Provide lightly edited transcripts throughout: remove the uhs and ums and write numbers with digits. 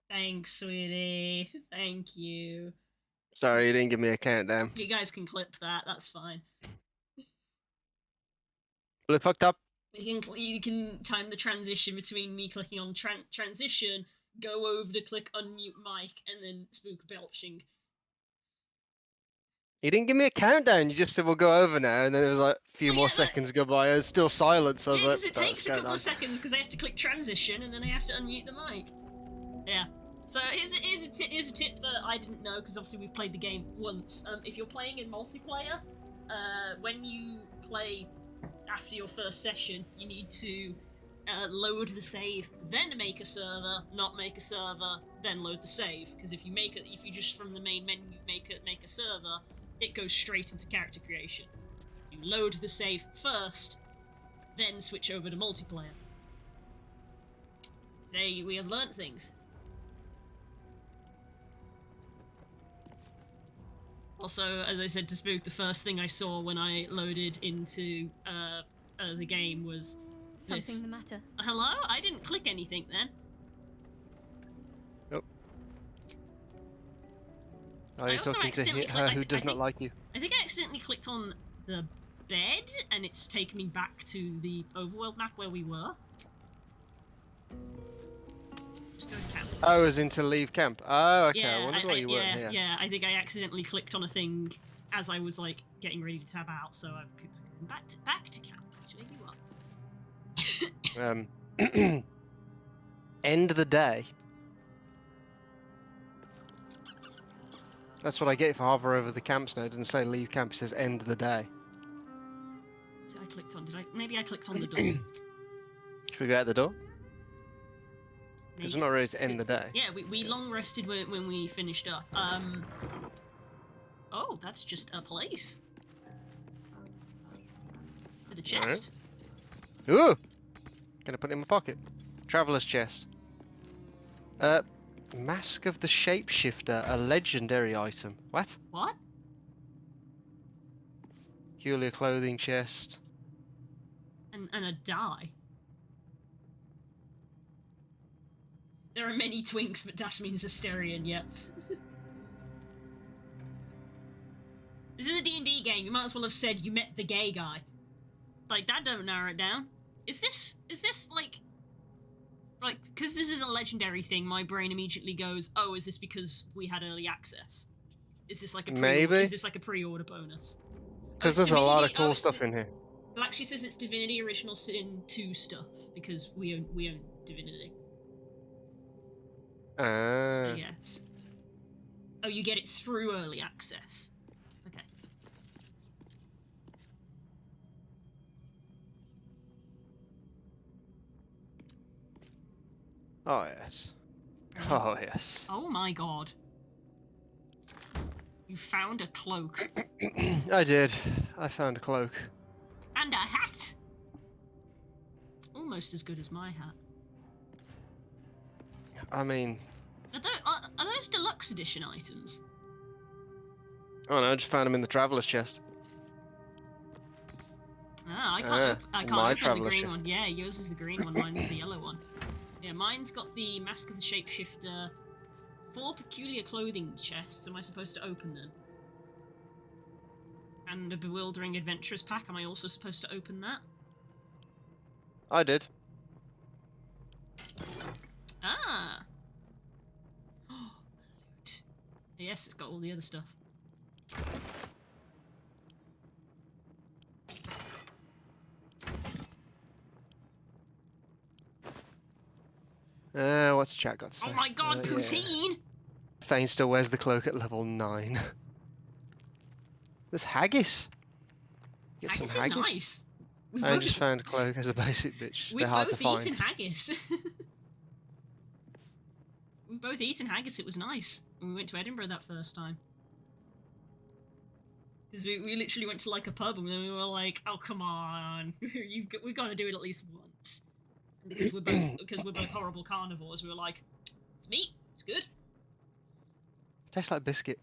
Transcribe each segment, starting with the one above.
Thanks, sweetie. Thank you. Sorry, you didn't give me a countdown. You guys can clip that. That's fine. Well, it fucked up. You can time the transition between me clicking on transition, go over to click unmute mic, and then Spook belching. You didn't give me a countdown. You just said we'll go over now, and then there was like a few more seconds go by. It was still silence. So I was because like, it takes a couple of seconds because I have to click transition and then I have to unmute the mic. Yeah. So here's a tip that I didn't know because obviously we've played the game once. If you're playing in multiplayer, when you play after your first session, you need to load the save, then make a server, not make a server, then load the save. Because if you just from the main menu make a server, it goes straight into character creation. You load the save first, then switch over to multiplayer. So we have learnt things. Also, as I said to Spook, the first thing I saw when I loaded into the game was something this. The matter? Hello? I didn't click anything then. Nope. Are you talking to her who does not like you? I think I accidentally clicked on the bed, and it's taken me back to the overworld map where we were. Just go to camp. I was into leave camp. Oh, okay. Yeah, I wondered why you weren't here. Yeah, I think I accidentally clicked on a thing as I was like getting ready to tab out, so I've come back to camp. Actually, you are. End of the day. That's what I get if I hover over the camps now. It doesn't say leave camp, it says end of the day. So I clicked on, maybe I clicked on the door. Should we go out the door? Because we're not ready to end the day. Yeah, we long rested when we finished up. Oh, that's just a place. For the chest. Right. Ooh! Gonna put it in my pocket. Traveler's chest. Mask of the Shapeshifter, a legendary item. What? What? Peculiar clothing chest. And a die. There are many twinks, but das means Asterion, yep. This is a D&D game, you might as well have said you met the gay guy. Like, that don't narrow it down. Is this, like, because this is a legendary thing, my brain immediately goes, oh, is this because we had early access? Is this like a pre-order bonus? Because there's a lot of cool stuff in here. Well, actually says it's Divinity Original Sin 2 stuff, because we own Divinity. I guess. Oh, you get it through early access. Okay. Oh, yes. Oh, yes. Oh my god. You found a cloak. I did. I found a cloak. And a hat! It's almost as good as my hat. I mean... Are those deluxe edition items? Oh no, I just found them in the traveler's chest. Ah, I can't open the green one. Yeah, yours is the green one, mine's the yellow one. Yeah, mine's got the Mask of the Shapeshifter, 4 peculiar clothing chests. Am I supposed to open them? And a bewildering adventurous pack. Am I also supposed to open that? I did. Ah. Loot. Yes, it's got all the other stuff. What's chat got to say? Oh my god, poutine! Yeah. Thane still wears the cloak at level 9. There's haggis. Get haggis some haggis. Is nice. I just found a cloak as a basic bitch. They're hard to find. We've both eaten haggis. We've both eaten haggis, it was nice. When we went to Edinburgh that first time. Because we literally went to like a pub and then we were like, oh come on, we've got to do it at least once. Because we're both horrible carnivores, we were like, it's meat, it's good. Tastes like biscuit.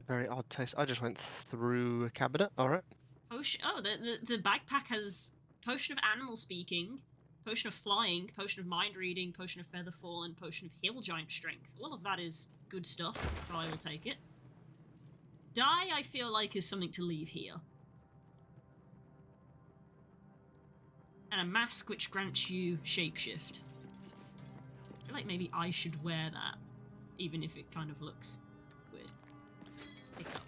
Very odd taste. I just went through a cabinet. All right. Potion. Oh, the backpack has potion of animal speaking, Potion of flying, potion of mind reading, potion of feather fall, and potion of hill giant strength. All of that is good stuff, so I will take it. Die, I feel like, is something to leave here. And a mask which grants you shapeshift. I feel like maybe I should wear that, even if it kind of looks weird. Pick up.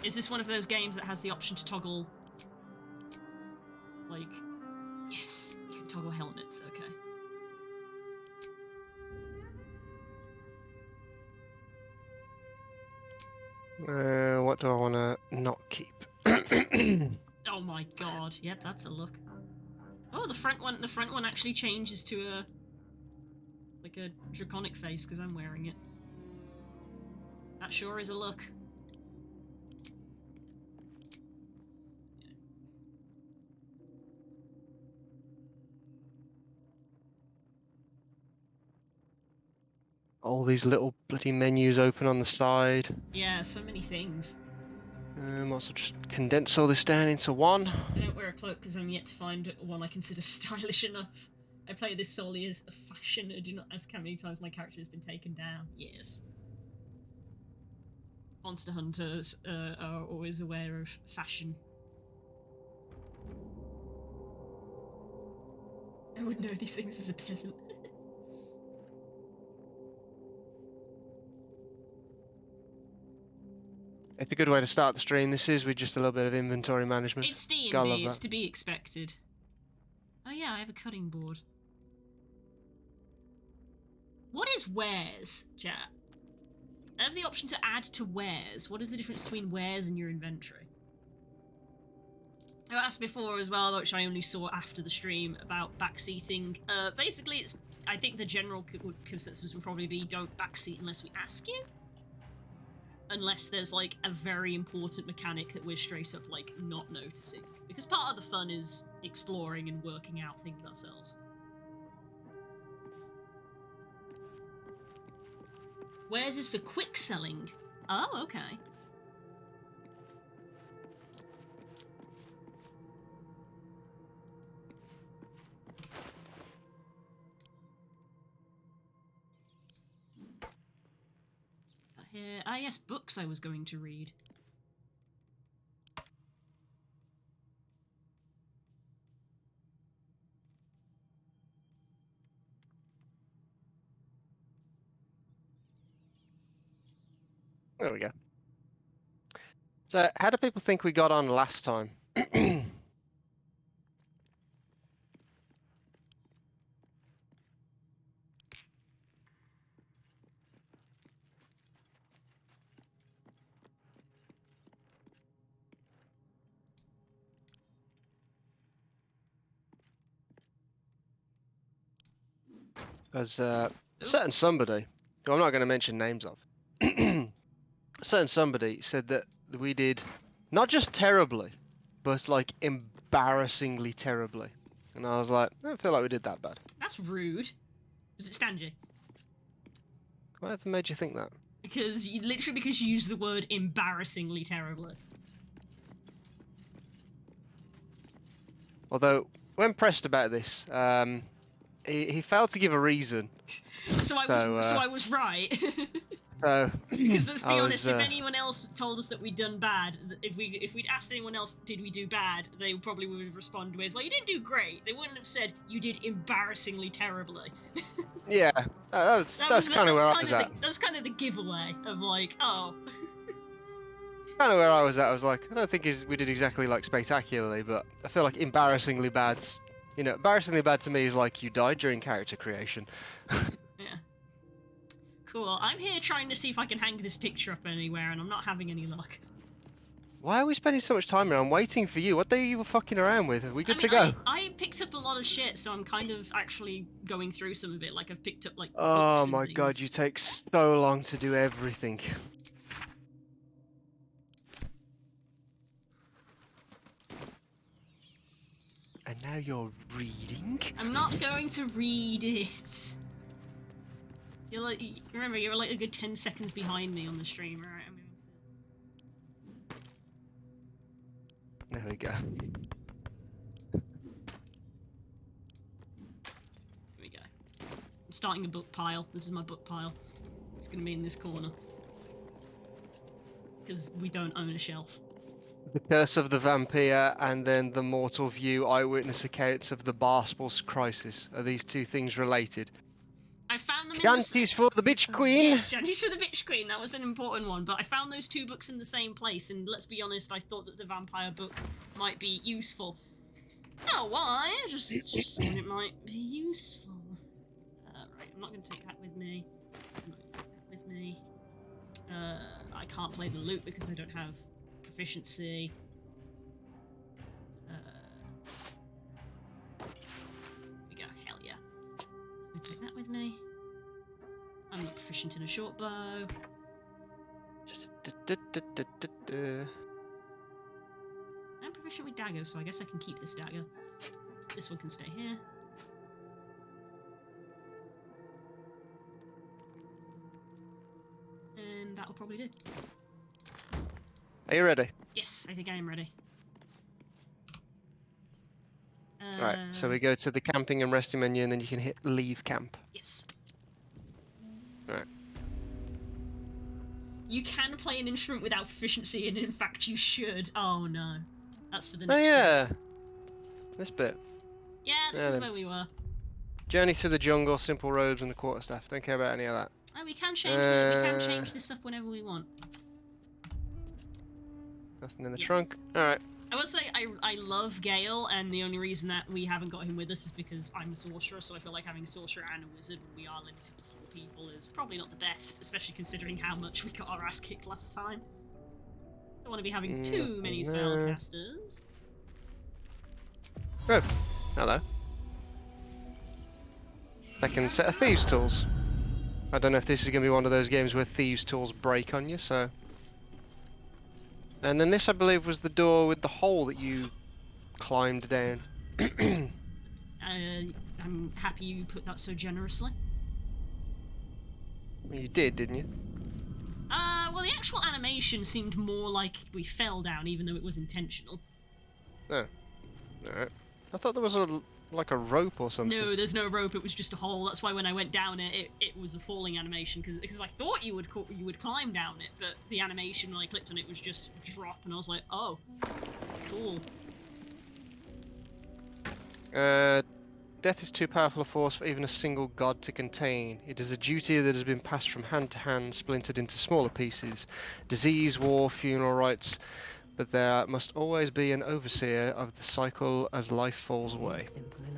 Is this one of those games that has the option to toggle, like... Yes, you can toggle helmets, okay. What do I want to not keep? Oh my god, yep, that's a look. Oh, the front one actually changes to a... like a draconic face, because I'm wearing it. That sure is a look. All these little bloody menus open on the side. Yeah, so many things. Might as well just condense all this down into one. I don't wear a cloak because I'm yet to find one I consider stylish enough. I play this solely as a fashion. I do not ask how many times my character has been taken down. Yes. Monster hunters are always aware of fashion. I would know these things as a peasant. It's a good way to start the stream. This is with just a little bit of inventory management. It's D&D, Gotta love it's that. to be expected. Oh yeah, I have a cutting board. What is wares, chat? I have the option to add to wares. What is the difference between wares and your inventory? I asked before as well, which I only saw after the stream, about backseating. Basically, it's, I think the general consensus would probably be don't backseat unless we ask you. Unless there's, like, a very important mechanic that we're straight up, like, not noticing. Because part of the fun is exploring and working out things ourselves. Wares is for quick selling. Oh, okay. Here, ah yes, books I was going to read. There we go. So, how do people think we got on last time? Because a certain somebody, who I'm not going to mention names of, a certain somebody said that we did not just terribly, but like embarrassingly terribly. And I was like, I don't feel like we did that bad. That's rude. Was it Stanji? Whatever made you think that? Because you because you used the word embarrassingly terribly. Although, when pressed about this, he failed to give a reason. So I was right. So Because let's be honest, if anyone else told us that we'd done bad, if we'd asked anyone else, did we do bad, they probably would have responded with, well, you didn't do great. They wouldn't have said, you did embarrassingly terribly. yeah, that's kind of where I was at. That's kind of the giveaway of like, oh. Kind of where I was at. I was like, I don't think we did exactly like spectacularly, but I feel like embarrassingly bad's, you know, embarrassingly bad to me is like you died during character creation. Yeah. Cool. I'm here trying to see if I can hang this picture up anywhere, and I'm not having any luck. Why are we spending so much time here? I'm waiting for you. What day are you fucking around with? Are we good to go? I picked up a lot of shit, so I'm kind of actually going through some of it. Like, I've picked up, like, Oh books and my god, things. you take so long to do everything. And now you're reading? I'm not going to read it. You're like, remember, you're like a good 10 seconds behind me on the stream, right? I'm going to... There we go. starting a book pile. This is my book pile. It's going to be in this corner. Because we don't own a shelf. The Curse of the Vampire and then the Mortal View eyewitness accounts of the Barspels crisis. Are these two things related? I found them Shanties for the Bitch Queen! Yes, Shanties for the Bitch Queen. That was an important one. But I found those two books in the same place. And let's be honest, I thought that the vampire book might be useful. Oh, why? I just thought it might be useful. Right, I'm not going to take that with me. I'm not going to take that with me. I can't play the loot because I don't have proficiency. Here we go, hell yeah. I'm going to take that with me. I'm not proficient in a short bow. I'm proficient with daggers, so I guess I can keep this dagger. This one can stay here. And that'll probably do. Are you ready? Yes, I think I am ready. Right, so we go to the camping and resting menu and then you can hit leave camp. Yes. Right. You can play an instrument without proficiency, and in fact you should. Oh no. That's for the Oh next yeah. phase. This bit. Yeah, this is where we were. Journey through the jungle, simple roads and the quarterstaff. Don't care about any of that. Oh, we can change this up whenever we want. Nothing in the trunk. Alright. I will say I love Gale, and the only reason that we haven't got him with us is because I'm a sorcerer, so I feel like having a sorcerer and a wizard when we are limited to 4 people is probably not the best, especially considering how much we got our ass kicked last time. Don't want to be having too many spellcasters. Oh, hello. Second set of thieves' tools. I don't know if this is going to be one of those games where thieves' tools break on you, so... And then this, I believe, was the door with the hole that you climbed down. I'm happy you put that so generously. Well, you did, didn't you? Well, the actual animation seemed more like we fell down, even though it was intentional. Oh. Alright. I thought there was like a rope or something. No, there's no rope, it was just a hole. That's why when I went down it was a falling animation, because I thought you would climb down it, but the animation when I clicked on it was just drop, and I was like, oh, cool. Death is too powerful a force for even a single god to contain. It is a duty that has been passed from hand to hand, splintered into smaller pieces. Disease, war, funeral rites, but there must always be an overseer of the cycle as life falls away.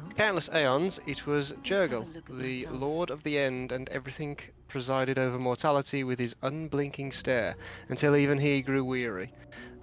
For countless aeons, it was Jurgel, the lord of the end, and everything presided over mortality with his unblinking stare, until even he grew weary.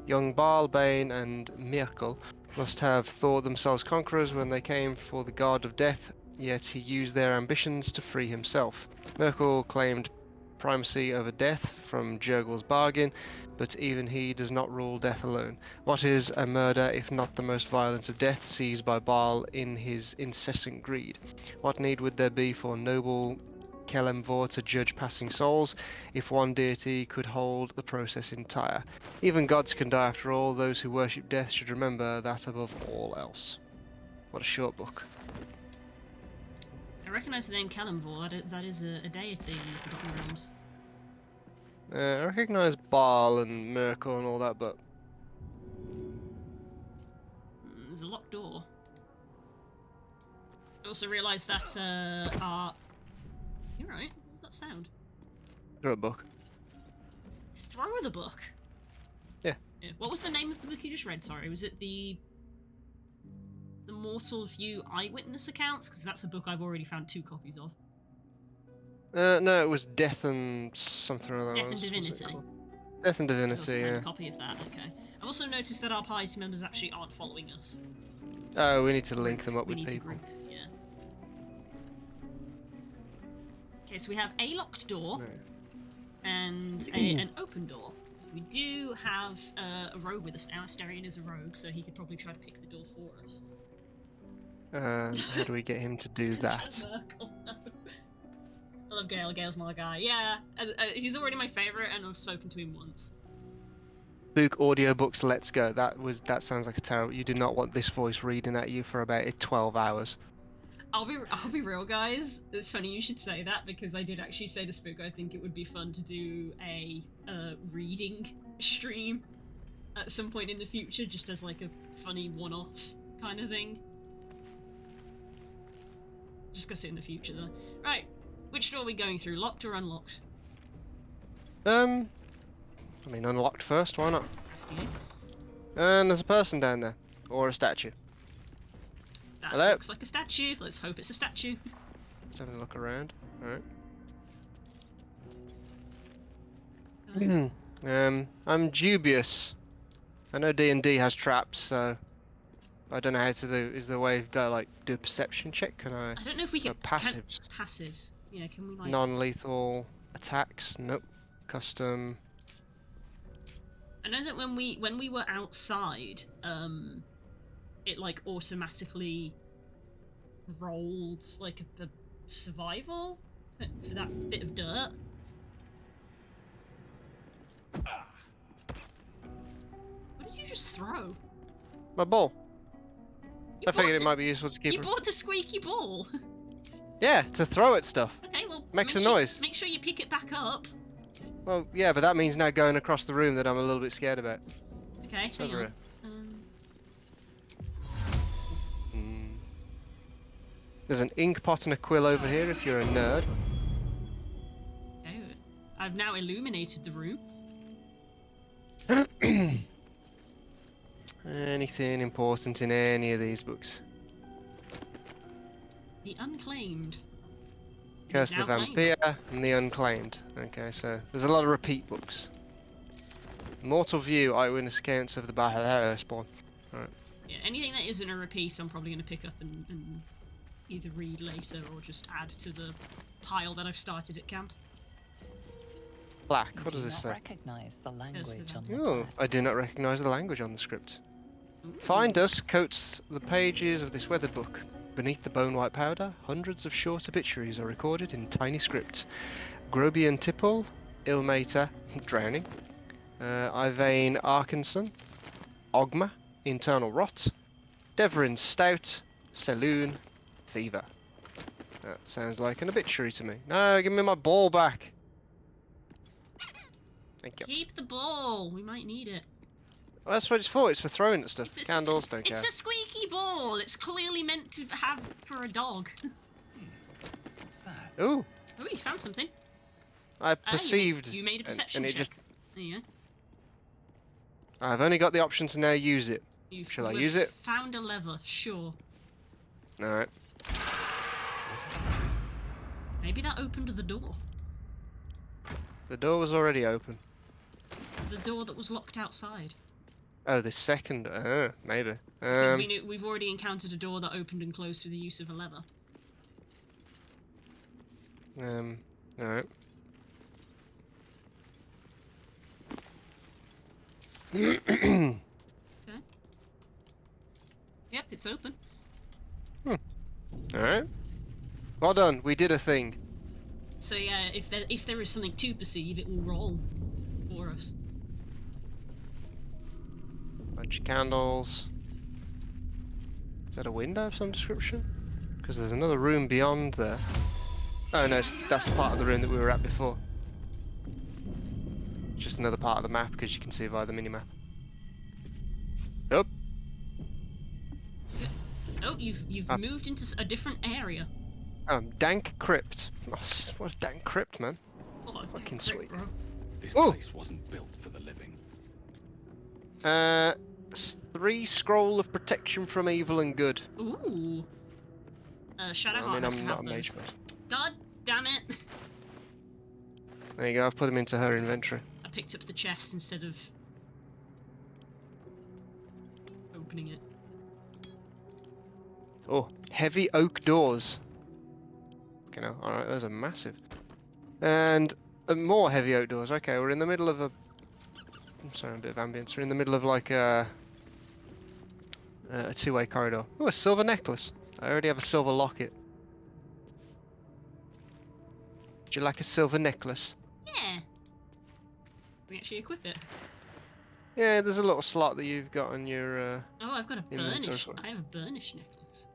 Young Baal, Bane, and Mirkel must have thought themselves conquerors when they came for the god of death, yet he used their ambitions to free himself. Mirkel claimed primacy over death from Jurgel's bargain, but even he does not rule death alone. What is a murder if not the most violent of deaths seized by Baal in his incessant greed? What need would there be for noble Kelemvor to judge passing souls, if one deity could hold the process entire? Even gods can die after all. Those who worship death should remember that above all else. What a short book. I recognise the name Kelemvor, that is a deity in the Forgotten Realms. I recognise Baal and Mirkel and all that, but... There's a locked door. I also realised that our... You're right, what was that sound? Throw a book. Throw the book? Yeah. What was the name of the book you just read, sorry? Was it the Mortal View Eyewitness Accounts? Because that's a book I've already found 2 copies of. No, it was Death and something or other. Death and Divinity. Death and I Divinity, also found yeah. a copy of that, okay. I've also noticed that our party members actually aren't following us. Oh, we need to link them up We with need to people. group, yeah. Okay, so we have a locked door and an open door. We do have a rogue with us now. Asterion is a rogue, so he could probably try to pick the door for us. How do we get him to do that? Merkel, no. I love Gale. Gale's my guy. Yeah, he's already my favourite, and I've spoken to him once. Book audiobooks, let's go. That sounds like a terrible... You did not want this voice reading at you for about 12 hours. I'll be real, guys. It's funny you should say that because I did actually say to Spook I think it would be fun to do a reading stream at some point in the future, just as like a funny one-off kind of thing. Discuss it in the future, though. Right, which door are we going through? Locked or unlocked? I mean, unlocked first. Why not? Yeah. And there's a person down there, or a statue. That Hello? looks like a statue. Let's hope it's a statue. Let's have a look around. Alright. I'm dubious. I know D&D has traps, so I don't know how to do. Is there a way to like do a perception check? Can I? I don't know if we can passives. Passives. Yeah, can we like Non-lethal attacks. Nope. Custom. I know that when we were outside, it like automatically rolled like a survival for that bit of dirt. What did you just throw? My ball. You I figured it bought might be useful to keep. You bought the squeaky ball. Yeah, to throw at stuff. Okay, well, Makes a noise. Make sure you pick it back up. Well, yeah, but that means now going across the room that I'm a little bit scared about. Okay, It's hang over on. here. There's an ink pot and a quill over here if you're a nerd. Okay, I've now illuminated the room. Anything important in any of these books? The Unclaimed. Curse It's of the now claimed. Vampire and the Unclaimed. Okay, so there's a lot of repeat books. Mortal View, Eyewitness Accounts of the Baldur spawn. Alright. Yeah, anything that isn't a repeat, I'm probably going to pick up and either read later or just add to the pile that I've started at camp. Black, You what does do this not say? recognize the language the on the Oh, plaque. I do not recognise the language on the script. Ooh. Fine dust coats the pages of this weathered book. Beneath the bone-white powder, hundreds of short obituaries are recorded in tiny script. Grobian Tipple, Ilmater, drowning. Ivane Arkinson, Ogma, internal rot. Devrin Stout, Saloon, fever. That sounds like an obituary to me. No, give me my ball back. Thank you. Keep the ball. We might need it. Well, that's what it's for. It's for throwing at stuff. Candles, don't care. It's a squeaky ball. It's clearly meant to have for a dog. What's that? Ooh, Oh, you found something. I perceived. You made a perception and it check. just. There you go. I've only got the option to now use it. Shall I You've use it? Found a lever. Sure. Alright. Maybe that opened the door. The door was already open. The door that was locked outside. Oh, the second. Maybe. Because we've already encountered a door that opened and closed through the use of a lever. Alright. Okay. Yep, it's open. Alright. Well done. We did a thing. So yeah, if there is something to perceive, it will roll for us. Bunch of candles. Is that a window of some description? Because there's another room beyond there. Oh no, that's part of the room that we were at before. Just another part of the map because you can see via the minimap. Oh, Oh, you've moved into a different area. dank crypt. What a dank crypt, man. Oh, Fucking great, sweet. bro. This Ooh. place wasn't built for the living. 3 scroll of protection from evil and good. Ooh. Shadow I Heart mean, has I'm to not a have mage, those. but God damn it! there you go. I've put them into her inventory. I picked up the chest instead of opening it. Oh, heavy oak doors. Okay, no, alright, those are massive. And more heavy oak doors. Okay, we're in the middle of a... I'm sorry, a bit of ambience. We're in the middle of like a two-way corridor. Oh, a silver necklace. I already have a silver locket. Would you like a silver necklace? Yeah. We actually equip it. Yeah, there's a little slot that you've got on your... Oh, I've got a Inventory burnish. for it. I have a burnish necklace.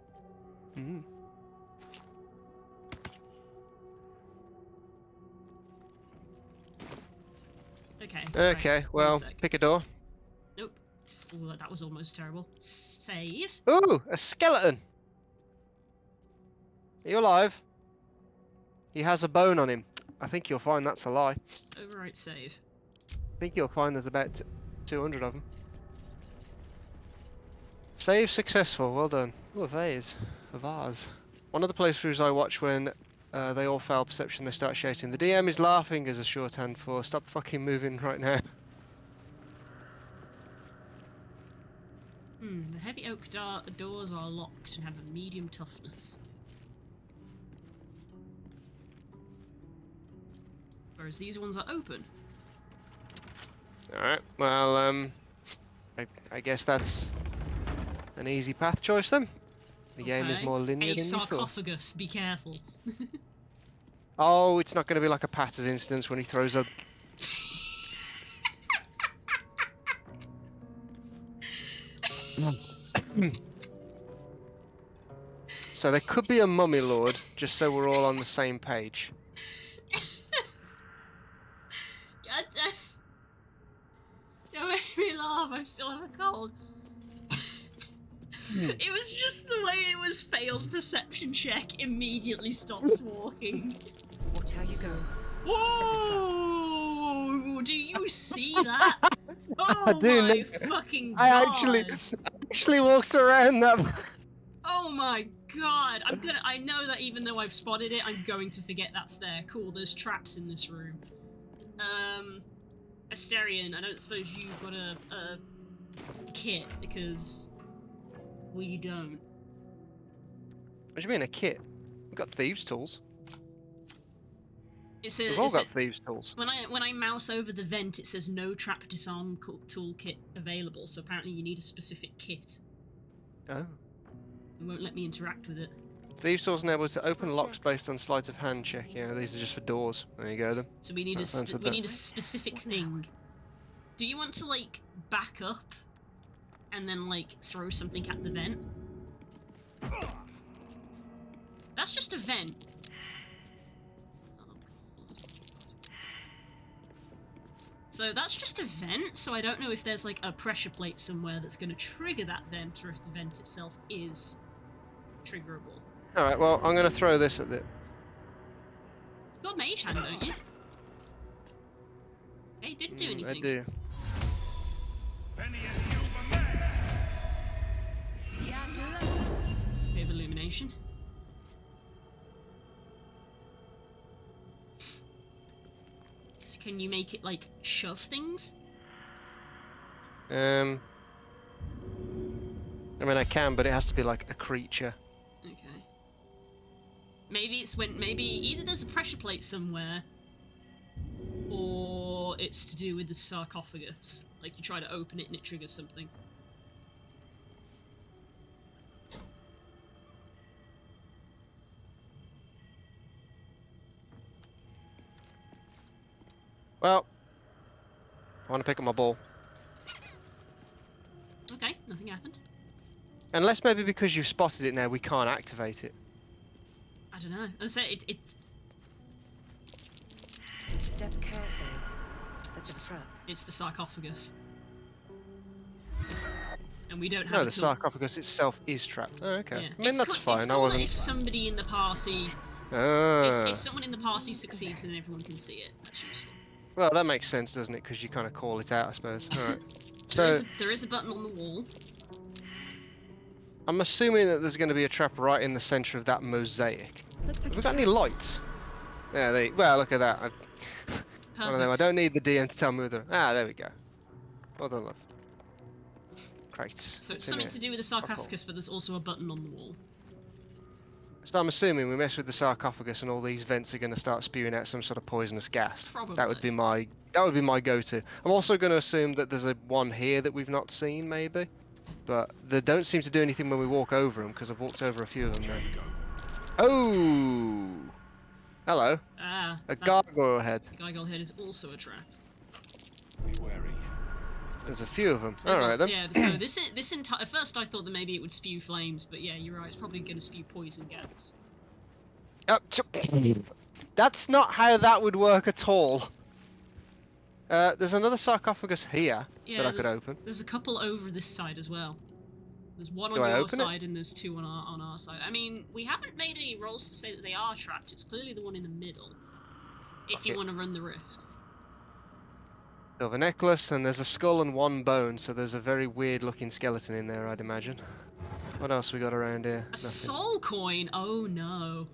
Okay. Okay, right, one well, sec. pick a door. Nope. Ooh, that was almost terrible. Save. Ooh, a skeleton! Are you alive? He has a bone on him. I think you'll find that's a lie. Overwrite save. I think you'll find there's about 200 of them. Save successful, well done. Oh, a vase. A vase. One of the playthroughs I watch when they all fail perception, they start shouting, "The DM is laughing" as a shorthand for "stop fucking moving right now." The heavy oak doors are locked and have a medium toughness. Whereas these ones are open. Alright, well, I guess that's an easy path choice then. The game is Okay. more linear A than you thought. sarcophagus, be careful. Oh, it's not going to be like a Patter's instance when he throws a... So there could be a mummy lord, just so we're all on the same page. God damn. Don't make me laugh, I still have a cold. It was just the way it was failed perception check immediately stops walking. Watch how you go. Whoa! Do you see that? Oh I do my know. fucking god! I actually walked around that. Oh my god! I know that even though I've spotted it, I'm going to forget that's there. Cool, there's traps in this room. Asterion, I don't suppose you've got a kit, because we don't. What do you mean, a kit? We've got thieves' tools. We've all It's got thieves' tools. when I mouse over the vent, it says no trap disarm toolkit available. So apparently you need a specific kit. Oh. It won't let me interact with it. Thieves' tools enable to open locks based on sleight of hand check. Yeah, these are just for doors. There you go then. So we need That answered we that. need a specific thing. Do you want to like back up and then like throw something at the vent? That's just a vent. So that's just a vent, so I don't know if there's like a pressure plate somewhere that's going to trigger that vent, or if the vent itself is triggerable. Alright, well, I'm going to throw this at the... You've got mage hand, don't you? Hey, it didn't do anything. I do. Bit of illumination. So can you make it like shove things? I mean, I can, but it has to be like a creature. Okay. Maybe it's maybe either there's a pressure plate somewhere, or it's to do with the sarcophagus. Like you try to open it and it triggers something. Well, I want to pick up my ball. Okay, nothing happened. Unless maybe because you've spotted it now, we can't activate it. I don't know. I say it's Step carefully. There's a trap. the sarcophagus, and we don't have. No, a the tool. sarcophagus itself is trapped. Oh, okay. Yeah. I mean, that's fine. It's I cool that wasn't... if somebody in the party, Ah. if someone in the party succeeds, then everyone can see it. That's useful. Well, that makes sense, doesn't it? Because you kind of call it out, I suppose. Alright. There, So, there is a button on the wall. I'm assuming that there's going to be a trap right in the centre of that mosaic. Looks like Have we got any lights? Yeah, well, look at that. One of them. I don't need the DM to tell me whether... Ah, there we go. Well done, love. Great. So it's in something here. to do with the sarcophagus, but there's also a button on the wall. So I'm assuming we mess with the sarcophagus and all these vents are going to start spewing out some sort of poisonous gas. Probably. That would be my go-to. I'm also going to assume that there's a one here that we've not seen, maybe. But they don't seem to do anything when we walk over them, because I've walked over a few of them now. Oh! Hello. Ah. A that- gargoyle head. The gargoyle head is also a trap. Be wary. There's a few of them. There's Alright then. Yeah, so this entire... At first I thought that maybe it would spew flames, but yeah, you're right, it's probably going to spew poison gas. Oh, that's not how that would work at all. There's another sarcophagus here Yeah, that I could open. there's a couple over this side as well. There's one on Do I your open it? side and there's two on our side. I mean, we haven't made any rolls to say that they are trapped. It's clearly the one in the middle. If you Okay. want to run the risk. Silver necklace, and there's a skull and one bone, so there's a very weird looking skeleton in there, I'd imagine. What else we got around here? A Nothing. soul coin? Oh no.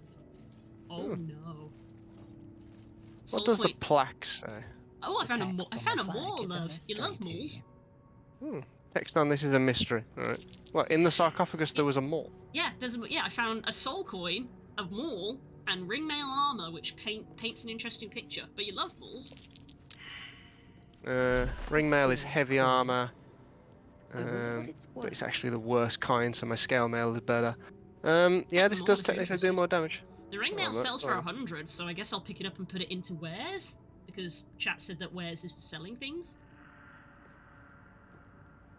Oh Hmm. no. What does the coin. plaque say? Oh, I found a text I on found the a plaque mole, is a love. You love mystery to moles? you. Text on this is a mystery. Alright. What, in the sarcophagus there was a mole? Yeah, I found a soul coin, a mole, and ringmail armor, which paints an interesting picture. But you love moles. Ringmail is heavy armor. I wonder what it's But it's worth. actually the worst kind, so my scale mail is better. Yeah, Take this them does all if you're technically do interested. more damage. The ringmail Oh, sells for oh. 100, so I guess I'll pick it up and put it into wares, because chat said that wares is for selling things.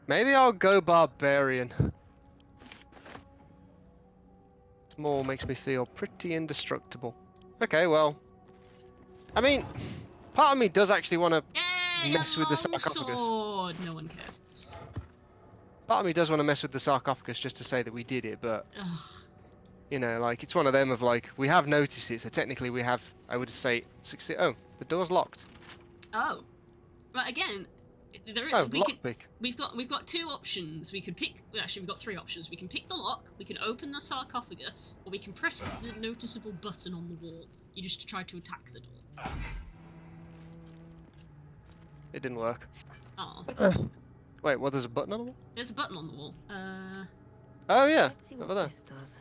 Maybe I'll go barbarian. Small makes me feel pretty indestructible. Okay, well, I mean, part of me does actually want to. Yay! Mess with the a sarcophagus. sword! No one cares. Part of me does want to mess with the sarcophagus just to say that we did it, but Ugh. you know, like it's one of them of like we have noticed it, so technically we have. I would say succeed. Oh, the door's locked. Oh. But again, there is, Oh, we can, lockpick. we've got two options. We could pick. Well, actually, we've got three options. We can pick the lock. We can open the sarcophagus, or we can press the noticeable button on the wall. You just try to attack the door. It didn't work. Oh, Wait, what? There's a button on the wall? there's a button on the wall. Oh yeah, Let's see what over there. this does.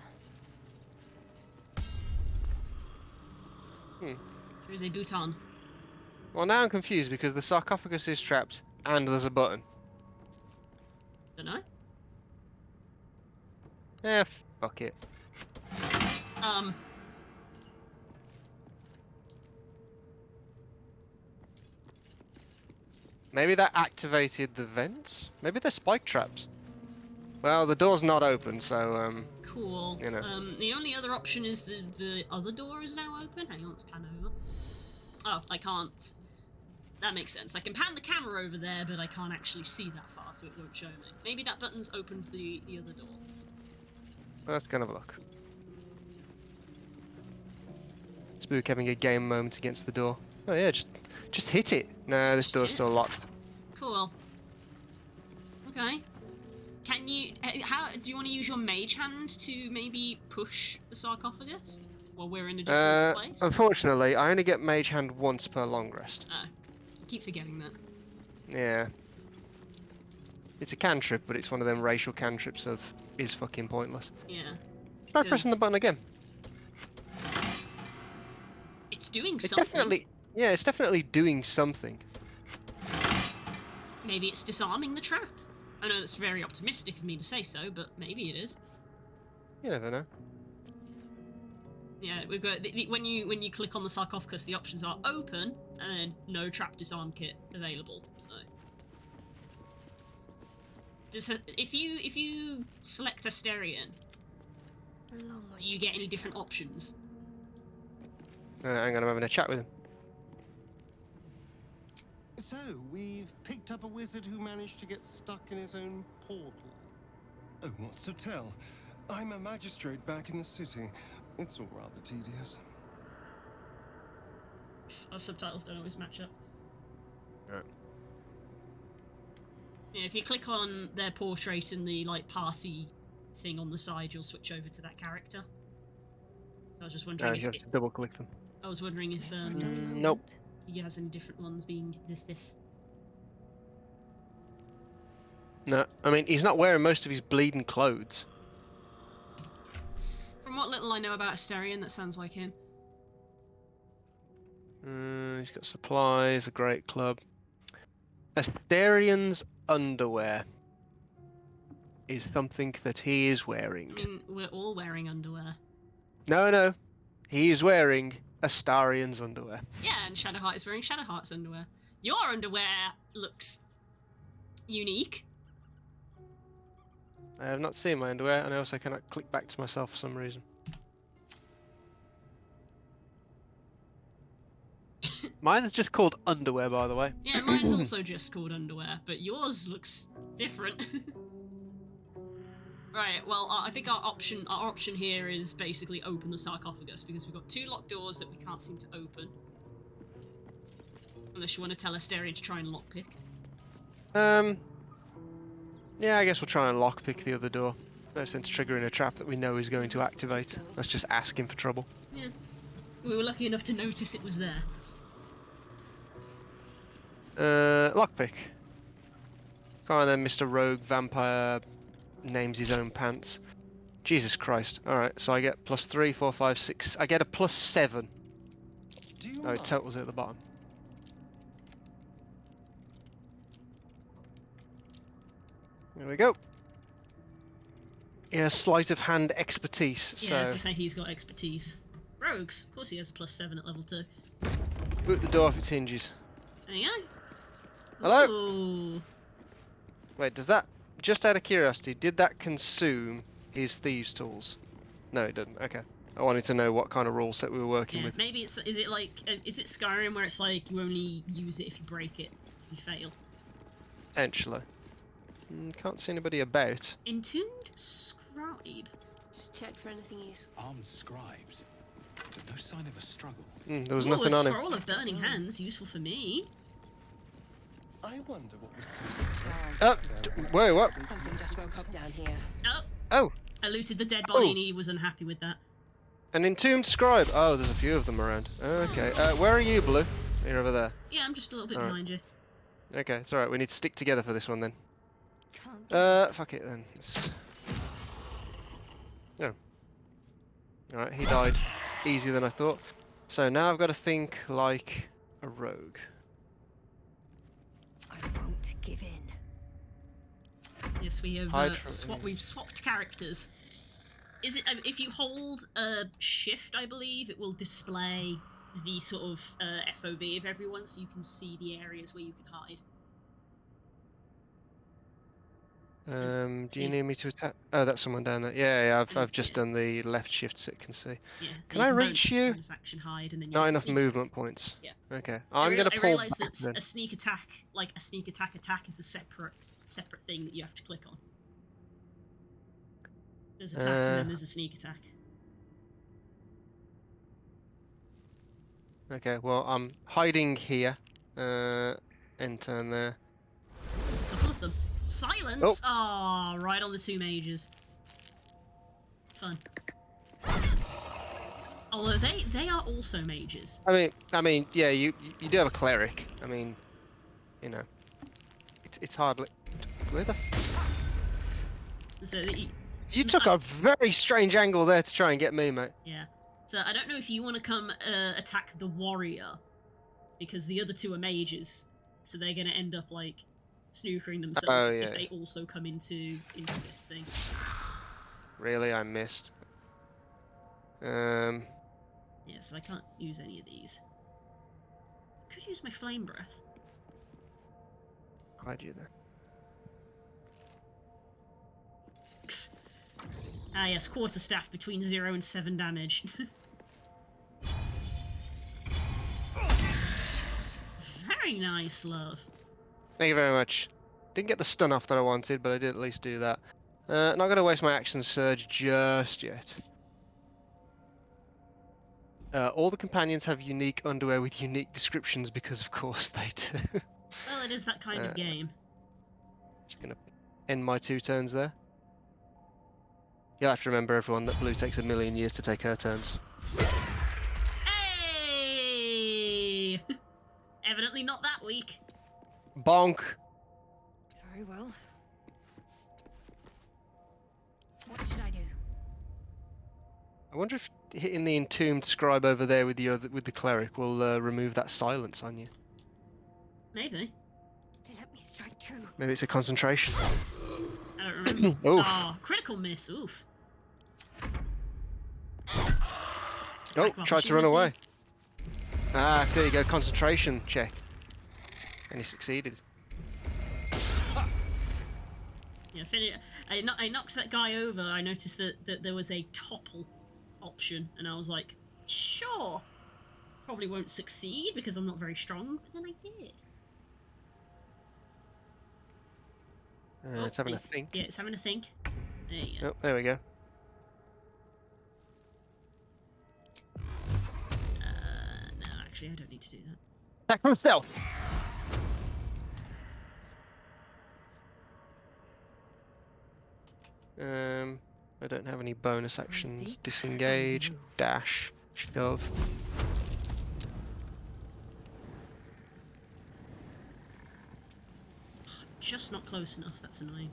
There's a button. Well, now I'm confused because the sarcophagus is trapped and there's a button. Dunno. Eh, fuck it. Maybe that activated the vents? Maybe they're spike traps. Well, the door's not open, so, Cool. You know. The only other option is the other door is now open. Hang on, let's pan over. Oh, I can't. That makes sense. I can pan the camera over there, but I can't actually see that far, so it won't show me. Maybe that button's opened the other door. let's kind of look. Spook having a game moment against the door. Oh yeah, just hit it. No, this Just door's hit it. still locked. Cool. Okay. Can you? How do you want to use your mage hand to maybe push the sarcophagus while we're in a different place? Unfortunately, I only get mage hand once per long rest. Oh, I keep forgetting that. Yeah. It's a cantrip, but it's one of them racial cantrips of is fucking pointless. Yeah. Try pressing the button again. It's doing It's something. definitely, yeah, it's definitely doing something. Maybe it's disarming the trap. I know that's very optimistic of me to say so, but maybe it is. You never know. Yeah, we've got when you click on the sarcophagus, the options are open and then no trap disarm kit available. So, if you select Asterion, A long way do you to get go any still. different options? Hang on, I'm having a chat with him. So, we've picked up a wizard who managed to get stuck in his own portal. Oh, what's to tell? I'm a magistrate back in the city. It's all rather tedious. Our subtitles don't always match up. Right. Yeah, if you click on their portrait and the like party thing on the side, you'll switch over to that character. So I was just No, wondering you have to double click them. I was wondering if Nope. he has any different ones being this. No, I mean he's not wearing most of his bleeding clothes. From what little I know about Asterion, that sounds like him. He's got supplies, a great club. Asterian's underwear is something that he is wearing. I mean, we're all wearing underwear. No, he is wearing Astarion's underwear. Yeah, and Shadowheart is wearing Shadowheart's underwear. Your underwear looks unique. I have not seen my underwear, and I also cannot click back to myself for some reason. Mine is just called underwear, by the way. Yeah, mine's also just called underwear, but yours looks different. Right, well, I think our option here is basically open the sarcophagus, because we've got 2 locked doors that we can't seem to open. Unless you want to tell Asterion to try and lockpick. Yeah, I guess we'll try and lockpick the other door. No sense triggering a trap that we know is going to activate. Let's just ask him for trouble. Yeah. We were lucky enough to notice it was there. Lockpick. Come on then, Mr. Rogue Vampire names his own pants. Jesus Christ. Alright, so I get +3, 4, 5, 6. I get a +7. Do you Oh, it totals at the bottom. There we go. Yeah, sleight of hand expertise. Yeah, So as I say, he's got expertise. Rogues, of course he has a +7 at level 2. boot the door off its hinges. There you go. Hello? Ooh. Wait, does that, just out of curiosity, did that consume his thieves' tools? No, it didn't. Okay. I wanted to know what kind of rule set we were working Yeah, with. maybe it's, is it Skyrim where it's like you only use it if you break it, if you fail? Potentially. Can't see anybody about. Entombed Scribe. Just check for anything use. Armed scribes, but no sign of a struggle. There was Ooh, nothing a on him. scroll of burning hands, useful for me. I wonder what was Oh, wait, what? Something just woke up down here. Oh, Oh, I looted the dead body Oh. and he was unhappy with that. an entombed scribe. Oh, there's a few of them around. Okay, where are you, Blue? You're over there. Yeah, I'm just a little bit Alright. behind you. Okay, it's alright. We need to stick together for this one then. Can't. Fuck it then. No. Alright, he died easier than I thought. So now I've got to think like a rogue. I won't give in. Yes, we have Hide from we've swapped characters. Is it if you hold shift, I believe, it will display the sort of FOV of everyone, so you can see the areas where you can hide. Do See. you need me to attack? Oh, that's someone down there. Yeah, I've just done the left shift so it can see. Yeah. Can I reach you? Bonus action hide, and then you Not get enough sneak movement attack. points. Yeah. Okay, I I'm gonna pull realize back that then. a sneak attack is a separate thing that you have to click on. There's attack and then there's a sneak attack. Okay, well I'm hiding here. End turn there. There's a couple of them. Silence! Ah, right on the 2 mages. Fun. Although they are also mages. I mean, yeah, you do have a cleric. I mean, you know, it's hardly. Where the? So You took a very strange angle there to try and get me, mate. yeah. So I don't know if you want to come attack the warrior, because the other 2 are mages, so they're gonna end up like snookering themselves Oh, if yeah. they also come into this thing. Really, I missed. Yeah, so I can't use any of these. Could use my flame breath. Hide you there. Ah yes, quarterstaff between 0 and 7 damage. Very nice, love. Thank you very much. Didn't get the stun off that I wanted, but I did at least do that. Not gonna waste my action surge just yet. All the companions have unique underwear with unique descriptions because of course they do. Well, it is that kind of game. Just gonna end my 2 turns there. You'll have to remember, everyone, that Blue takes 1,000,000 years to take her turns. Hey! Evidently not that weak. Bonk! Very well. What should I do? I wonder if hitting the entombed scribe over there with the cleric will remove that silence on you. Maybe. Let me strike true. Maybe it's a concentration. I don't remember. Oof. Oh, critical miss. Oof. Oh, Attack tried to opportunity. run away. Ah, there you go, concentration check. And he succeeded. Yeah, I knocked that guy over. I noticed that there was a topple option, and I was like, sure. probably won't succeed because I'm not very strong, but then I did. It's having a it's- think. Yeah, it's having a think. There you go. Oh, there we go. No, actually, I don't need to do that. Attack from stealth. I don't have any bonus actions. deep Disengage, and move. dash, shove. Just not close enough, that's annoying.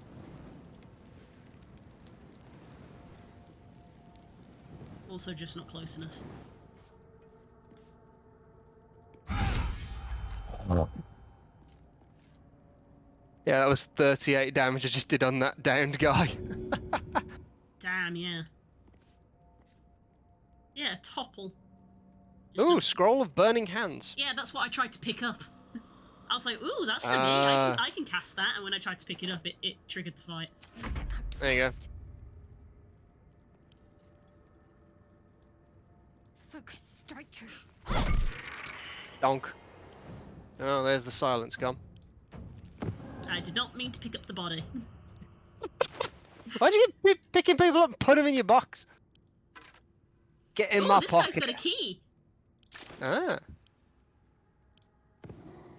Also just not close enough. Yeah, that was 38 damage I just did on that downed guy. Damn, yeah. Yeah, topple. Just Ooh, a- scroll of burning hands. Yeah, that's what I tried to pick up. I was like, ooh, that's for me. Ah. I can cast that. And when I tried to pick it up, it triggered the fight. There you go. Focus, strike true. Donk. Oh, there's the silence gone. I did not mean to pick up the body. Why do you keep picking people up and put them in your box? Get in Ooh, my this pocket. guy's got a key. Ah.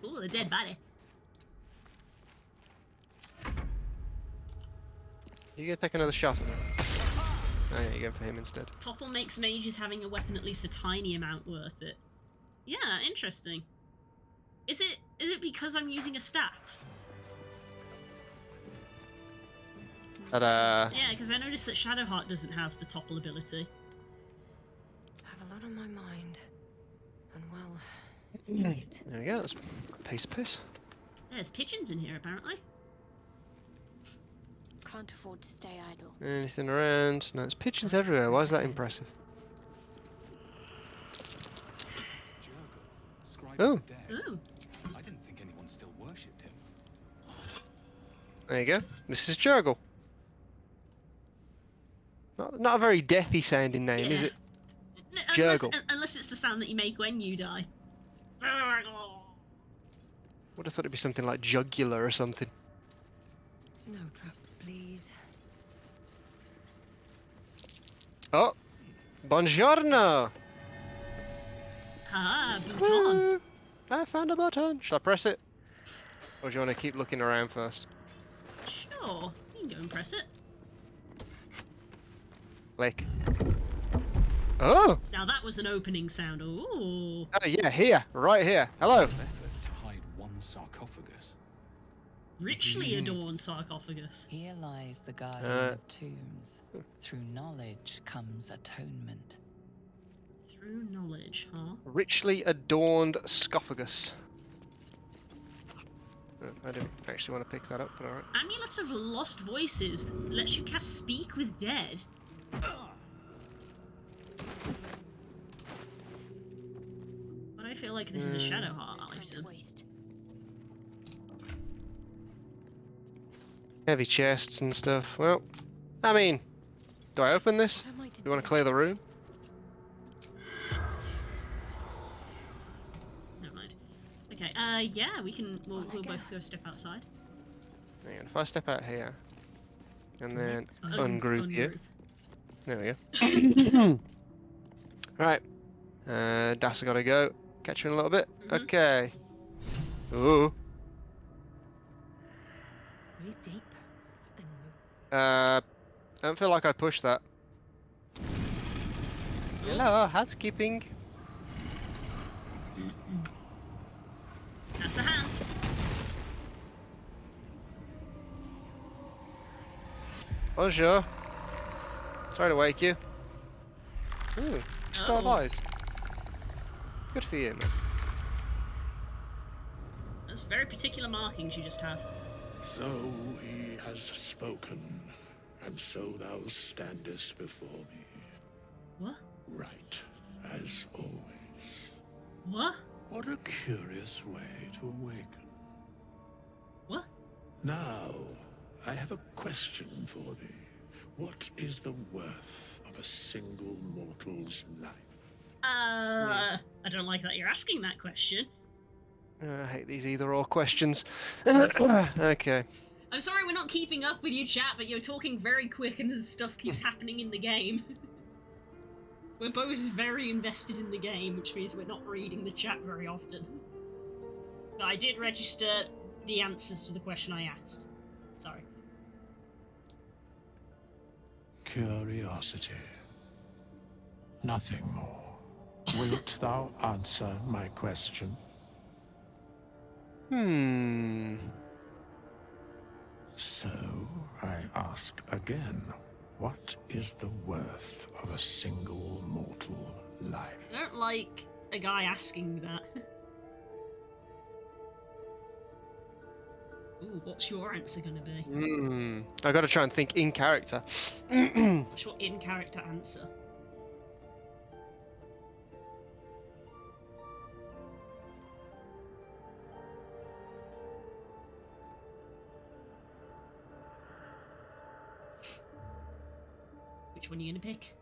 Ooh, the dead body. You go take another shot at him. Oh yeah, you go for him instead. Topple makes mages having a weapon at least a tiny amount worth it. Yeah, interesting. Is it because I'm using a staff? Ta-da. Yeah, because I noticed that Shadowheart doesn't have the topple ability. Have a lot on my mind. And well, it. There we go. That's a piece of piss. There's pigeons in here, apparently. Can't afford to stay idle. Anything around? No, there's pigeons everywhere. Why is that impressive? Jurgle, scribe Oh. of the dead. Ooh. I didn't think anyone still worshipped him. There you go. This is Jurgle. Not a very deathy sounding name, is Yeah. it? Unless, Jurgle. unless it's the sound that you make when you die. Would have thought it'd be something like jugular or something. No traps, please. Oh, buongiorno. Ah, bouton. Woo! I found a button. Shall I press it? Or do you want to keep looking around first? Sure, you can go and press it. Click. Oh! Now that was an opening sound. Ooh. Oh yeah, here, right here. Hello. Effort to hide one sarcophagus. Richly adorned sarcophagus. Here lies the guardian of tombs. Through knowledge comes atonement. Through knowledge, huh? Richly adorned sarcophagus. I didn't actually want to pick that up, but alright. Amulet of Lost Voices lets you cast Speak with Dead. But I feel like this is a Shadowheart item. Waste. Heavy chests and stuff. Well, I mean, do I open this? What am I to You want to do? clear the room? Never mind. Okay, yeah, we'll both go step outside. Hang on, if I step out here, and then Let's ungroup you. There we go. Right. Das gotta go. Catch you in a little bit. Mhm. Okay. Ooh. Breathe deep and move. I don't feel like I pushed that. Hello, housekeeping. That's a hand. Bonjour. Sorry to wake you. Ooh, still have Oh. eyes. Good for you, man. That's very particular markings you just have. So he has spoken, and so thou standest before me, What? right as always. What? What a curious way to awaken. What? Now, I have a question for thee. What is the worth of a single mortal's life? I don't like that you're asking that question. I hate these either-or questions. Yes. Okay. I'm sorry we're not keeping up with your chat, but you're talking very quick and stuff keeps happening in the game. We're both very invested in the game, which means we're not reading the chat very often. But I did register the answers to the question I asked. Sorry. Curiosity. Nothing more. Wilt thou answer my question? So, I ask again, what is the worth of a single mortal life? I don't like a guy asking that. Ooh, what's your answer gonna be? I gotta try and think in character. What's your in-character answer? Which one are you gonna pick?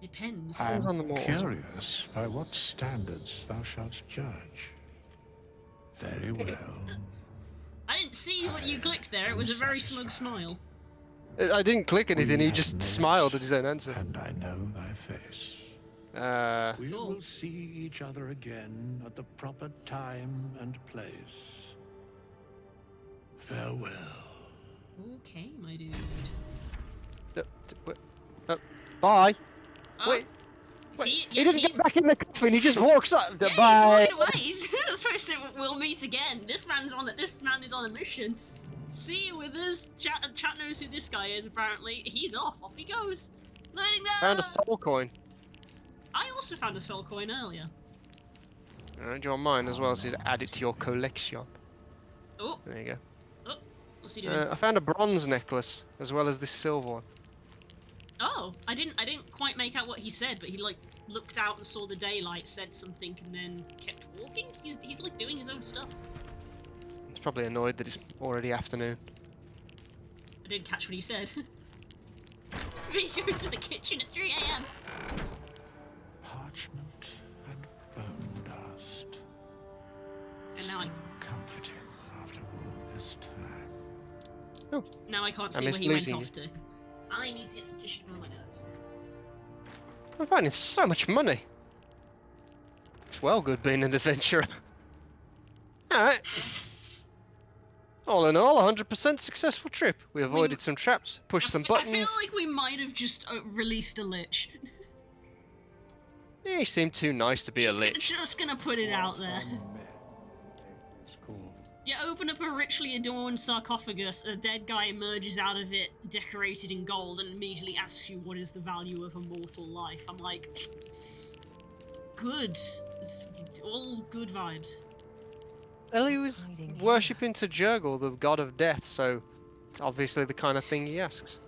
Depends. I on the am mortal. curious by what standards thou shalt judge. Very well. I didn't see what you clicked there. It was a very smug smile. I didn't click anything, We he have just met, smiled at his own answer. And I know thy face. We Cool. will see each other again at the proper time and place. Farewell. Okay, my dude. Bye. Oh, Wait, he he didn't he's- get back in the coffin, he just walks up. Yeah, he's Bye. walking away. He's supposed to. We'll meet again. This man is on a mission. See you with us. Chat knows who this guy is. Apparently, he's off. Off he goes. Let him go. Found a soul coin. I also found a soul coin earlier. Do you want mine as well, so you add it to your collection? Oh, There you go. oh, what's he doing? I found a bronze necklace as well as this silver one. Oh, I didn't quite make out what he said, but he like looked out and saw the daylight, said something, and then kept walking. He's like doing his own stuff. He's probably annoyed that it's already afternoon. I didn't catch what he said. We go to the kitchen at 3 a.m. Parchment and bone dust. And now Still comforting after all this time. now I can't I see where miss he went losing off to. I need to get some tissue to blow my nose. I'm finding so much money. It's well good being an adventurer. Alright. All in all, 100% successful trip. We avoided some traps, pushed some I buttons. feel like we might have just released a lich. Yeah, he seemed too nice to be a lich. Just gonna put it out there. You open up a richly adorned sarcophagus, a dead guy emerges out of it, decorated in gold, and immediately asks you what is the value of a mortal life. I'm like, good. It's all good vibes. Well, he was Hiding here. worshipping to Jurgle, the god of death, so it's obviously the kind of thing he asks.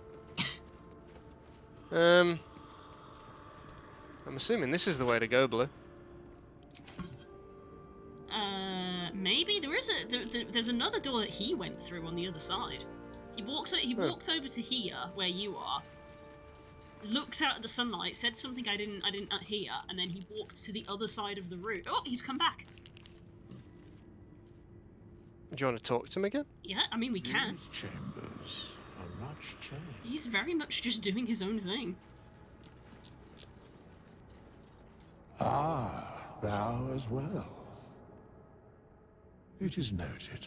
I'm assuming this is the way to go, Blue. Maybe there is there's another door that he went through on the other side. He walked over to here where you are, looked out at the sunlight, said something I didn't hear, and then he walked to the other side of the room. Oh, he's come back. Do you want to talk to him again? Yeah, I mean we can. These chambers are much changed. He's very much just doing his own thing. Ah, thou as well. It is noted.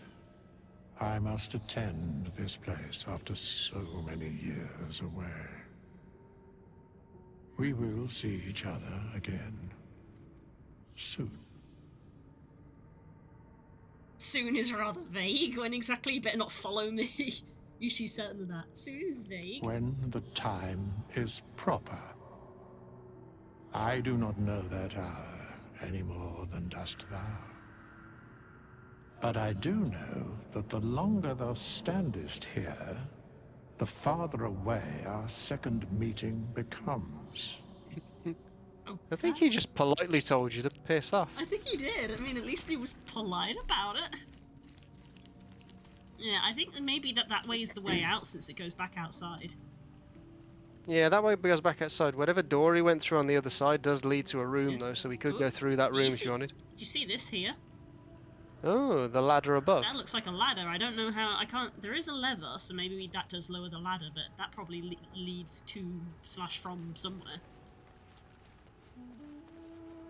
I must attend this place after so many years away. We will see each other again soon. Soon is rather vague. When exactly? You better not follow me. You should be certain of that. Soon is vague. When the time is proper. I do not know that hour any more than dost thou. But I do know that the longer thou standest here, the farther away our second meeting becomes. I think he just politely told you to piss off. I think he did. I mean, at least he was polite about it. Yeah, I think that maybe that way is the way out since it goes back outside. Yeah, that way goes back outside. Whatever door he went through on the other side does lead to a room, Yeah. though, so we could Ooh, go through that do you room if see- you wanted. Do you see this here? Oh, the ladder above. That looks like a ladder. I don't know how. I can't. There is a lever, so maybe that does lower the ladder, but that probably leads to / from somewhere.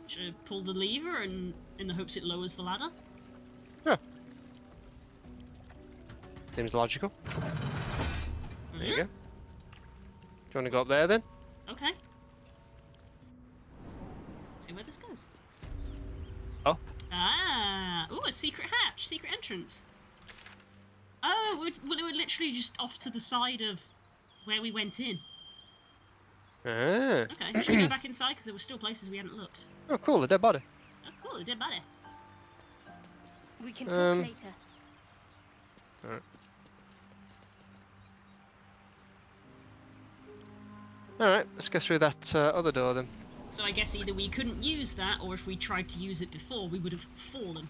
Should I pull the lever and in the hopes it lowers the ladder? Yeah. Seems logical. There you go. Do you want to go up there then? Okay. See where this goes. Oh. Ah! Ooh, a secret hatch, secret entrance. Oh, we're literally just off to the side of where we went in. Ah. Okay, should we go back inside? Because there were still places we hadn't looked. Oh, cool, a dead body. Oh, cool, a dead body. We can talk later. Alright. Alright, let's go through that other door then. So I guess either we couldn't use that, or if we tried to use it before, we would have fallen.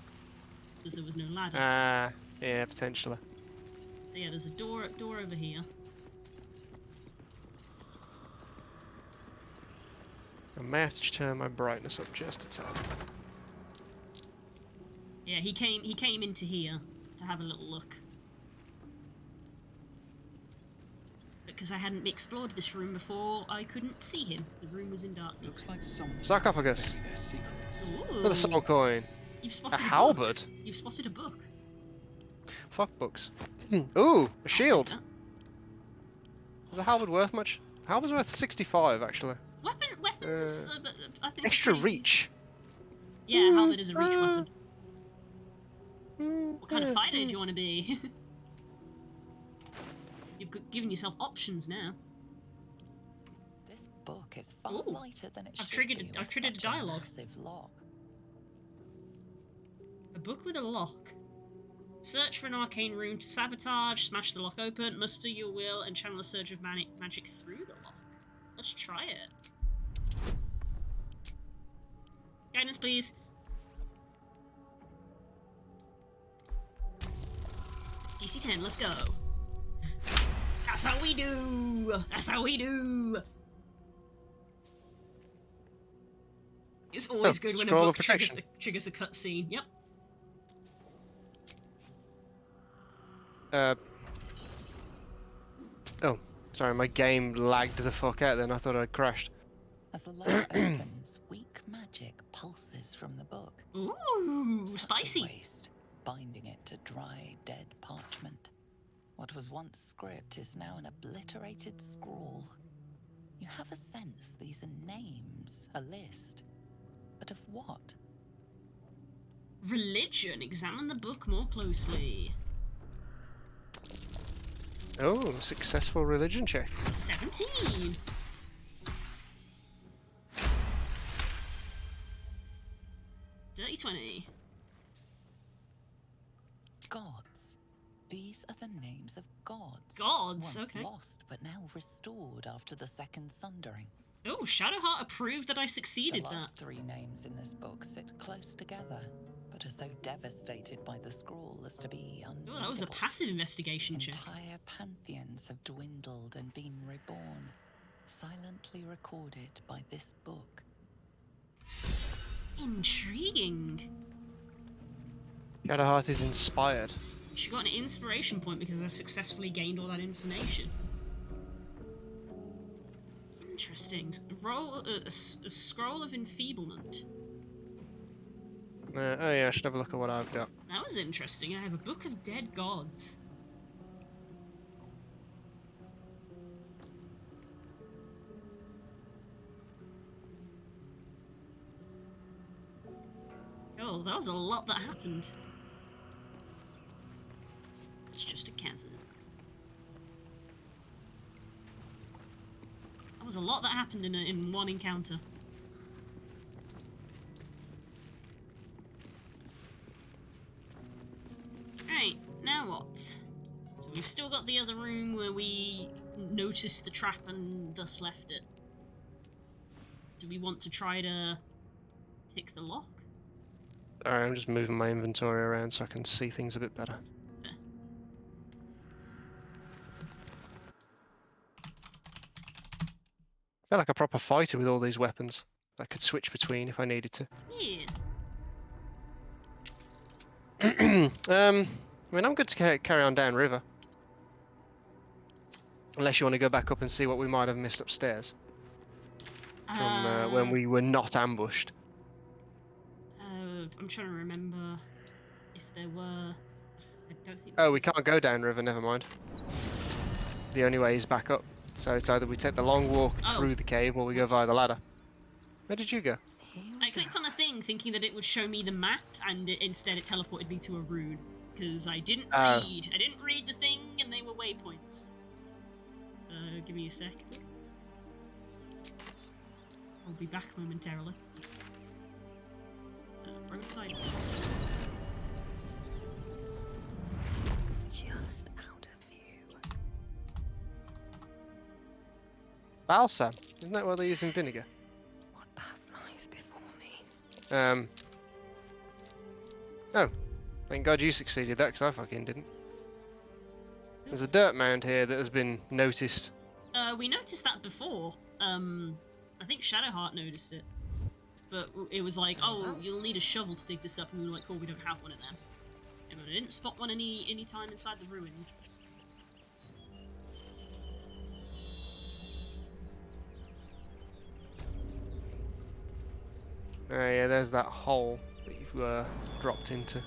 Because there was no ladder. Ah, yeah, potentially. So yeah, there's a door over here. I may have to turn my brightness up just a tad. Yeah, he came into here to have a little look. Because I hadn't explored this room before, I couldn't see him. The room was in darkness. Looks like someone. Sarcophagus. Maybe their secrets. Ooh. Another soul coin. You've A spotted a book. halberd. You've spotted a book. Fuck books. Ooh, a shield. I'll take Is a halberd worth much? Halberd's worth 65 actually. that. Weapons. But I think Extra pretty- reach. Yeah, halberd is a reach weapon. Mm, What kind of fighter do you want to be? You've given yourself options now. This book is far Ooh. lighter than it I've should triggered- be. I've with triggered a such dialogue. massive lock. A book with a lock. Search for an arcane rune to sabotage, smash the lock open, muster your will, and channel a surge of magic through the lock. Let's try it. Guidance, please. DC 10, let's go. That's how we do! That's how we do! It's always good when a scroll of book triggers protection. triggers a cutscene. Yep. Oh, sorry, my game lagged the fuck out then. I thought I'd crashed. As the lock opens, weak magic pulses from the book. Ooh, Such a spicy. waste, binding it to dry, dead parchment. What was once script is now an obliterated scrawl. You have a sense these are names, a list. But of what? Religion. Examine the book more closely. Oh, successful religion check. 17. Dirty 20. Gods. These are the names of gods. Gods, Once okay. lost, but now restored after the Second Sundering. Oh, Shadowheart approved that I The succeeded that. last three names in this book sit close together, but are so devastated by the scroll as to be Oh, unreadable. that was a passive investigation check. Entire pantheons have dwindled and been reborn, silently recorded by this book. Intriguing. Shadowheart is inspired. She got an inspiration point because I successfully gained all that information. Interesting. Roll a scroll of enfeeblement. Oh yeah, I should have a look at what I've got. That was interesting. I have a book of dead gods. Oh, that was a lot that happened. It's just a chasm. That was a lot that happened in one encounter. Right, now what? So we've still got the other room where we noticed the trap and thus left it. Do we want to try to pick the lock? Alright, I'm just moving my inventory around so I can see things a bit better. feel like a proper fighter with all these weapons. I could switch between if I needed to. Yeah. I mean, I'm good to carry on downriver. Unless you want to go back up and see what we might have missed upstairs. From when we were not ambushed. I'm trying to remember if there were. I don't think. Oh, we can't go downriver, never mind. The only way is back up. So it's either we take the long walk through the cave or we go via the ladder. Where did you go? I clicked on a thing thinking that it would show me the map, and instead it teleported me to a rune. Because I didn't read. I didn't read the thing, and they were waypoints. So give me a sec. I'll be back momentarily. Roadside. Just out of view. Balsam. Isn't that what they use in vinegar? What path lies before me? Oh. Thank God you succeeded that, because I fucking didn't. There's a dirt mound here that has been noticed. We noticed that before. I think Shadowheart noticed it. But it was like, oh, you'll need a shovel to dig this up, and we were like, cool, we don't have one of them. And I didn't spot one any time inside the ruins. Oh yeah, there's that hole that you've dropped into.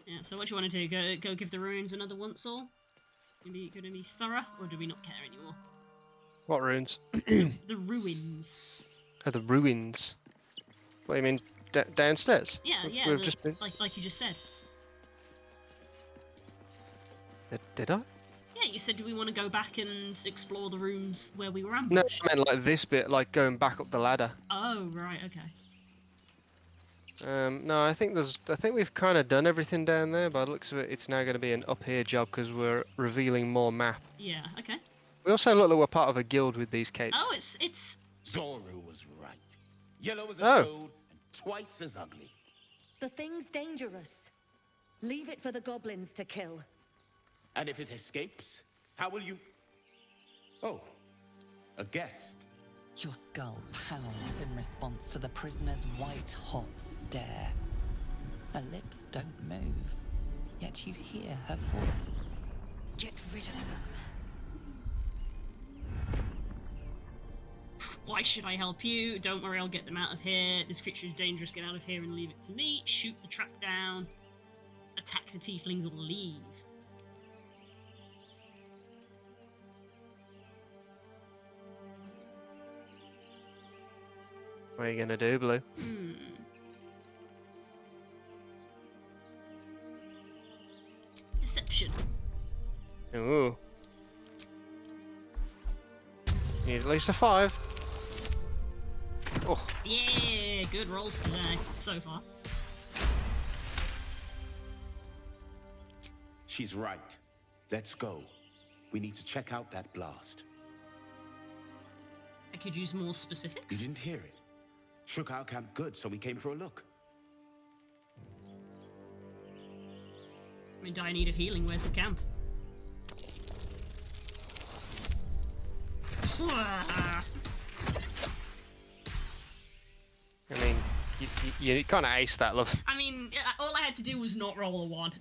Yeah, so what do you want to do? Go give the ruins another once all? Gonna be thorough, or do we not care anymore? What ruins? The ruins. Oh, the ruins. What do you mean, downstairs? Yeah, yeah. We've just been... like you just said. Did I? Yeah, you said, do we want to go back and explore the rooms where we were No, ambushed? I meant like this bit, like going back up the ladder. Oh, right, okay. No, I think we've kind of done everything down there. By the looks of it, it's now going to be an up here job because we're revealing more map. Yeah, okay. We also look like we're part of a guild with these capes. Oh, it's... Zoru was right. Yellow as a Oh. toad and twice as ugly. The thing's dangerous. Leave it for the goblins to kill. And if it escapes, how will you... Oh, a guest. Your skull pounds in response to the prisoner's white-hot stare. Her lips don't move, yet you hear her voice. Get rid of them. Why should I help you? Don't worry, I'll get them out of here. This creature is dangerous, get out of here and leave it to me. Shoot the trap down. Attack the tieflings or leave. What are you gonna do, Blue? Deception. Ooh. Need at least a 5. Oh. Yeah, good rolls today, so far. She's right. Let's go. We need to check out that blast. I could use more You specifics. didn't hear it. Shook our camp good, so we came for a look. I'm in dire need of healing, where's the camp? I mean, you kind of aced that, love. I mean, all I had to do was not roll a 1.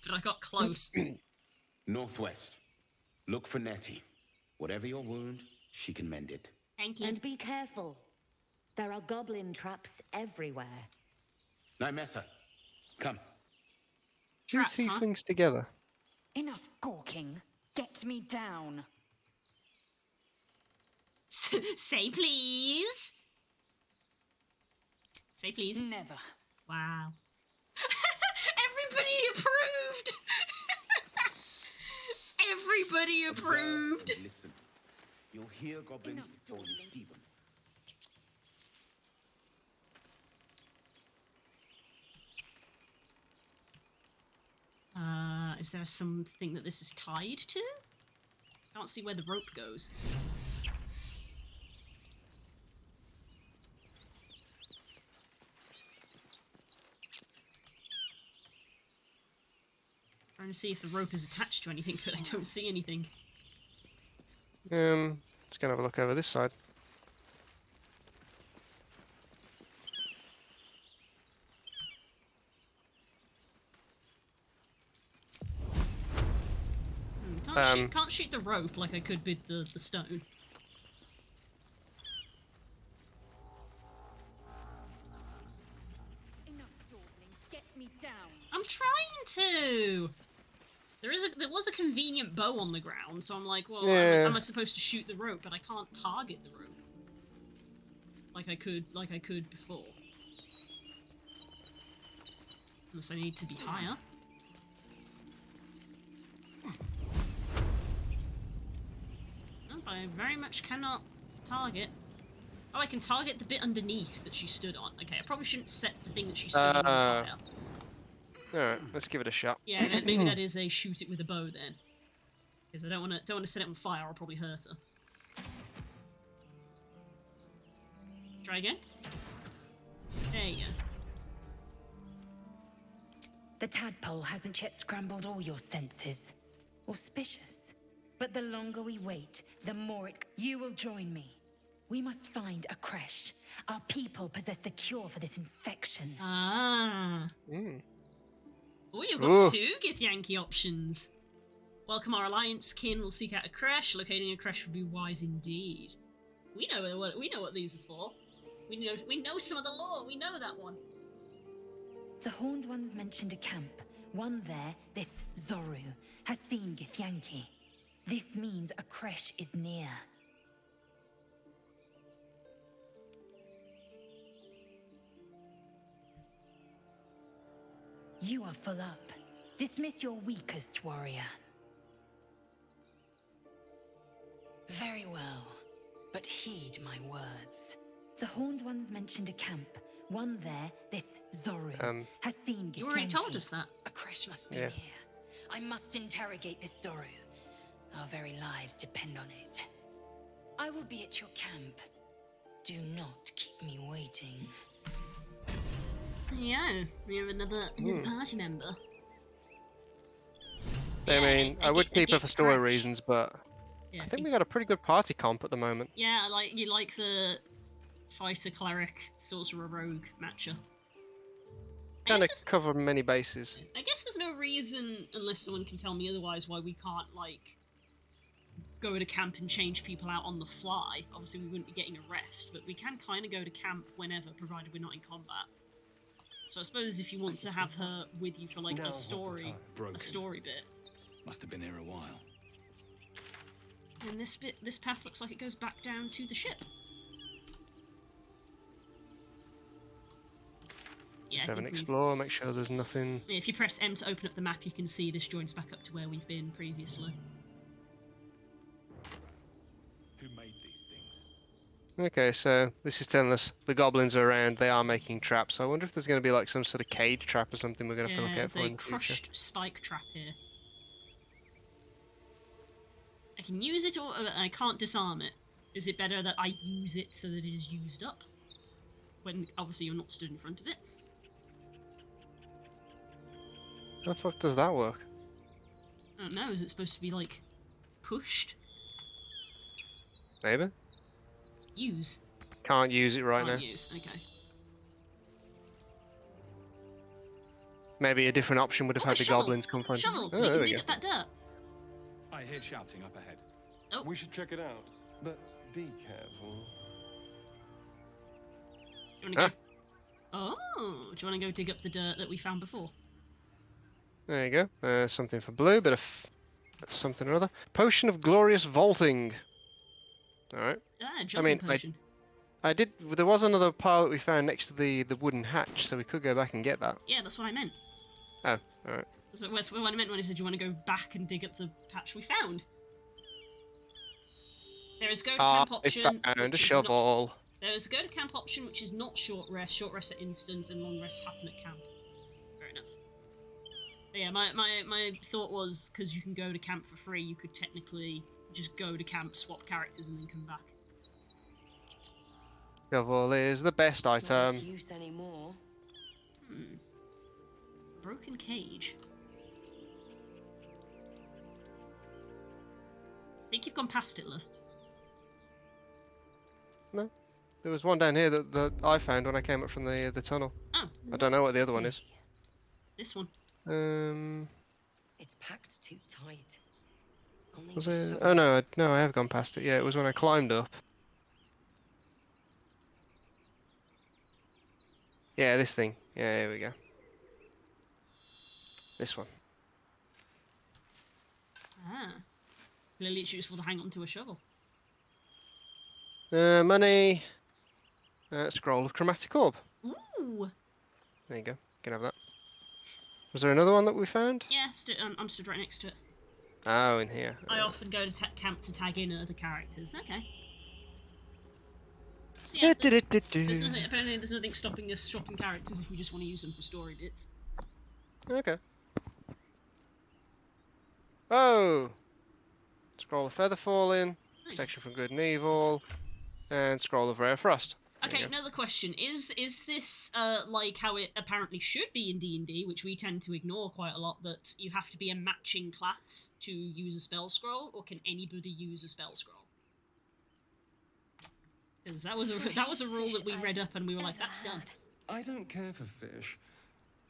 But I got close. Northwest. Look for Nettie. Whatever your wound, she can mend it. Thank you. And be careful. There are goblin traps everywhere. Nymessa, come. Traps, Two huh? tieflings together. Enough gawking. Get me down. Say please. Say please. Never. Wow. Everybody approved. Everybody approved. Listen. You'll hear goblins before you see them. Is there something that this is tied to? Can't see where the rope goes. Trying to see if the rope is attached to anything, but I don't see anything. Let's go and have a look over this side. Can't shoot the rope like I could with the stone. Enough dawdling. Get me down. I'm trying to. There was a convenient bow on the ground, so I'm like, well, Yeah. am I supposed to shoot the rope? But I can't target the rope like I could before. Unless I need to be higher. I very much cannot target. Oh, I can target the bit underneath that she stood on. Okay, I probably shouldn't set the thing that she stood on fire. Alright, let's give it a shot. Yeah, maybe that is a shoot it with a bow then. Because I don't want to set it on fire. I'll probably hurt her. Try again. There you go. The tadpole hasn't yet scrambled all your senses. Auspicious. But the longer we wait, the more you will join me. We must find a creche. Our people possess the cure for this infection. Ah. Mm. Oh, you've got two Githyanki options. Welcome our alliance kin. Will seek out a creche. Locating a creche would be wise indeed. We know what these are for. We know some of the lore. We know that one. The Horned Ones mentioned a camp. One there, this Zoru, has seen Githyanki. This means a creche is near. You are full up. Dismiss your weakest warrior. Very well, but heed my words. The Horned Ones mentioned a camp. One there, this Zoru, has seen Githyanki. You already told us that. A creche must be near. I must interrogate this Zoru. Our very lives depend on it. I will be at your camp. Do not keep me waiting. Yeah, we have another party member. I mean, I would keep her for story reasons, but yeah, I think we got a pretty good party comp at the moment. Yeah, you like the fighter, cleric, sorcerer, rogue matchup. Kind of cover many bases. I guess there's no reason, unless someone can tell me otherwise, why we can't go to camp and change people out on the fly. Obviously, we wouldn't be getting a rest, but we can kind of go to camp whenever, provided we're not in combat. So I suppose if you want to have her with you for a story bit. Must have been here a while. And this path looks like it goes back down to the ship. Yeah, Let's have an explore, make sure there's nothing. If you press M to open up the map, you can see this joins back up to where we've been previously. Who made these things? Okay, so this is telling us the goblins are around, they are making traps. I wonder if there's going to be some sort of cage trap or something we're going to have to look out for in the future. There's a crushed spike trap here. I can use it or I can't disarm it. Is it better that I use it so that it is used up? When obviously you're not stood in front of it. How the fuck does that work? I don't know, is it supposed to be pushed? Maybe? Use. Can't use it right now. Can't use, okay. Maybe a different option would have had the shovel. goblins come from. Shovel! Oh, we there can we dig go. up that dirt. I hear shouting up ahead. Oh. We should check it out, but be careful. Do you want to go? Oh, do you want to go dig up the dirt that we found before? There you go. Something for blue, bit of something or other. Potion of glorious vaulting. Alright. Ah, jumping potion. I did. There was another pile that we found next to the wooden hatch, so we could go back and get that. Yeah, that's what I meant. Oh, alright. That's what I meant when I said you want to go back and dig up the patch we found. There is go to camp option. I found a shovel. There is a go to camp option, which is not short rest. Short rests are instant, and long rests happen at camp. Fair enough. But yeah, my thought was because you can go to camp for free, you could technically just go to camp, swap characters, and then come back. Shovel is the best item. Not use anymore. Broken cage. think you've gone past it, love. No. There was one down here that I found when I came up from the tunnel. Oh. I don't know what the other one is. This one. It's packed too tight. Was it? Oh no, no, I have gone past it. Yeah, it was when I climbed up. Yeah, this thing. Yeah, here we go. This one. Ah. Clearly it's useful to hang on to a shovel. Money. Scroll of chromatic orb. Ooh. There you go. You can have that. Was there another one that we found? Yeah, I'm stood right next to it. Oh, in here. I often go to camp to tag in other characters. Okay. So yeah, apparently there's nothing stopping us swapping characters if we just want to use them for story bits. Okay. Oh! Scroll of feather falling, Nice. protection from good and evil, and scroll of rare frost. Okay, another question. Is this like how it apparently should be in D&D, which we tend to ignore quite a lot, that you have to be a matching class to use a spell scroll, or can anybody use a spell scroll? Because that was a rule that we read up and we were like, that's done. I don't care for fish.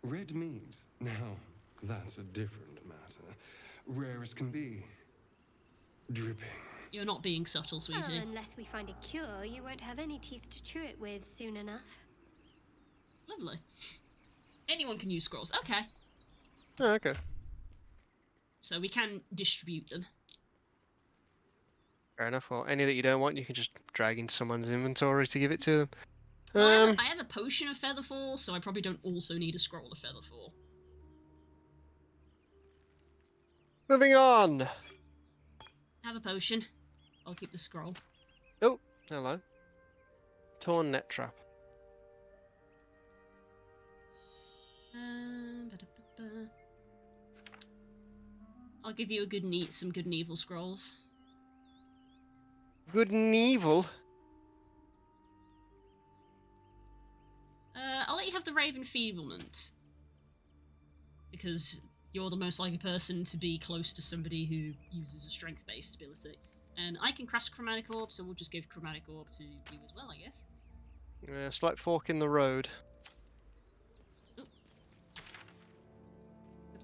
Red meat, now, that's a different matter. Rare as can be. Dripping. You're not being subtle, sweetie. Well, unless we find a cure, you won't have any teeth to chew it with soon enough. Lovely. Anyone can use scrolls. Okay. Oh, okay. So we can distribute them. Fair enough. Well, any that you don't want, you can just drag into someone's inventory to give it to them. Well, I have a potion of Featherfall, so I probably don't also need a scroll of Featherfall. Moving on. Have a potion. I'll keep the scroll. Oh, hello. Torn net trap. I'll give you some good and evil scrolls. Good and evil? I'll let you have the Raven Feeblement. Because you're the most likely person to be close to somebody who uses a strength-based ability. And I can cast Chromatic Orb, so we'll just give Chromatic Orb to you as well, I guess. Slight fork in the road. Good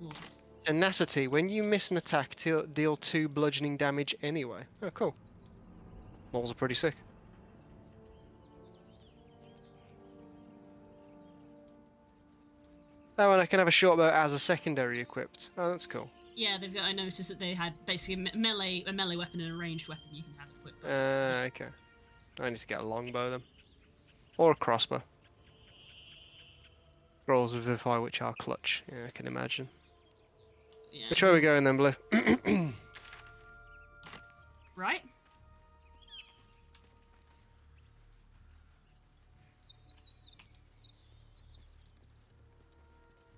lord. Tenacity. When you miss an attack, deal 2 bludgeoning damage anyway. Oh, cool. Moles are pretty sick. Oh, and I can have a short bow as a secondary equipped. Oh, that's cool. Yeah, they've got. I noticed that they had basically a melee weapon and a ranged weapon you can have equipped. So. Okay. I need to get a longbow then, or a crossbow. Rolls of Vivify, which are clutch. Yeah, I can imagine. Yeah. Which way are we going then, Blue? Right.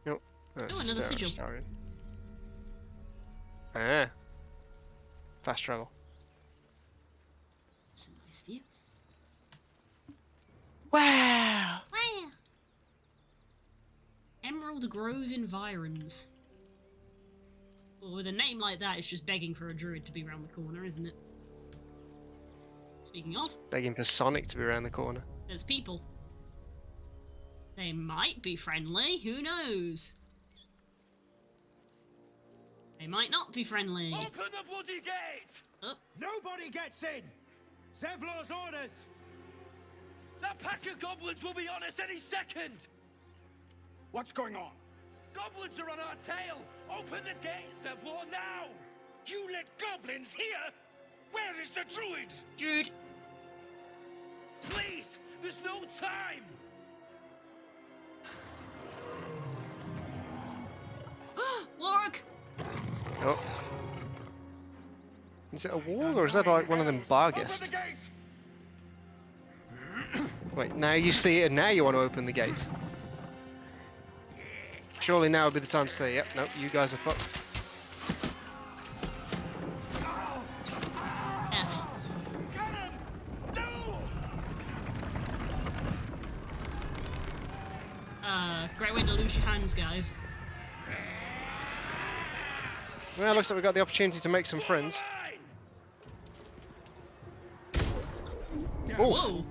Nope. Oh, another sigil. Ah. Fast travel. That's a nice view. Wow! Wow! Emerald Grove Environs. Well, with a name like that, it's just begging for a druid to be around the corner, isn't it? Speaking of... Begging for Sonic to be around the corner. There's people. They might be friendly, who knows? They might not be friendly. Open the bloody gate! Oh. Nobody gets in! Zevlor's orders! That pack of goblins will be on us any second! What's going on? Goblins are on our tail! Open the gate, Zevlor, now! You let goblins here? Where is the druid? Druid! Please! There's no time! Warg! Oh. Is it a wall, or is that like one of them bar guests? Wait, now you see it and now you want to open the gate. Surely now would be the time to say, yep, nope, you guys are fucked. F. Great way to lose your hands, guys. Well, looks like we got the opportunity to make some friends. Whoa!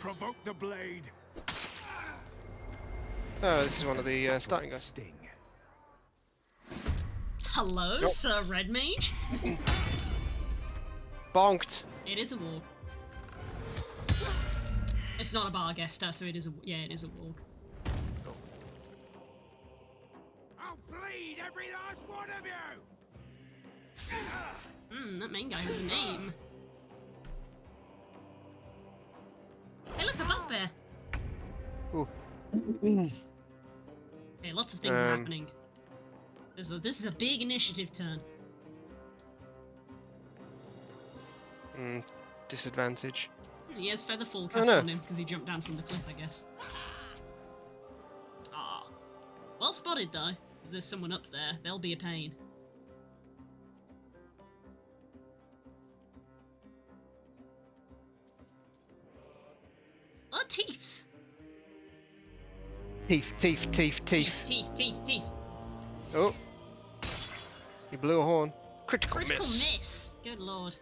Provoke the blade. Oh, this is one of the starting guys. Sting. Hello, Nope. Sir Red Mage. Bonked. It is a warg. It's not a Bargester, so it is a it is a warg. I'll bleed every last one of you. That main guy has a name. Hey, look, a bugbear. Ooh. Okay, lots of things are happening. This is a big initiative turn. Disadvantage. He has Featherfall cast on him because he jumped down from the cliff, I guess. Ah. Well spotted, though. If there's someone up there, they'll be a pain. Oh, teeths! Teeth. Teeth. Oh. He blew a horn. Critical miss. Good lord.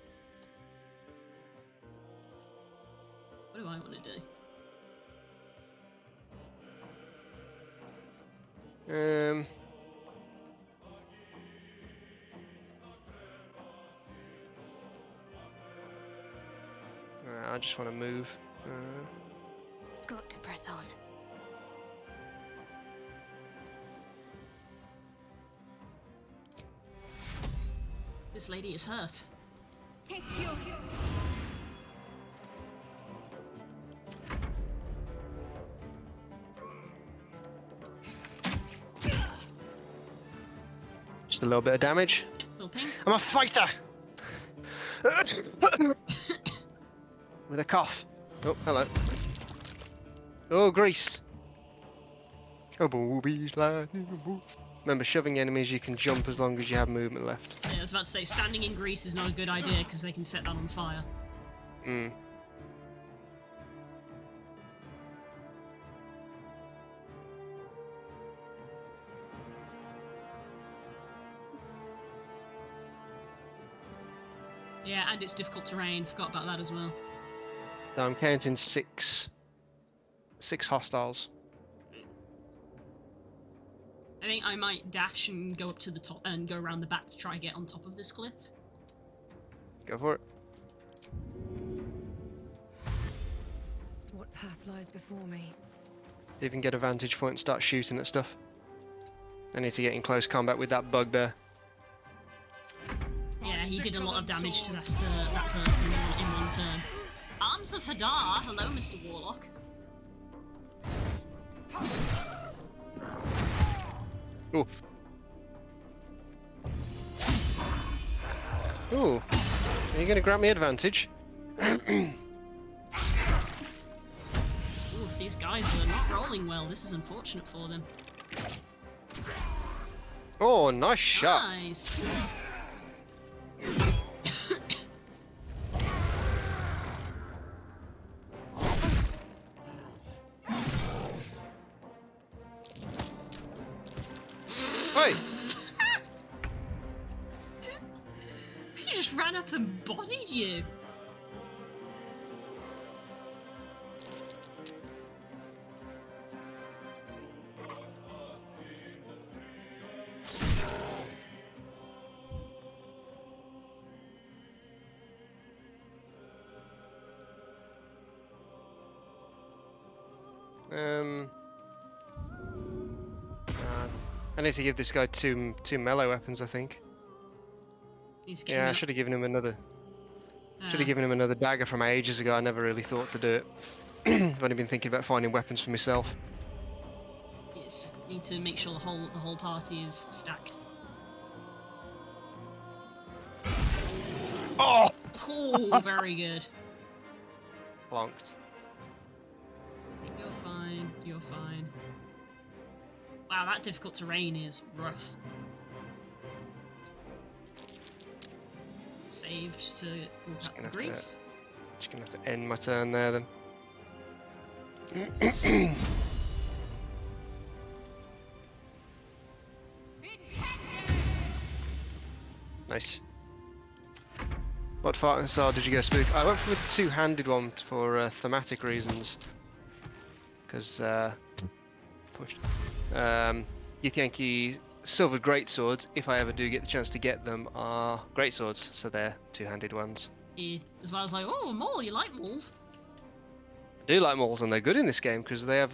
What do I want to do? I just want to move. Got to press on. This lady is hurt. Take your Just a little bit of damage. Little ping. I'm a fighter! With a cough. Oh, hello. Oh, grease. Oh, boobies, remember, shoving enemies, you can jump as long as you have movement left. Yeah, I was about to say, standing in grease is not a good idea because they can set that on fire. Yeah, and it's difficult terrain. Forgot about that as well. So I'm counting six hostiles. I think I might dash and go up to the top and go around the back to try and get on top of this cliff. Go for it. What path lies before me? See if you can get a vantage point and start shooting at stuff. I need to get in close combat with that bugbear. Yeah, he did a lot of damage to that person in one turn. Arms of Hadar. Hello, Mr. Warlock. Ooh. Ooh. Are you going to grant me advantage? Ooh, if these guys are not rolling well, this is unfortunate for them. Oh, nice shot. Nice. Hey! He just ran up and bodied you. I need to give this guy two melee weapons, I think. Yeah, I should have given him another. Should have given him another dagger from ages ago. I never really thought to do it. I've only been thinking about finding weapons for myself. Yes, need to make sure the whole party is stacked. Oh! Oh, very good. Plonked. You're fine. You're fine. Wow, that difficult terrain is rough. Saved to walk up the grease. Just gonna have to end my turn there then. What fighting style did you go spook? I went for the two-handed one for thematic reasons. Because, Gith silver greatswords, if I ever do get the chance to get them, are greatswords, so they're two-handed ones. Yeah. As well as like, oh, Maul, you like Mauls? I do like mauls, and they're good in this game because they have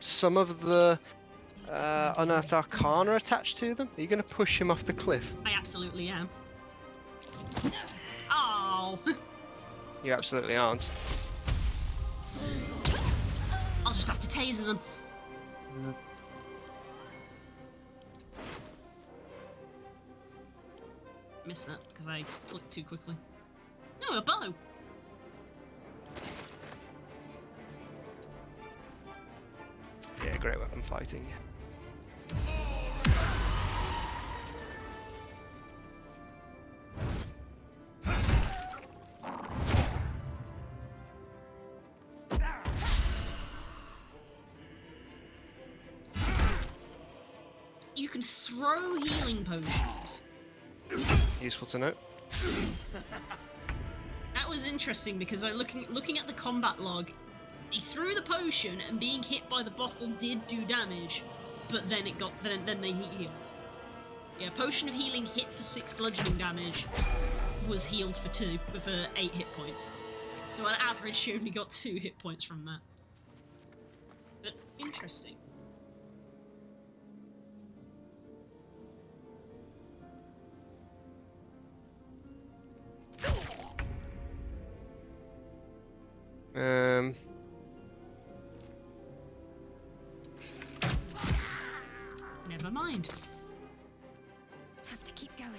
some of the unearthed arcana attached to them. Are you going to push him off the cliff? I absolutely am. Oh! You absolutely aren't. I'll just have to taser them. Missed that because I clicked too quickly. No, a bow! Yeah, great weapon fighting. You can throw healing potions. Useful to note. That was interesting because I looking at the combat log, he threw the potion and being hit by the bottle did do damage, but then then they healed. Yeah, potion of healing hit for 6 bludgeoning damage, was healed for 8 hit points. So on average, she only got 2 hit points from that. But interesting. Never mind. Have to keep going.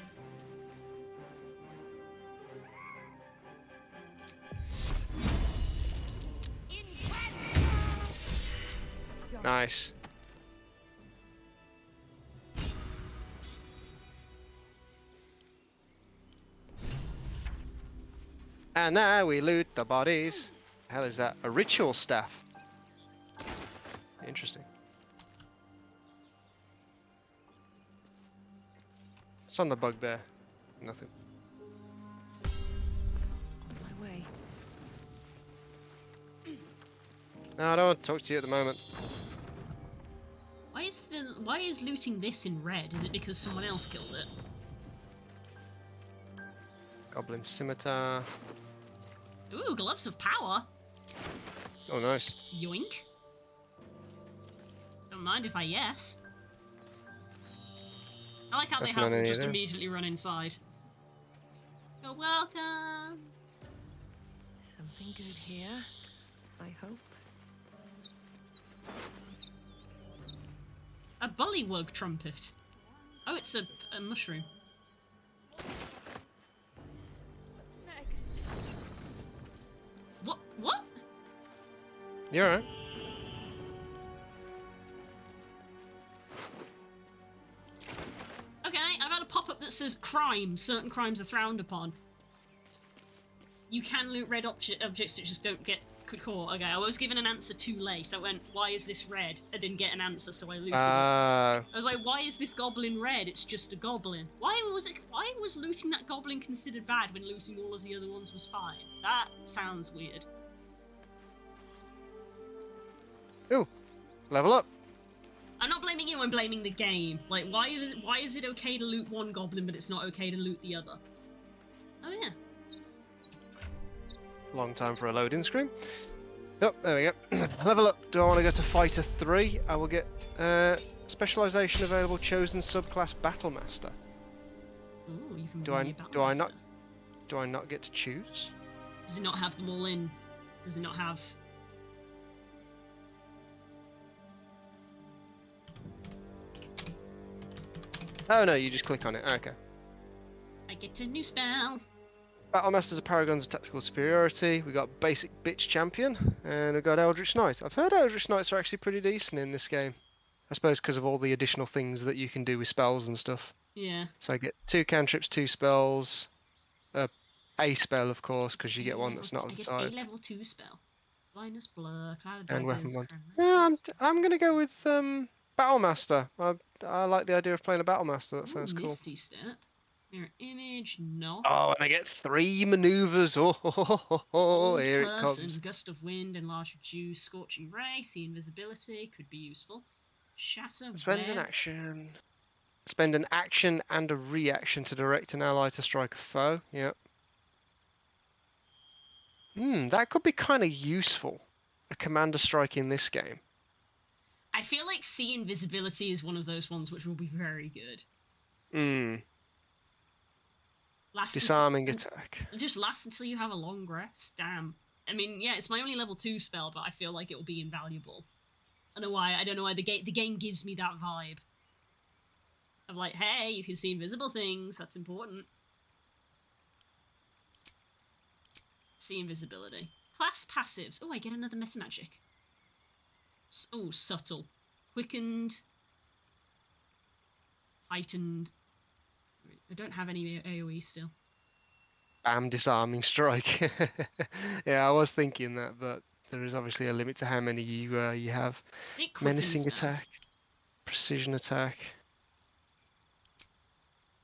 Nice. And now we loot the bodies. The hell is that? A ritual staff. Interesting. What's on the bugbear? Nothing. On my way. No, I don't want to talk to you at the moment. Why is looting this in red? Is it because someone else killed it? Goblin scimitar. Ooh, gloves of power. Oh, nice. Yoink. Don't mind if I yes. I like how they have them just immediately run inside. You're welcome. Something good here, I hope. A bullywug trumpet. Oh, it's a mushroom. What? You're alright. Okay, I've had a pop-up that says crime. Certain crimes are frowned upon. You can loot red objects that just don't get caught. Okay, I was given an answer too late. I went, why is this red? I didn't get an answer, so I looted it. I was like, why is this goblin red? It's just a goblin. Why was looting that goblin considered bad when looting all of the other ones was fine? That sounds weird. Ooh, level up. I'm not blaming you, I'm blaming the game. Like, why is it okay to loot one goblin, but it's not okay to loot the other? Oh yeah. Long time for a loading screen. Yep, there we go. Level up. Do I want to go to Fighter 3? I will get specialization available. Chosen subclass Battlemaster. Ooh, you can Do I not get to choose? Does it not have them all in? Does it not have? Oh no, you just click on it. Okay. I get a new spell. Battlemaster's are paragons of tactical superiority. We got basic bitch champion, and we got Eldritch Knight. I've heard Eldritch Knights are actually pretty decent in this game. I suppose because of all the additional things that you can do with spells and stuff. Yeah. So I get 2 cantrips, 2 spells, a spell of course, because you get one that's not of the type. A level 2 spell. Blindness, blur, cloud of And weapon daggers, one. Yeah, I'm gonna go with Battlemaster. I like the idea of playing a Battlemaster. That sounds cool. Misty step. Mirror image, no. Oh, and I get 3 maneuvers. Oh, here it Curse comes. and gust of wind, enlarged reduce, scorching ray, see invisibility, could be useful. Shatter, Spend an web. action. Spend an action and a reaction to direct an ally to strike a foe. Yep. That could be kind of useful. A commander strike in this game. I feel like see invisibility is one of those ones which will be very good. Disarming attack. It just lasts until you have a long rest. Damn. I mean, yeah, it's my only level 2 spell, but I feel like it will be invaluable. I don't know why. I don't know why the game gives me that vibe. I'm like, hey, you can see invisible things. That's important. See invisibility. Class passives. Oh, I get another meta magic. Oh, subtle. Quickened. Heightened. I don't have any AoE still. Bam, disarming strike. Yeah, I was thinking that, but there is obviously a limit to how many you have. Menacing attack. Precision attack.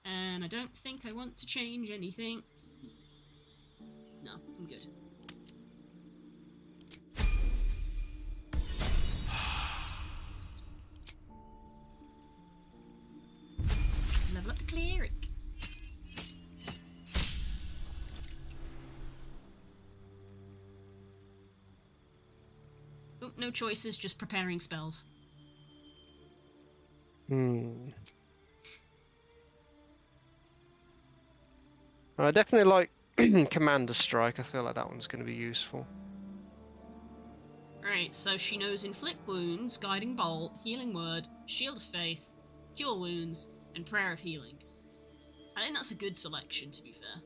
And I don't think I want to change anything. No, I'm good. Let's level up the cleric. Oh, no choices, just preparing spells. I definitely like Commander Strike. I feel like that one's going to be useful. Right, so she knows Inflict Wounds, Guiding Bolt, Healing Word, Shield of Faith, Cure Wounds, and Prayer of Healing. I think that's a good selection, to be fair.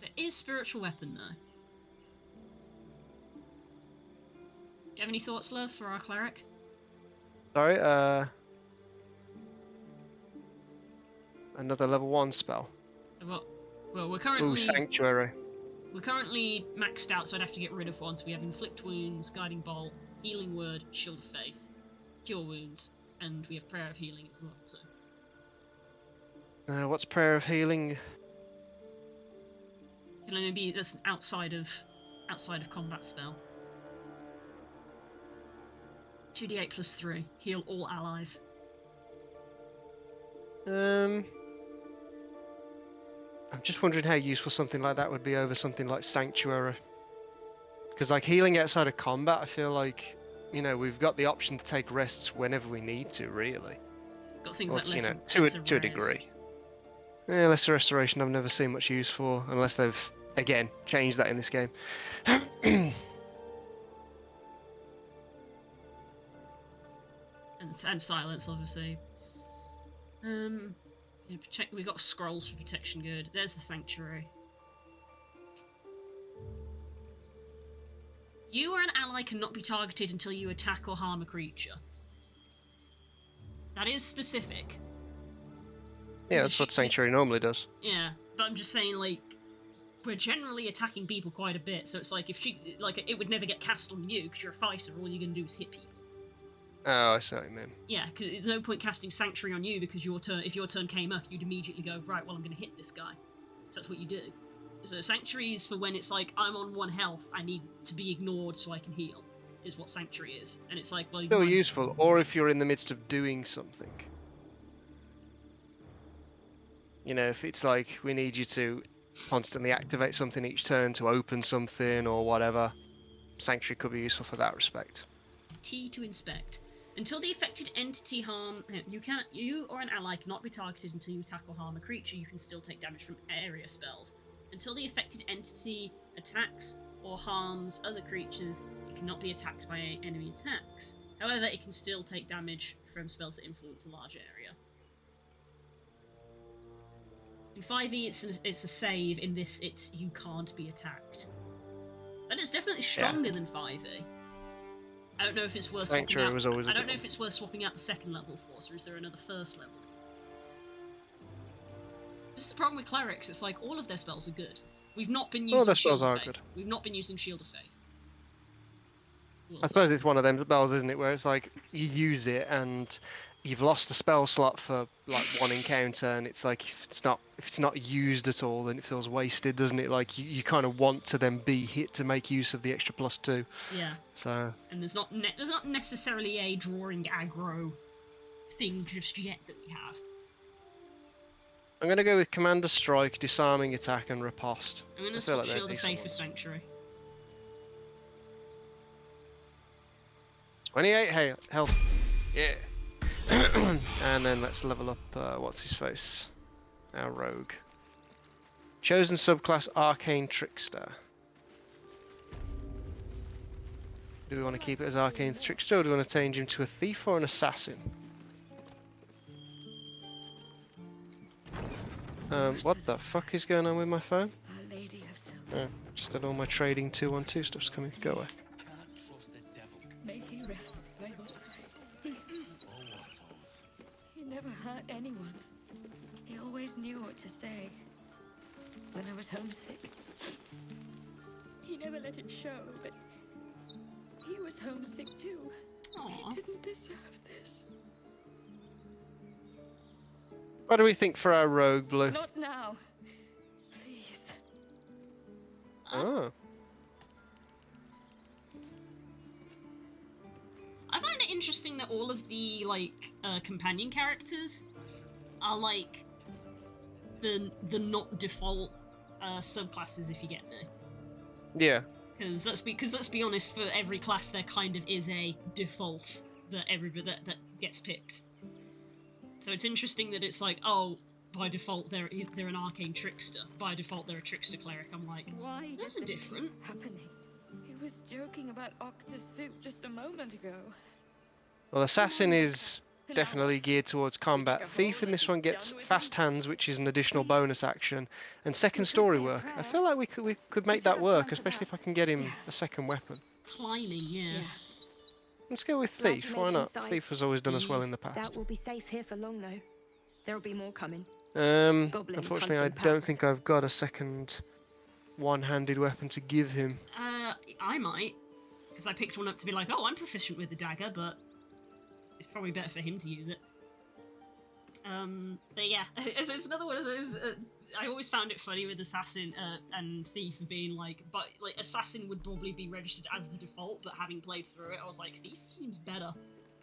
There is Spiritual Weapon, though. You have any thoughts, love, for our cleric? Sorry, another level 1 spell. Well, we're currently... Ooh, Sanctuary. We're currently maxed out, so I'd have to get rid of one. So we have Inflict Wounds, Guiding Bolt, Healing Word, Shield of Faith, Cure Wounds, and we have Prayer of Healing as well, so... What's Prayer of Healing? Can only be... That's an outside of combat spell. 2d8 plus 3. Heal all allies. I'm just wondering how useful something like that would be over something like Sanctuary. Because like healing outside of combat, I feel like, you know, we've got the option to take rests whenever we need to, really. Got things like lesser, to a degree. Yeah, Lesser Restoration I've never seen much use for, unless they've, again, changed that in this game. and silence, obviously. Yeah, we got scrolls for protection. Good. There's the Sanctuary. You or an ally cannot be targeted until you attack or harm a creature. That is specific. Yeah, that's what Sanctuary normally does. Yeah, but I'm just saying, like, we're generally attacking people quite a bit, so it's like if she, like, it would never get cast on you because you're a fighter. All you're gonna do is hit people. Oh, I see what you mean. Yeah, because there's no point casting Sanctuary on you because if your turn came up, you'd immediately go, right, well, I'm going to hit this guy. So that's what you do. So Sanctuary is for when it's like, I'm on 1 health, I need to be ignored so I can heal, is what Sanctuary is. And it's like, well... Still useful, or if you're in the midst of doing something. You know, if it's like, we need you to constantly activate something each turn to open something or whatever, Sanctuary could be useful for that respect. T to inspect. Until the affected entity harm... You or an ally cannot be targeted until you attack or harm a creature. You can still take damage from area spells. Until the affected entity attacks or harms other creatures, it cannot be attacked by enemy attacks. However, it can still take damage from spells that influence a large area. In 5e, it's a save. In this, it's you can't be attacked. That is definitely stronger than 5e. I don't know if it's worth swapping out. I don't know if it's worth swapping out the second level force, or is there another first level? This is the problem with clerics. It's like all of their spells are good. We've not been using Shield of Faith. We've not been using Shield of Faith. I suppose it's one of them spells, isn't it, where it's like you use it and you've lost the spell slot for like one encounter, and it's like if it's not used at all, then it feels wasted, doesn't it? Like you kind of want to then be hit to make use of the extra +2. Yeah. So. And there's not necessarily a drawing aggro thing just yet that we have. I'm gonna go with Commander Strike, Disarming Attack, and Riposte. I'm gonna swap Shield of Faith for Sanctuary. 28 health. Yeah. And then let's level up, what's his face? Our rogue. Chosen subclass Arcane Trickster. Do we want to keep it as Arcane Trickster, or do we want to change him to a Thief or an Assassin? What the fuck is going on with my phone? Oh, just had all my trading 2-on-2 stuff's coming. Go away. He never hurt anyone. He always knew what to say. When I was homesick, he never let it show, but he was homesick too. Aww. He didn't deserve this. What do we think for our rogue, Blue? Not now. Please. Oh. I find it interesting that all of the companion characters are like the not default subclasses, if you get me. Yeah. Because let's be honest, for every class there kind of is a default that that gets picked. So it's interesting that it's like, oh, by default they're an arcane trickster. By default they're a trickster cleric. I'm like, Why that's does this different. keep happening? He was joking about Octa's suit just a moment ago. Well, Assassin is definitely geared towards combat. Thief in this one gets fast hands, which is an additional bonus action, and second story work. I feel like we could make that work, especially if I can get him a second weapon. Climbing, yeah. Let's go with Thief. Why not? Thief has always done us well in the past. That will be safe here for long, though. There'll be more coming. Unfortunately, I don't think I've got a second one-handed weapon to give him. I might, because I picked one up to be like, oh, I'm proficient with the dagger, but it's probably better for him to use it. But yeah, it's another one of those. I always found it funny with Assassin and Thief being like, but like Assassin would probably be registered as the default, but having played through it, I was like, Thief seems better.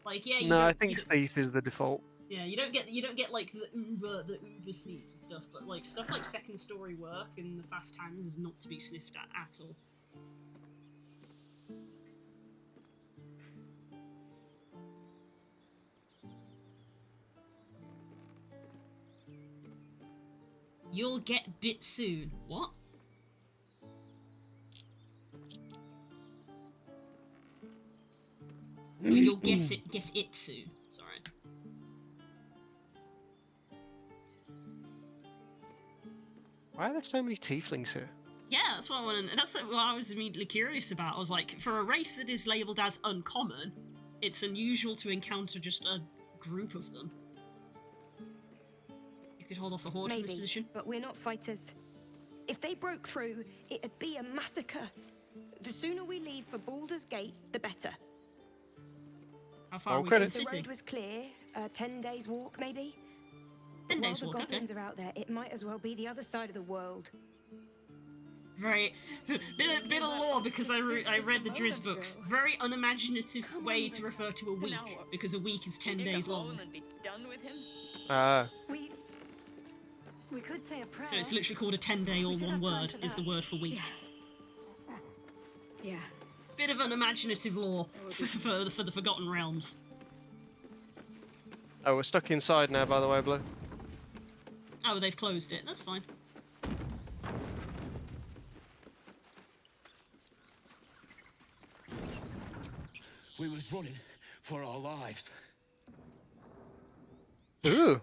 Like, yeah. No, I think Thief is the default. Yeah, you don't get like the Uber seat and stuff, but like stuff like second story work and the fast hands is not to be sniffed at all. You'll get bit soon. What? Oh, you'll get it soon. Sorry. Why are there so many tieflings here? Yeah, that's what I wanted. That's what I was immediately curious about. I was like, for a race that is labelled as uncommon, it's unusual to encounter just a group of them. You could hold off a horde from this position. But we're not fighters. If they broke through, it'd be a massacre. The sooner we leave for Baldur's Gate, the better. How far are we If from the the city? road was clear, 10 days walk maybe. 10 days While walk, the goblins okay. are out there, it might as well be the other side of the world. Very bit of lore because I read the Driz books. Very unimaginative way to refer to a week because a week is 10 days long. We could say a prayer. So it's literally called a 10-day, all one word is the word for week. Yeah. Bit of unimaginative lore for the Forgotten Realms. Oh, we're stuck inside now, by the way, Blue. Oh, they've closed it. That's fine. We was running for our lives. Ooh.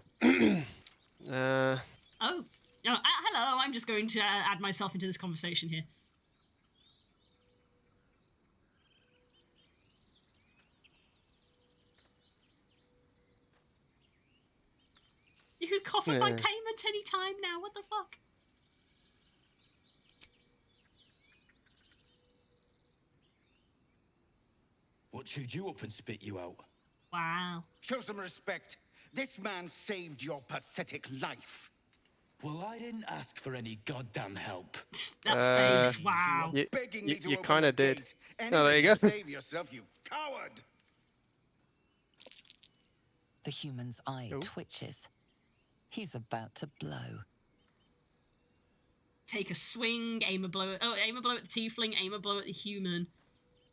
Oh, hello. I'm just going to add myself into this conversation here. You could cough at my payment any time now. What the fuck? What chewed you up and spit you out? Wow. Show some respect. This man saved your pathetic life. Well, I didn't ask for any goddamn help. That face, wow. You kind of did. Oh, there you go. Save yourself, you coward. The human's eye Oh. twitches. He's about to blow. Take a swing, aim a blow at the tiefling, aim a blow at the human.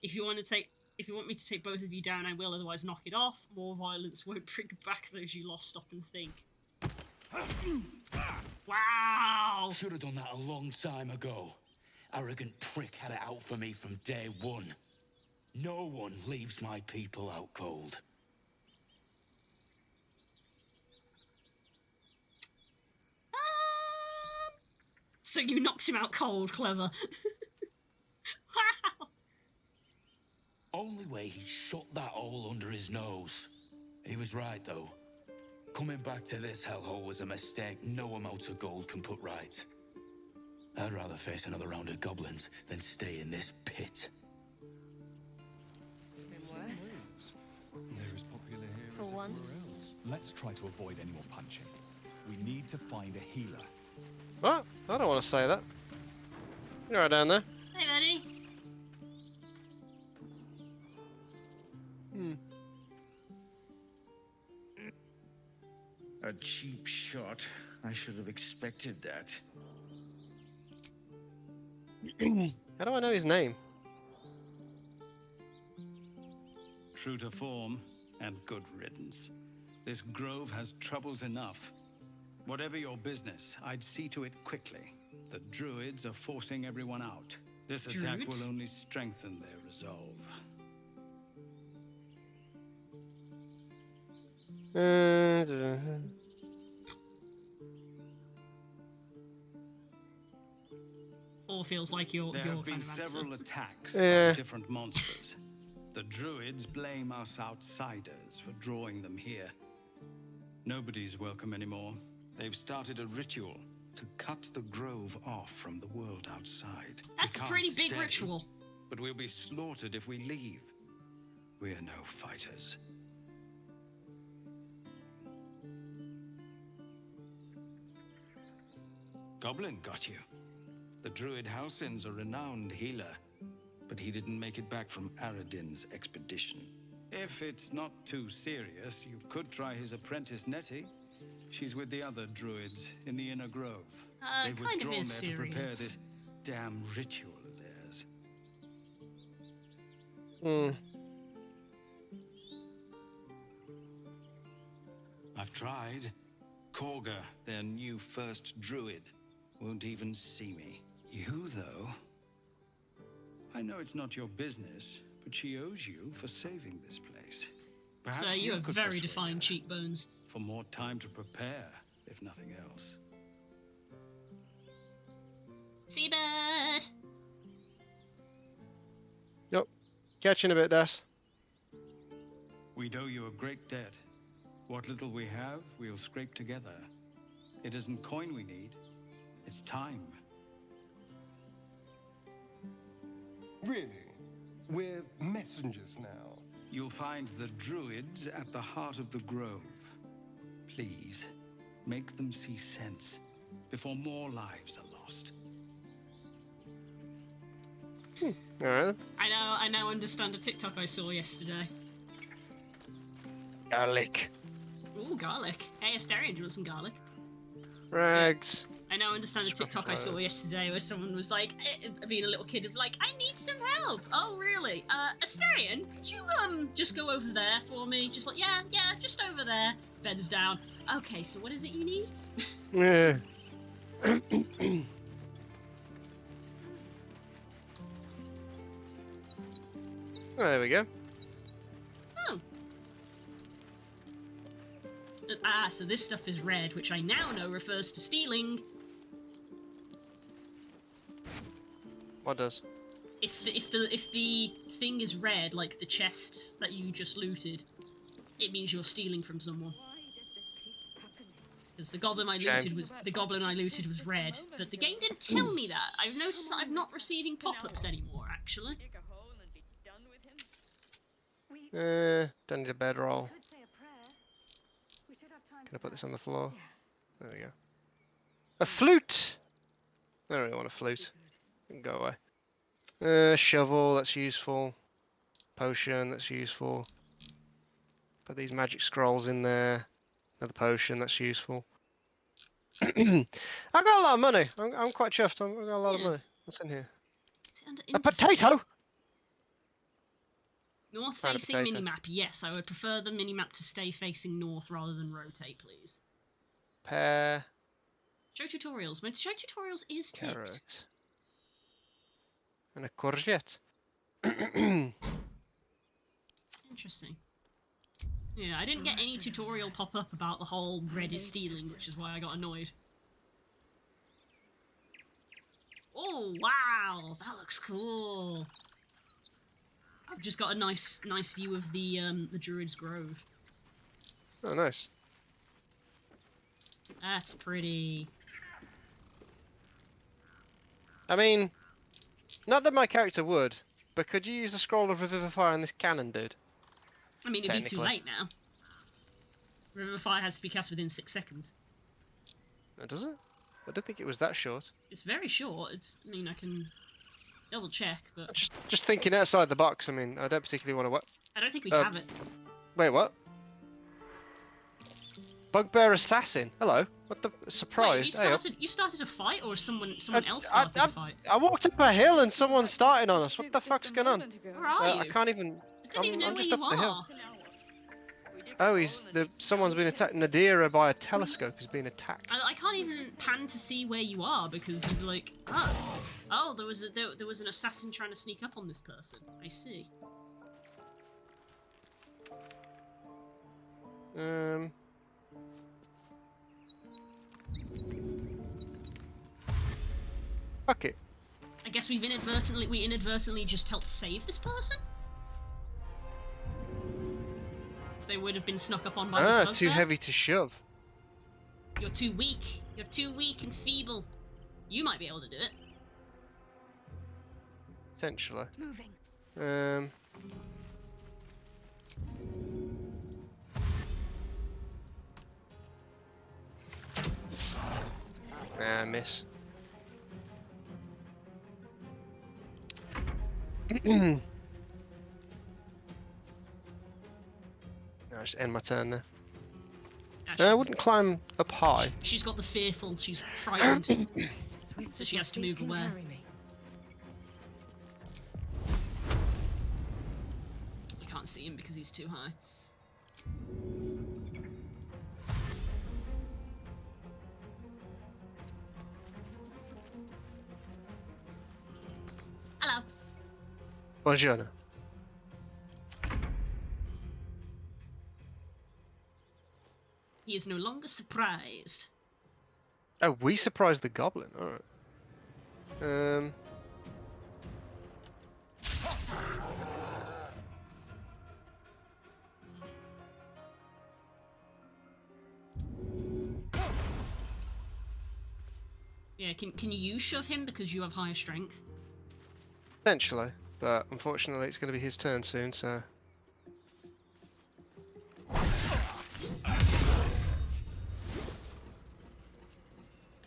If you want me to take both of you down, I will, otherwise knock it off. More violence won't bring back those you lost. Stop and think. Wow! Should have done that a long time ago. Arrogant prick had it out for me from day one. No one leaves my people out cold. So you knocked him out cold, clever. Wow! Only way he shut that hole under his nose. He was right, though. Coming back to this hellhole was a mistake no amount of gold can put right. I'd rather face another round of goblins than stay in this pit. They're as popular here For as everywhere once. else. Let's try to avoid any more punching. We need to find a healer. What? I don't want to say that. You're right down there. Hey, buddy. A cheap shot. I should have expected that. How do I know his name? True to form, and good riddance. This grove has troubles enough. Whatever your business, I'd see to it quickly. The druids are forcing everyone out. This attack Druids? will only strengthen their resolve. All feels like your There kind have been of answer. several attacks Yeah. by different monsters. The druids blame us outsiders for drawing them here. Nobody's welcome anymore. They've started a ritual to cut the grove off from the world outside. We That's a can't pretty big stay, ritual. but we'll be slaughtered if we leave. We're no fighters. Goblin got you. The druid Halsin's a renowned healer, but he didn't make it back from Aradin's expedition. If it's not too serious, you could try his apprentice Nettie. She's with the other druids in the inner grove. They've Kind of withdrawn is there to prepare serious. this damn ritual of theirs. I've tried. Korga, their new first druid, won't even see me. You, though? I know it's not your business, but she owes you for saving this place. So Perhaps you have could very persuade defined her cheekbones. for more time to prepare, if nothing else. Seabird! Yep. Catching a bit, Das. We owe you a great debt. What little we have, we'll scrape together. It isn't coin we need, it's time. Really? We're messengers now. You'll find the druids at the heart of the grove. Please, make them see sense before more lives are lost. Alright. I now understand a TikTok I saw yesterday. Garlic. Ooh, garlic. Hey, Asterion, do you want some garlic? Rags. I now understand a TikTok I saw yesterday where someone was like, being a little kid of like, I need some help. Oh, really? Asterion, could you, just go over there for me? Just like, yeah, just over there. Bends down. Okay, so what is it you need? Yeah. Oh, there we go. Oh. So this stuff is red, which I now know refers to stealing. What does? If the thing is red, like the chests that you just looted, it means you're stealing from someone. Because the goblin I looted was red, but the game didn't tell me that. I've noticed that I'm not receiving pop-ups anymore, actually. Don't need a bedroll. Can I put this on the floor? There we go. A flute! I don't really want a flute. It can go away. Shovel, that's useful. Potion, that's useful. Put these magic scrolls in there. Another potion, that's useful. I got a lot of money. I'm quite chuffed. I got a lot of money. What's in here? A potato! North facing minimap, yes. I would prefer the minimap to stay facing north rather than rotate, please. Pear. Show tutorials. My show tutorials is ticked. Carrot. And a courgette. Interesting. Yeah, I didn't get any tutorial pop up about the whole red is stealing, which is why I got annoyed. Oh wow, that looks cool. I've just got a nice view of the Druid's Grove. Oh, nice. That's pretty. I mean, not that my character would, but could you use the scroll of Revivify on this cannon, dude? I mean, it'd be too late now. Revivify has to be cast within 6 seconds. Oh, does it? I don't think it was that short. It's very short. I mean, I can double check, but Just thinking outside the box. I mean, I don't particularly want to. I don't think we have it. Wait, what? Bugbear Assassin. Hello. What the surprise? Wait, you started a fight, or someone else started a fight? I walked up a hill and someone's starting on us. What the fuck's going on? Where are you? I can't even. I don't even know I'm where just you up the hill. are. Oh, someone's been attacked. Nadira by a telescope has been attacked. I can't even pan to see where you are because you're like, oh, there was an assassin trying to sneak up on this person. I see. Fuck it. I guess we inadvertently just helped save this person. So they would have been snuck up on by this bugbear. Too heavy to shove. You're too weak. You're too weak and feeble. You might be able to do it. Potentially. Moving. Miss. I'll just end my turn there. I wouldn't climb up high. She's got the fearful, she's frightened. So she has to move away. I can't see him because he's too high. Hello. Buongiorno. He is no longer surprised. Oh, we surprised the goblin. Alright. Yeah, can you shove him because you have higher strength? Potentially, but unfortunately it's going to be his turn soon, so...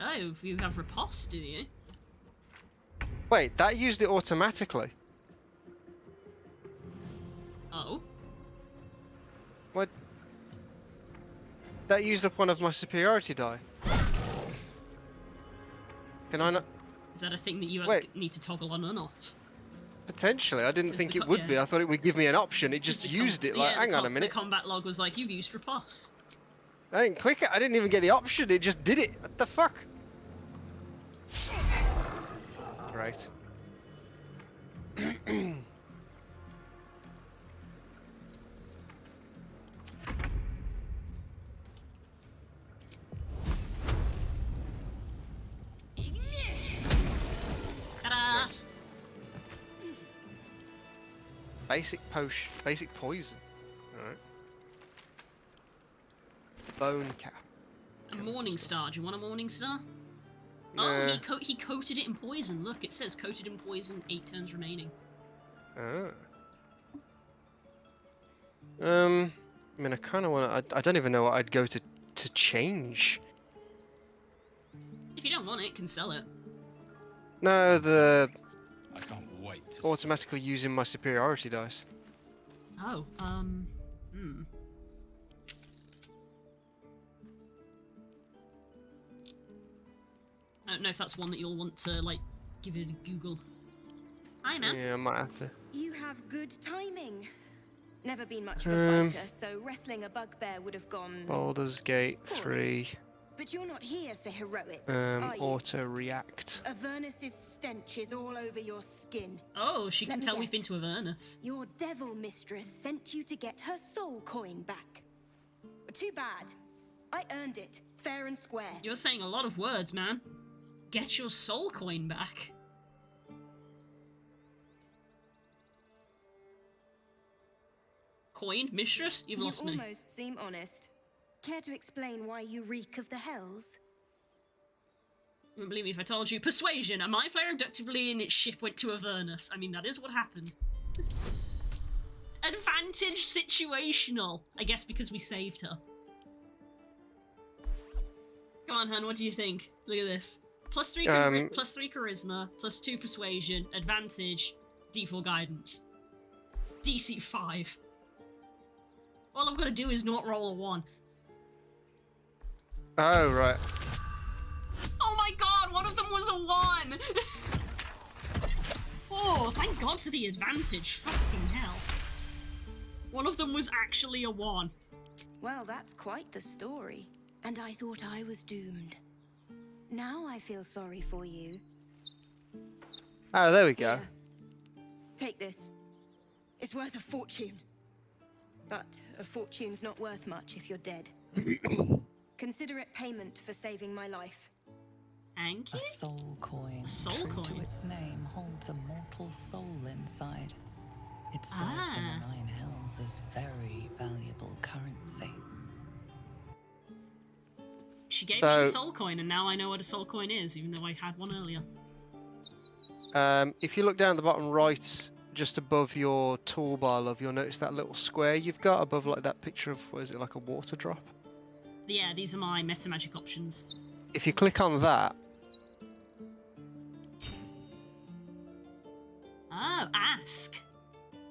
Oh, you have riposte, do you? Wait, that used it automatically. Oh? What? That used up one of my superiority die. Can I not... Is that a thing that you need to toggle on and off? Potentially, I didn't think it would be. I thought it would give me an option. It just used it like, hang on a minute. The combat log was like, you've used riposte. I didn't click it. I didn't even get the option. It just did it. What the fuck? Right. Ta-da! Basic potion. Basic poison. Alright. Bone cap. A morning star. Do you want a morning star? Nah. Oh, he coated it in poison. Look, it says coated in poison, 8 turns remaining. Oh. I mean, I kind of want to. I don't even know what I'd go to change. If you don't want it, can sell it. No, the I can't wait to automatically using my superiority dice. Oh, I don't know if that's one that you'll want to, like, give it a Google. Hi, man. Yeah, I might have to. You have good timing. Never been much of a fighter, so wrestling a bugbear would have gone... Baldur's Gate 3. But you're not here for heroics, are you? Auto react. Avernus's stench is all over your skin. Oh, she can Let me tell we've been guess. to Avernus. Your devil mistress sent you to get her soul coin back. Too bad. I earned it, fair and square. You're saying a lot of words, man. Get your soul coin back. Coin? Mistress? You've lost me. You almost seem honest. Care to explain why you reek of the hells? You wouldn't believe me if I told you. Persuasion. A mind flayer abductively and its ship went to Avernus. I mean, that is what happened. Advantage situational. I guess because we saved her. Come on, hun, what do you think? Look at this. +3 +3 charisma, +2 persuasion, advantage, D4 guidance. DC 5. All I've got to do is not roll a 1. Oh, right. Oh my god, one of them was a 1! Oh, thank god for the advantage. Fucking hell. One of them was actually a 1. Well, that's quite the story. And I thought I was doomed. Now I feel sorry for you. Oh, there we go. Here. Take this. It's worth a fortune. But a fortune's not worth much if you're dead. Consider it payment for saving my life. Thank you. A soul coin. A soul True coin? to its name, holds a mortal soul inside. It serves in the Nine Hells as very valuable currency. She gave me the soul coin, and now I know what a soul coin is, even though I had one earlier. If you look down at the bottom right, just above your toolbar, love, you'll notice that little square you've got above, like that picture of, what is it, like a water drop? Yeah, these are my meta magic options. If you click on that... Oh, ask.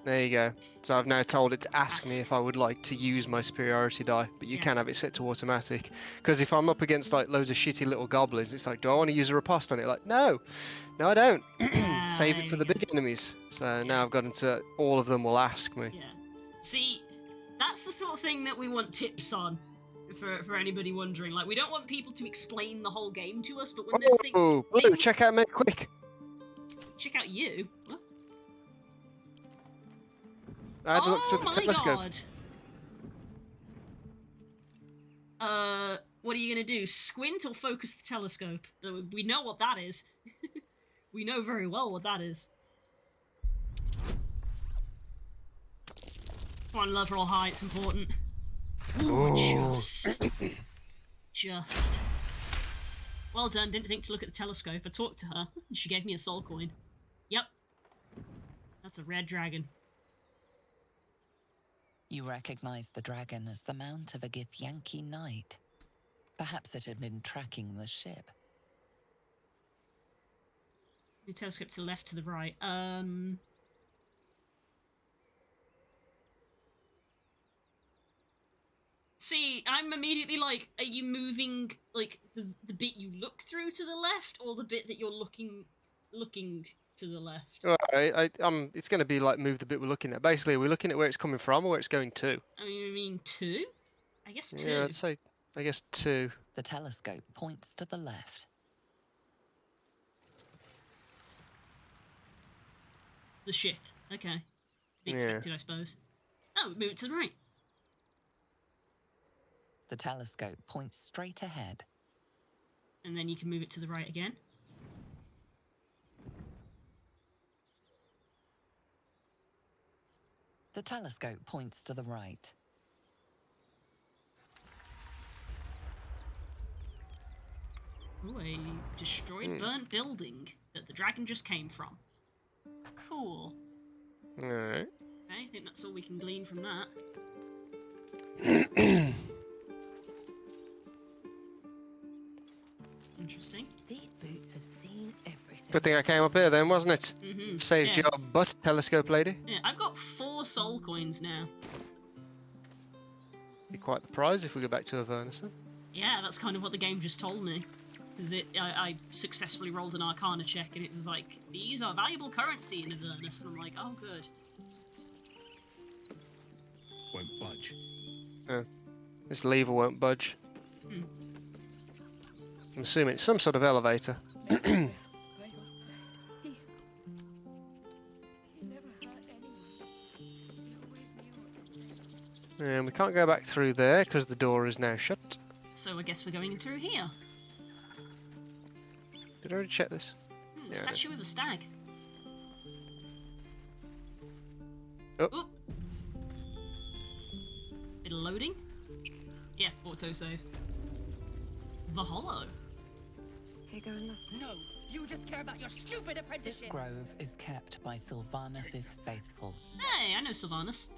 There you go. So I've now told it to ask me if I would like to use my superiority die, but you can have it set to automatic. Because if I'm up against like loads of shitty little goblins, it's like, do I want to use a riposte on it? Like, no, I don't. Save it for the big enemies. So now I've got into all of them will ask me. Yeah. See, that's the sort of thing that we want tips on. For anybody wondering, like, we don't want people to explain the whole game to us, but when there's things... Blue, check out me quick. Check out you? What? I had to look through the telescope. God. What are you gonna do? Squint or focus the telescope? We know what that is. We know very well what that is. Come on, love, roll high, it's important. Ooh, just. Well done, didn't think to look at the telescope. I talked to her, and she gave me a soul coin. Yep. That's a red dragon. You recognized the dragon as the mount of a Githyanki knight. Perhaps it had been tracking the ship. The telescope to the left, to the right. See, I'm immediately like, are you moving, like, the bit you look through to the left, or the bit that you're looking to the left? Well, it's going to be like move the bit we're looking at. Basically, we're looking at where it's coming from or where it's going to. I mean 2? I guess 2. Yeah, I'd say, I guess 2. The telescope points to the left. The ship. Okay. To be expected, I suppose. Oh, move it to the right. The telescope points straight ahead. And then you can move it to the right again. The telescope points to the right. Ooh, a destroyed, burnt building that the dragon just came from. Cool. Alright. Okay, I think that's all we can glean from that. Interesting. These boots have seen everything. Good thing I came up here then, wasn't it? Mm-hmm. Saved your butt, telescope lady. Yeah, I've got 4 soul coins now. Be quite the prize if we go back to Avernus then. Yeah, that's kind of what the game just told me. Because I successfully rolled an Arcana check and it was like, these are valuable currency in Avernus. And I'm like, oh, good. Won't budge. Yeah. This lever won't budge. Hmm. I'm assuming it's some sort of elevator. And we can't go back through there because the door is now shut. So I guess we're going in through here. Did I already check this? A statue with a stag. Oh. Ooh. Bit of loading. Yeah, autosave. The Hollow. Here go nothing. No, you just care about your stupid This apprenticeship. grove is kept by Sylvanus' faithful. Hey, I know Sylvanus.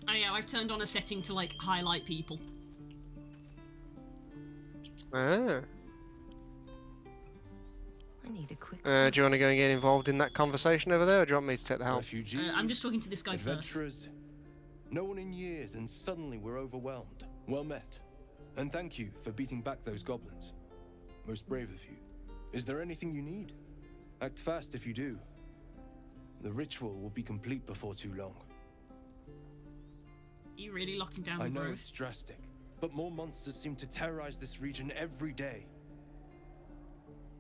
Oh yeah, I've turned on a setting to, like, highlight people. Ah. I need a quick. Do you want to go and get involved in that conversation over there, or do you want me to take the helm? Refugees, I'm just talking to this guy first. adventurers. No one in years, and suddenly we're overwhelmed. Well met. And thank you for beating back those goblins. Most brave of you. Is there anything you need? Act fast if you do. The ritual will be complete before too long. You really locking down the I know grove? it's drastic, but more monsters seem to terrorize this region every day.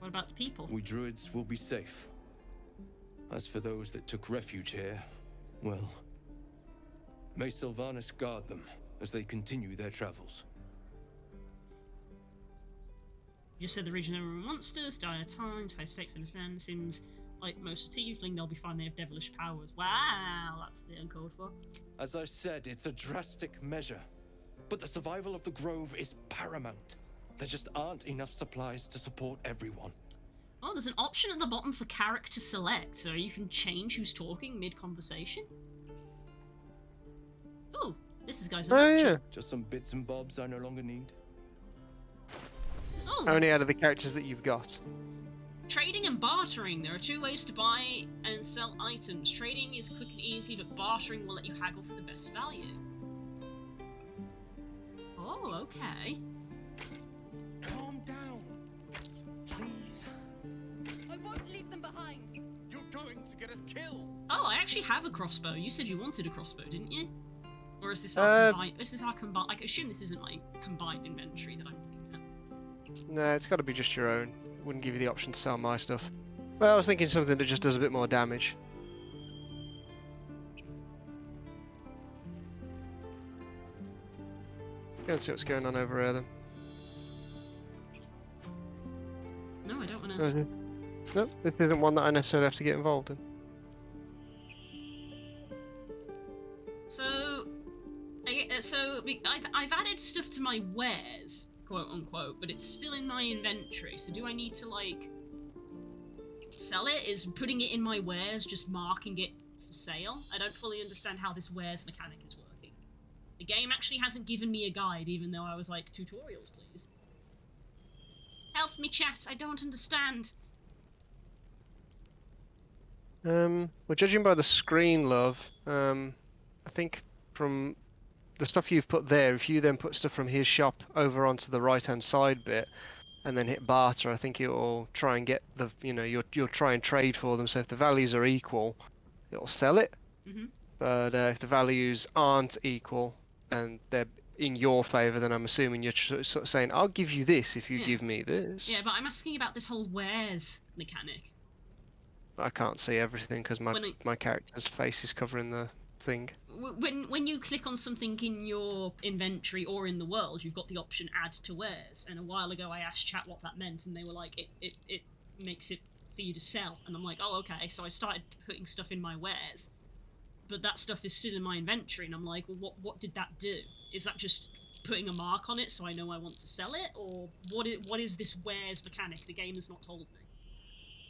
What about the people? We druids will be safe. As for those that took refuge here, well, may Sylvanus guard them as they continue their travels. You just said the region are monsters, dire times, high stakes, understand. Seems like most tiefling, they'll be fine, they have devilish powers. Wow, that's a bit uncalled for. As I said, it's a drastic measure, but the survival of the grove is paramount. There just aren't enough supplies to support everyone. Oh, there's an option at the bottom for character select, so you can change who's talking mid-conversation. Ooh, this is guy's yeah. Just some bits and bobs I no longer need. Oh. Only out of the characters that you've got. Trading and bartering. There are 2 ways to buy and sell items. Trading is quick and easy, but bartering will let you haggle for the best value. Oh, okay. Calm down, please. I won't leave them behind. You're going to get us killed. Oh, I actually have a crossbow. You said you wanted a crossbow, didn't you? Or is this our combined? This is our combined. I assume this isn't my combined inventory that I'm looking at. No, it's got to be just your own. Wouldn't give you the option to sell my stuff. Well, I was thinking something that just does a bit more damage. Go and see what's going on over here then. No, I don't want Oh, to. Nope, this isn't one that I necessarily have to get involved in. So, I've added stuff to my wares, quote unquote, but it's still in my inventory. So do I need to like sell it? Is putting it in my wares just marking it for sale? I don't fully understand how this wares mechanic is working. The game actually hasn't given me a guide, even though I was like, tutorials, please. Help me, chat. I don't understand. Well, judging by the screen, love, I think from the stuff you've put there, if you then put stuff from his shop over onto the right-hand side bit, and then hit barter, I think it'll try and get the, you'll try and trade for them. So if the values are equal, it'll sell it. Mm-hmm. But if the values aren't equal and they're in your favour, then I'm assuming you're sort of saying, I'll give you this if you give me this. Yeah, but I'm asking about this whole wares mechanic. I can't see everything because my character's face is covering the thing. When you click on something in your inventory or in the world, you've got the option add to wares. And a while ago I asked chat what that meant, and they were like, it makes it for you to sell. And I'm like, oh, okay. So I started putting stuff in my wares, but that stuff is still in my inventory. And I'm like, well, what did that do? Is that just putting a mark on it so I know I want to sell it? Or what is this wares mechanic? The game has not told me.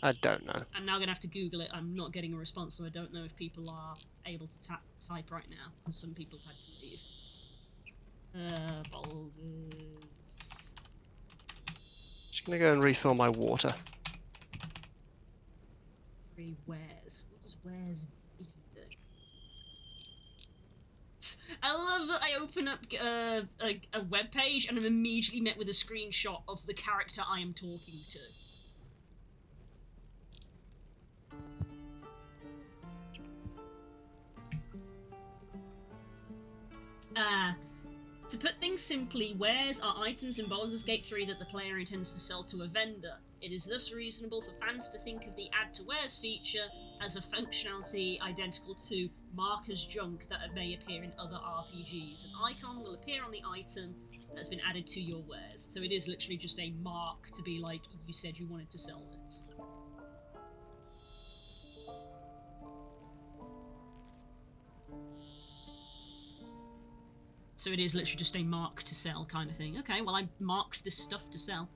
I don't know. I'm now going to have to Google it. I'm not getting a response, so I don't know if people are able to type right now, because some people have had to leave. Boulders. Just gonna go and refill my water. Free wares. What does wares even do? I love that I open up a web page and I'm immediately met with a screenshot of the character I am talking to. To put things simply, wares are items in Baldur's Gate 3 that the player intends to sell to a vendor. It is thus reasonable for fans to think of the Add to Wares feature as a functionality identical to Mark as Junk that may appear in other RPGs. An icon will appear on the item that has been added to your wares. So it is literally just a mark to be like, you said you wanted to sell this. So it is literally just a mark to sell kind of thing. Okay, well I marked this stuff to sell.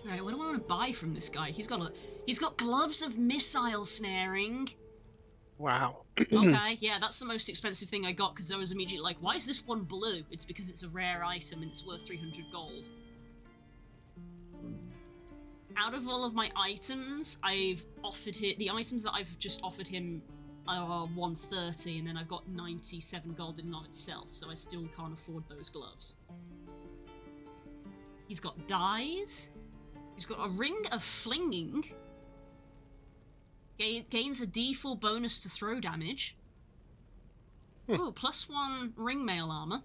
Alright, what do I want to buy from this guy? He's got gloves of missile snaring. Wow. Okay, yeah, that's the most expensive thing I got, because I was immediately like, why is this one blue? It's because it's a rare item and it's worth 300 gold. Out of all of my items, I've offered him... The items that I've just offered him are 130, and then I've got 97 gold in and of itself, so I still can't afford those gloves. He's got dyes. He's got a ring of flinging. Gains a D4 bonus to throw damage. Ooh, +1 ring mail armor.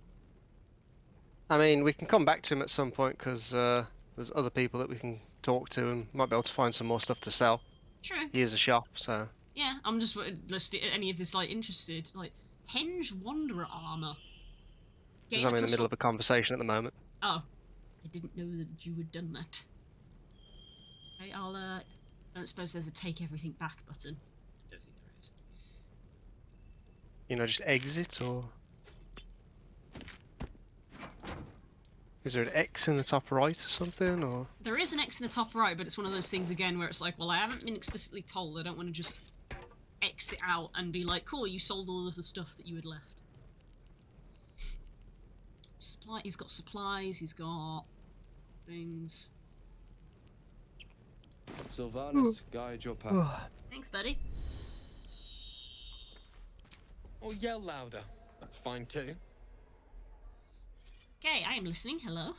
I mean, we can come back to him at some point, because there's other people that we can talk to and might be able to find some more stuff to sell. True. He is a shop, so... Yeah, I'm just listing any of this, like, interested. Like, Henge Wanderer armor. Because I'm in the middle of a conversation at the moment. Oh. I didn't know that you had done that. Okay, I don't suppose there's a take everything back button. I don't think there is. You know, just exit, or... Is there an X in the top right or something, or...? There is an X in the top right, but it's one of those things again where it's like, well, I haven't been explicitly told. I don't want to just exit out and be like, cool, you sold all of the stuff that you had left. He's got supplies, he's got things. Sylvanus, guide your path. Thanks, buddy. Or yell louder. That's fine too. Okay, I am listening. Hello.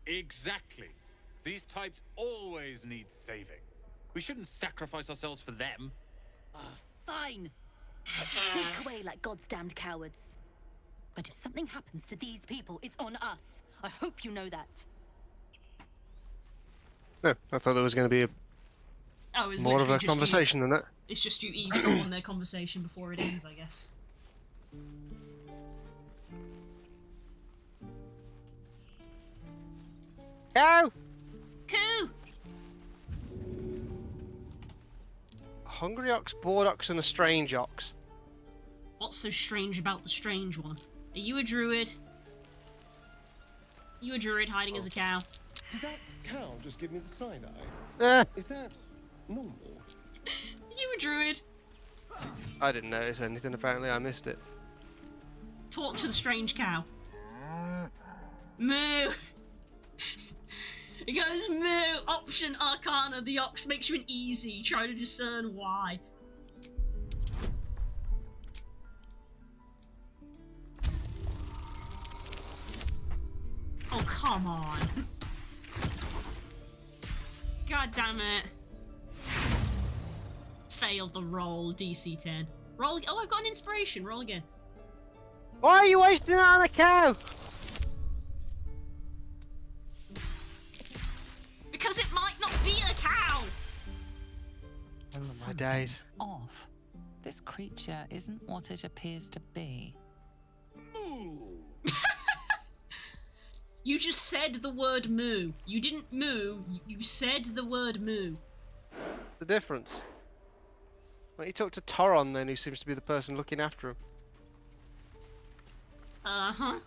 Exactly. These types always need saving. We shouldn't sacrifice ourselves for them. Fine. Sneak away like God's damned cowards. But if something happens to these people, it's on us. I hope you know that. No, I thought there was going to be more of a conversation than that. It's just you eavesdrop on their conversation before it ends, I guess. Go! Coo! A hungry ox, bored ox, and a strange ox. What's so strange about the strange one? Are you a druid? You a druid hiding as a cow? Did that cow just give me the side eye? Is that normal? You a druid? I didn't notice anything, apparently I missed it. Talk to the strange cow. Moo! It goes moo! Option Arcana, the ox makes you an easy. Try to discern why. Oh, come on. God damn it. Failed the roll, DC 10. Roll. Oh, I've got an inspiration. Roll again. Why are you wasting it on a cow? Because it might not be a cow! Oh, my days. Off. This creature isn't what it appears to be. You just said the word moo. You didn't moo, you said the word moo. The difference. Well, you talk to Toron then, who seems to be the person looking after him. Uh-huh.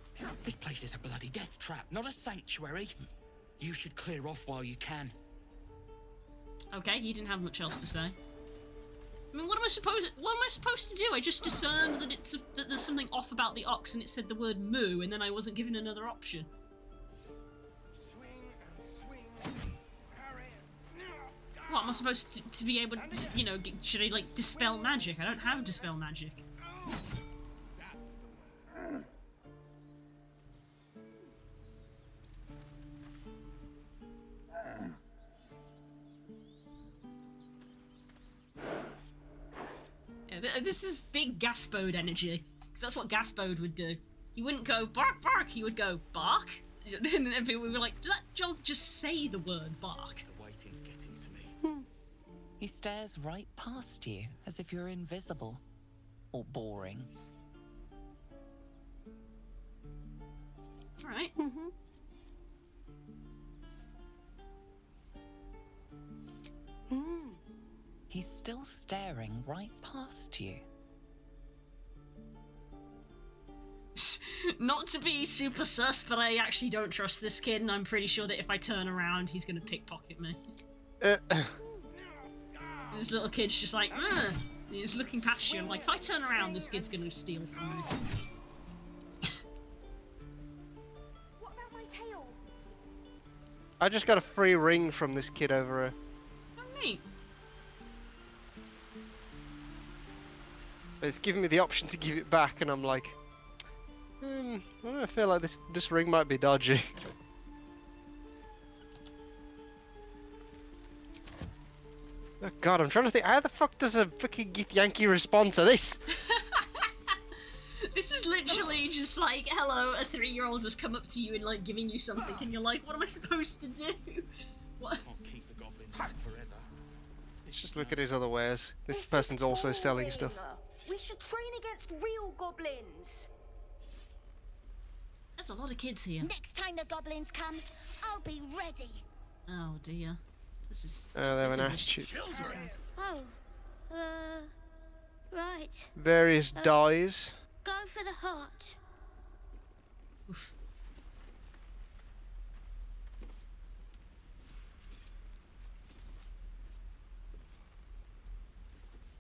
This place is a bloody death trap, not a sanctuary. You should clear off while you can. Okay, he didn't have much else to say. I mean, what am I supposed to do? I just discerned that that there's something off about the ox and it said the word moo, and then I wasn't given another option. What, am I supposed to be able to, you know, should I, like, dispel magic? I don't have dispel magic. Yeah, this is big Gaspode energy, because that's what Gaspode would do. He wouldn't go bark bark, he would go bark. And then people would be like, did that dog just say the word bark? The waiting's getting to me. He stares right past you, as if you're invisible. Or boring. Alright. He's still staring right past you. Not to be super sus, but I actually don't trust this kid, and I'm pretty sure that if I turn around, he's gonna pickpocket me. This little kid's just like, he's looking past you, and like, if I turn around, this kid's gonna steal from me. What about my tail? I just got a free ring from this kid over here. Oh, neat. It's giving me the option to give it back, and I'm like, I feel like this ring might be dodgy. Oh god, I'm trying to think, how the fuck does a fucking Gith Yankee respond to this? This is literally just like, hello, a 3-year-old has come up to you and like giving you something, and you're like, what am I supposed to do? What? Can't keep the goblins out forever. Let's just look at his other wares. This person's also selling stuff. We should train against real goblins. There's a lot of kids here. Next time the goblins come, I'll be ready. Oh dear. This is... Oh, they have an attitude. Oh, right. Various dyes. Go for the heart. Oof.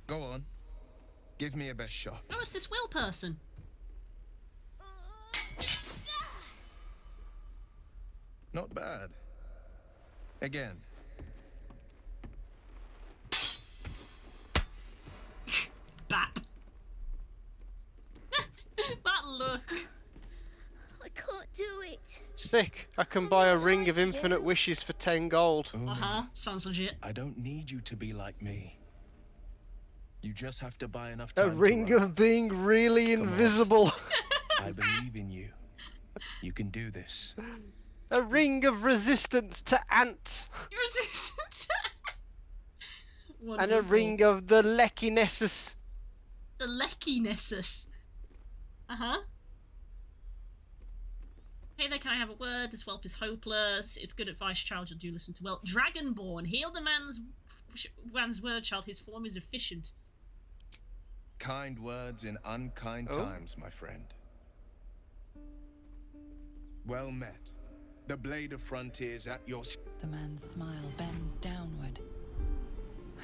Go on. Give me a best shot. Oh, it's this Will person. Not bad. Again. Bap. That look. I can't do it. Sick. I can buy a ring of infinite wishes for 10 gold. Uh-huh. Sounds legit. I don't need you to be like me. You just have to buy enough time A ring to run. of being really invisible. I believe in you. You can do this. A ring of resistance to ants. Resistance. And a ring of the Leckinessus. The Leckinessus. Uh-huh. Hey there, can I have a word? This whelp is hopeless. It's good advice, child. You'll do listen to well. Dragonborn. Heal the man's word, child. His form is efficient. Kind words in unkind times, my friend. Well met. The blade of frontiers at your... The man's smile bends downward,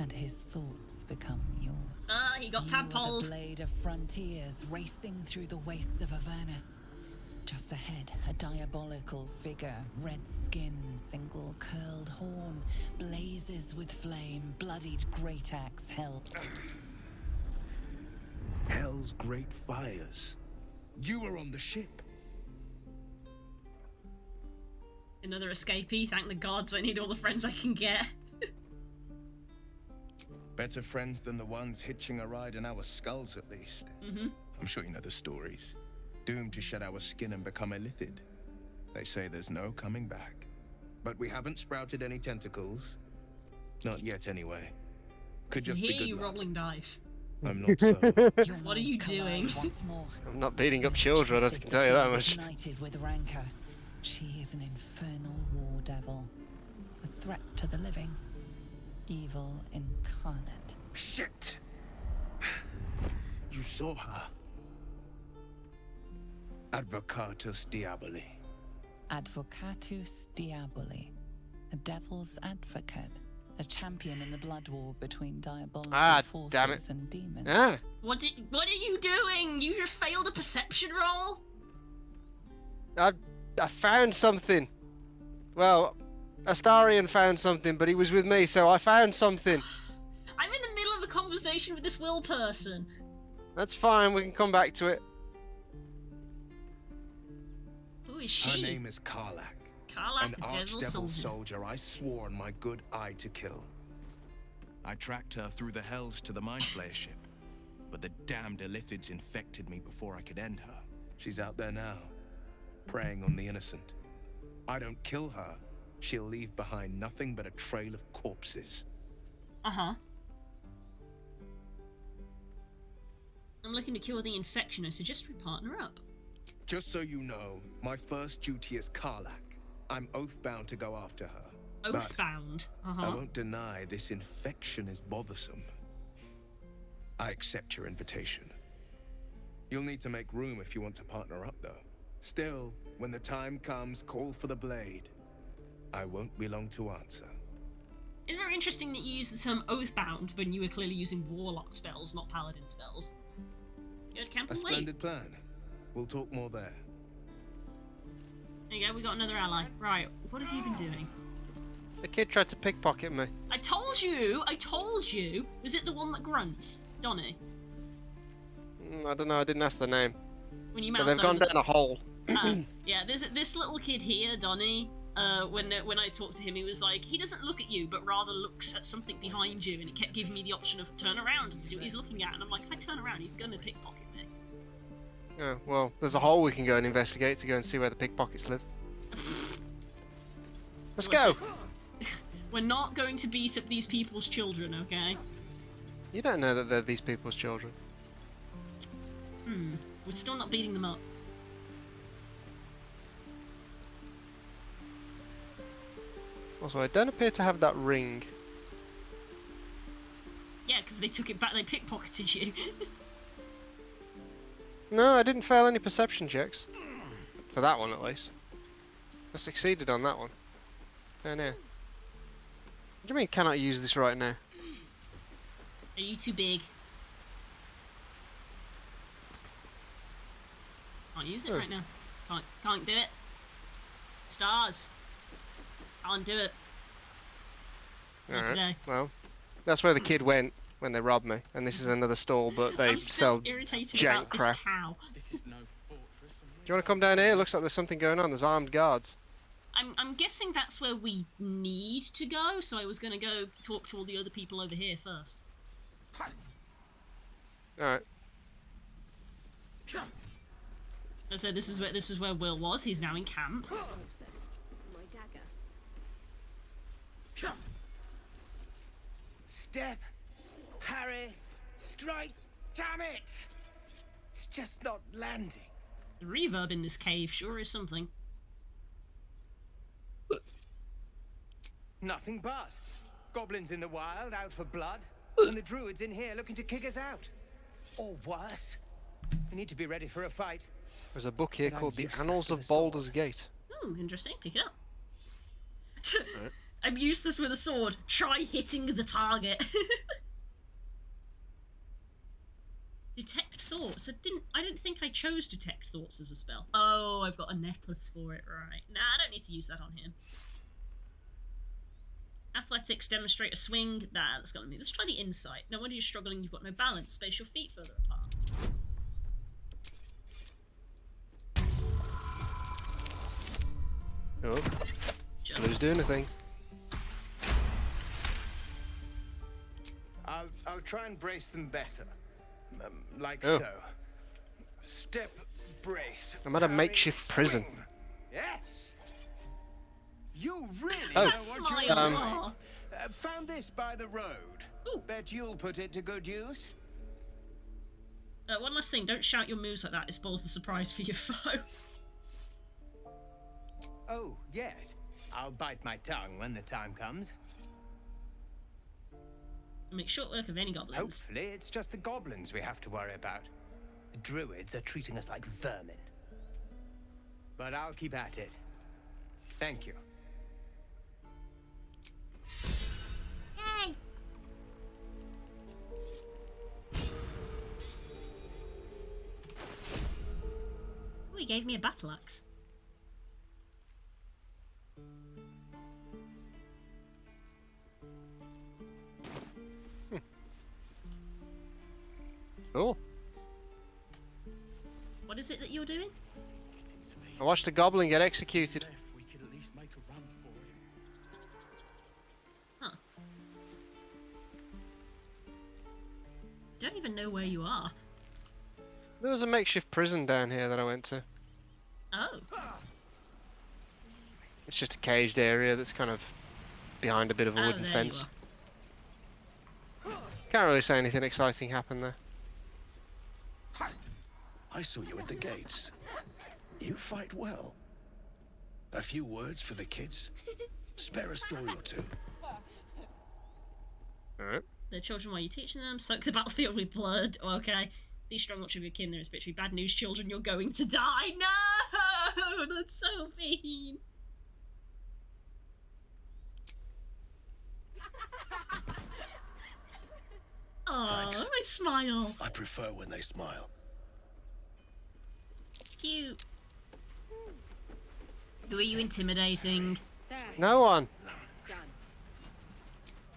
and his thoughts become yours. Ah, he got tadpoled. You are the blade of frontiers racing through the wastes of Avernus. Just ahead, a diabolical figure, red skin, single curled horn, blazes with flame, bloodied great axe held. Hell's great fires. You were on the ship. Another escapee. Thank the gods. I need all the friends I can get. Better friends than the ones hitching a ride in our skulls, at least. I'm sure you know the stories. Doomed to shed our skin and become illithid. They say there's no coming back. But we haven't sprouted any tentacles. Not yet, anyway. Could just be Hear good you luck. rolling dice. I'm not so. What are you doing? Once more. I'm not beating up children, I can tell you that much. Ignited with rancor. She is an infernal war devil, a threat to the living, evil incarnate. Shit! You saw her. Advocatus Diaboli. Advocatus Diaboli, a devil's advocate, a champion in the blood war between diabolical forces and demons. Ah. What are you doing? You just failed a perception roll? I found something. Well, Astarion found something, but he was with me, so I found something. I'm in the middle of a conversation with this Will person. That's fine, we can come back to it. Who is she? Her name is Karlach. Karlach, an the devil archdevil soldier. soldier I swore on my good eye to kill. I tracked her through the hells to the Mind Flayer ship, but the damned Illithids infected me before I could end her. She's out there now, preying on the innocent. I don't kill her, she'll leave behind nothing but a trail of corpses. Uh-huh. I'm looking to cure the infection. I suggest we partner up. Just so you know, my first duty is Karlach. I'm oath-bound to go after her. Oath-bound? I won't deny this infection is bothersome. I accept your invitation. You'll need to make room if you want to partner up, though. Still, when the time comes, call for the blade. I won't be long to answer. It's very interesting that you use the term oath-bound when you were clearly using warlock spells, not paladin spells. Good camp A and wait. splendid plan. We'll talk more there. There you go, we got another ally. Right, what have you been doing? The kid tried to pickpocket me. I told you! Was it the one that grunts? Donny? I don't know, I didn't ask the name. When you But mouse they've gone over down a hole. Yeah, there's this little kid here, Donny. When I talked to him, he was like, he doesn't look at you, but rather looks at something behind you, and he kept giving me the option of turn around and see what he's looking at, and I'm like, if I turn around, he's gonna pickpocket me. Oh, well, there's a hole we can go and investigate to go and see where the pickpockets live. Let's go! We're not going to beat up these people's children, okay? You don't know that they're these people's children. We're still not beating them up. Also, I don't appear to have that ring. Yeah, because they took it back, they pickpocketed you. No, I didn't fail any perception checks. For that one, at least. I succeeded on that one. Down here. What do you mean, cannot use this right now? Are you too big? Can't use it right now. Can't do it. Stars. Can't do it. Not today. Well, that's where the kid went when they robbed me, and this is another stall, but they I'm still sell irritated jank about crap. this cow. This is no fortress. Do you want to come down here? Looks like there's something going on. There's armed guards. I'm guessing that's where we need to go, so I was going to go talk to all the other people over here first. Alright. I said this is where Will was. He's now in camp. My dagger. Step, parry, strike, damn it! It's just not landing. The reverb in this cave sure is something. Nothing but. Goblins in the wild, out for blood, and the druids in here looking to kick us out. Or worse. We need to be ready for a fight. There's a book here But I'm called The useless Annals with of a sword. Baldur's Gate. Interesting. Pick it up. I'm useless with a sword. Try hitting the target. Detect thoughts. I don't think I chose detect thoughts as a spell. Oh, I've got a necklace for it, right. Nah, I don't need to use that on him. Athletics, demonstrate a swing. Nah, that's got me. Let's try the insight. No wonder you're struggling, you've got no balance. Space your feet further apart. Oh. Blue's doing a thing. I'll try and brace them better. Like Oh. so. Step, brace. I'm at a parry, makeshift prison. swing. Yes! You really Oh. know That's what my you're doing. law. Found this by the road. Ooh. Bet you'll put it to good use. One last thing, don't shout your moves like that. It spoils the surprise for your foe. Oh, yes. I'll bite my tongue when the time comes. Make short work of any goblins. Hopefully, it's just the goblins we have to worry about. The druids are treating us like vermin. But I'll keep at it. Thank you. Yay! Oh, he gave me a battle axe. Cool. What is it that you're doing? I watched a goblin get executed. We could at least make a run for him. Huh. Don't even know where you are. There was a makeshift prison down here that I went to. Oh. It's just a caged area that's kind of behind a bit of a wooden there fence. you Can't really say anything exciting happened there. I saw you at the gates. You fight well. A few words for the kids? Spare a story or two. Alright. The children while you're teaching them, soak the battlefield with blood. Oh, okay. Be strong, watch of your kin, there is literally bad news, children, you're going to die. No! That's so mean. Oh, Thanks. I smile. I prefer when they smile. Cute. Who are you intimidating? No one.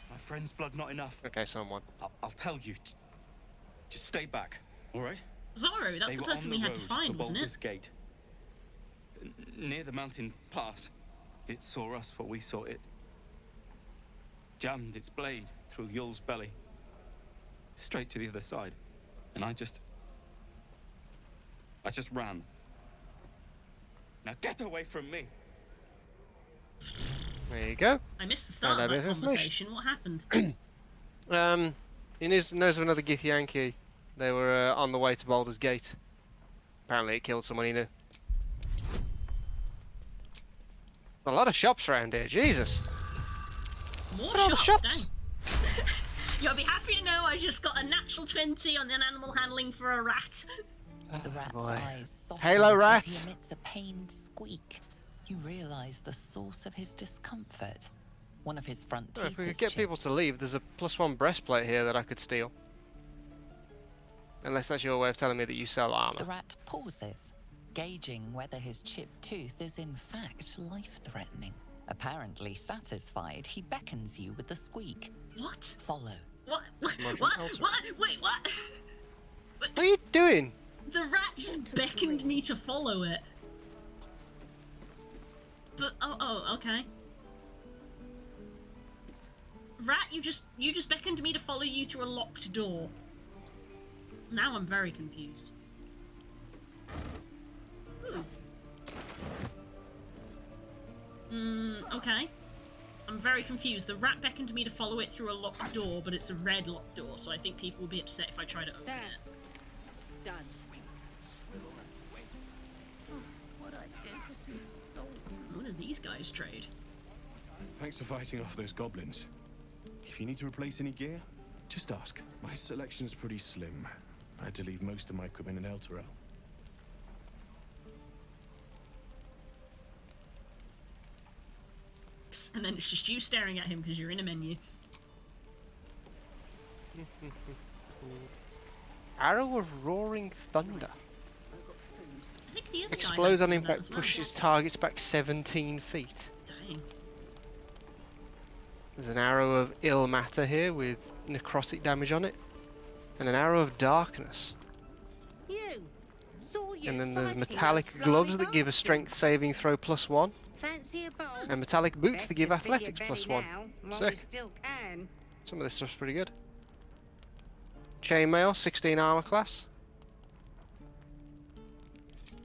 My friend's blood not enough. Okay, someone. I'll tell you. Just stay back, all right? Zorro, that's They the were person on we had road to find, wasn't Baldur's it? Gate. Near the mountain pass. It saw us, for we saw it. Jammed its blade through Yul's belly. Straight to the other side. And I just ran. Now get away from me. There you go. I missed the start of Found out a that bit of conversation. What happened? He knows of another Gith Yankee. They were on the way to Baldur's Gate. Apparently it killed someone he knew. A lot of shops around here, Jesus. More Look at all the shops, shops. dang. You'll be happy to know I just got a natural 20 on an animal handling for a rat. The rat's boy. eyes soften Halo as rat. he emits a pained squeak. You realise the source of his discomfort. One of his front Oh, teeth if we could is get chipped. people to leave, there's a +1 breastplate here that I could steal. Unless that's your way of telling me that you sell armor. The rat pauses, gauging whether his chipped tooth is in fact life-threatening. Apparently satisfied, he beckons you with the squeak. What? Follow. What? Imagine What? Elsa. What? Wait, what? What are you doing? The rat just beckoned me to follow it. But oh, okay. Rat, you just beckoned me to follow you through a locked door. Now I'm very confused. Okay. I'm very confused. The rat beckoned me to follow it through a locked door, but it's a red locked door, so I think people will be upset if I try to open it. Done. What do these guys trade? Thanks for fighting off those goblins. If you need to replace any gear, just ask. My selection's pretty slim. I had to leave most of my equipment in Elturel. And then it's just you staring at him because you're in a menu. Arrow of Roaring Thunder. I think the other Explodes guy on had some of that impact, as well. pushes targets back 17 feet. Dang. There's an arrow of ill matter here with necrotic damage on it. And an arrow of darkness. You! Saw you And then there's fighting metallic those gloves slimy that give a bastards. strength saving throw +1. Fancy a bowl? And metallic boots Best that give to fill your athletics belly +1. now, while we Sick. still can. Some of this stuff's pretty good. Chainmail, 16 armor class.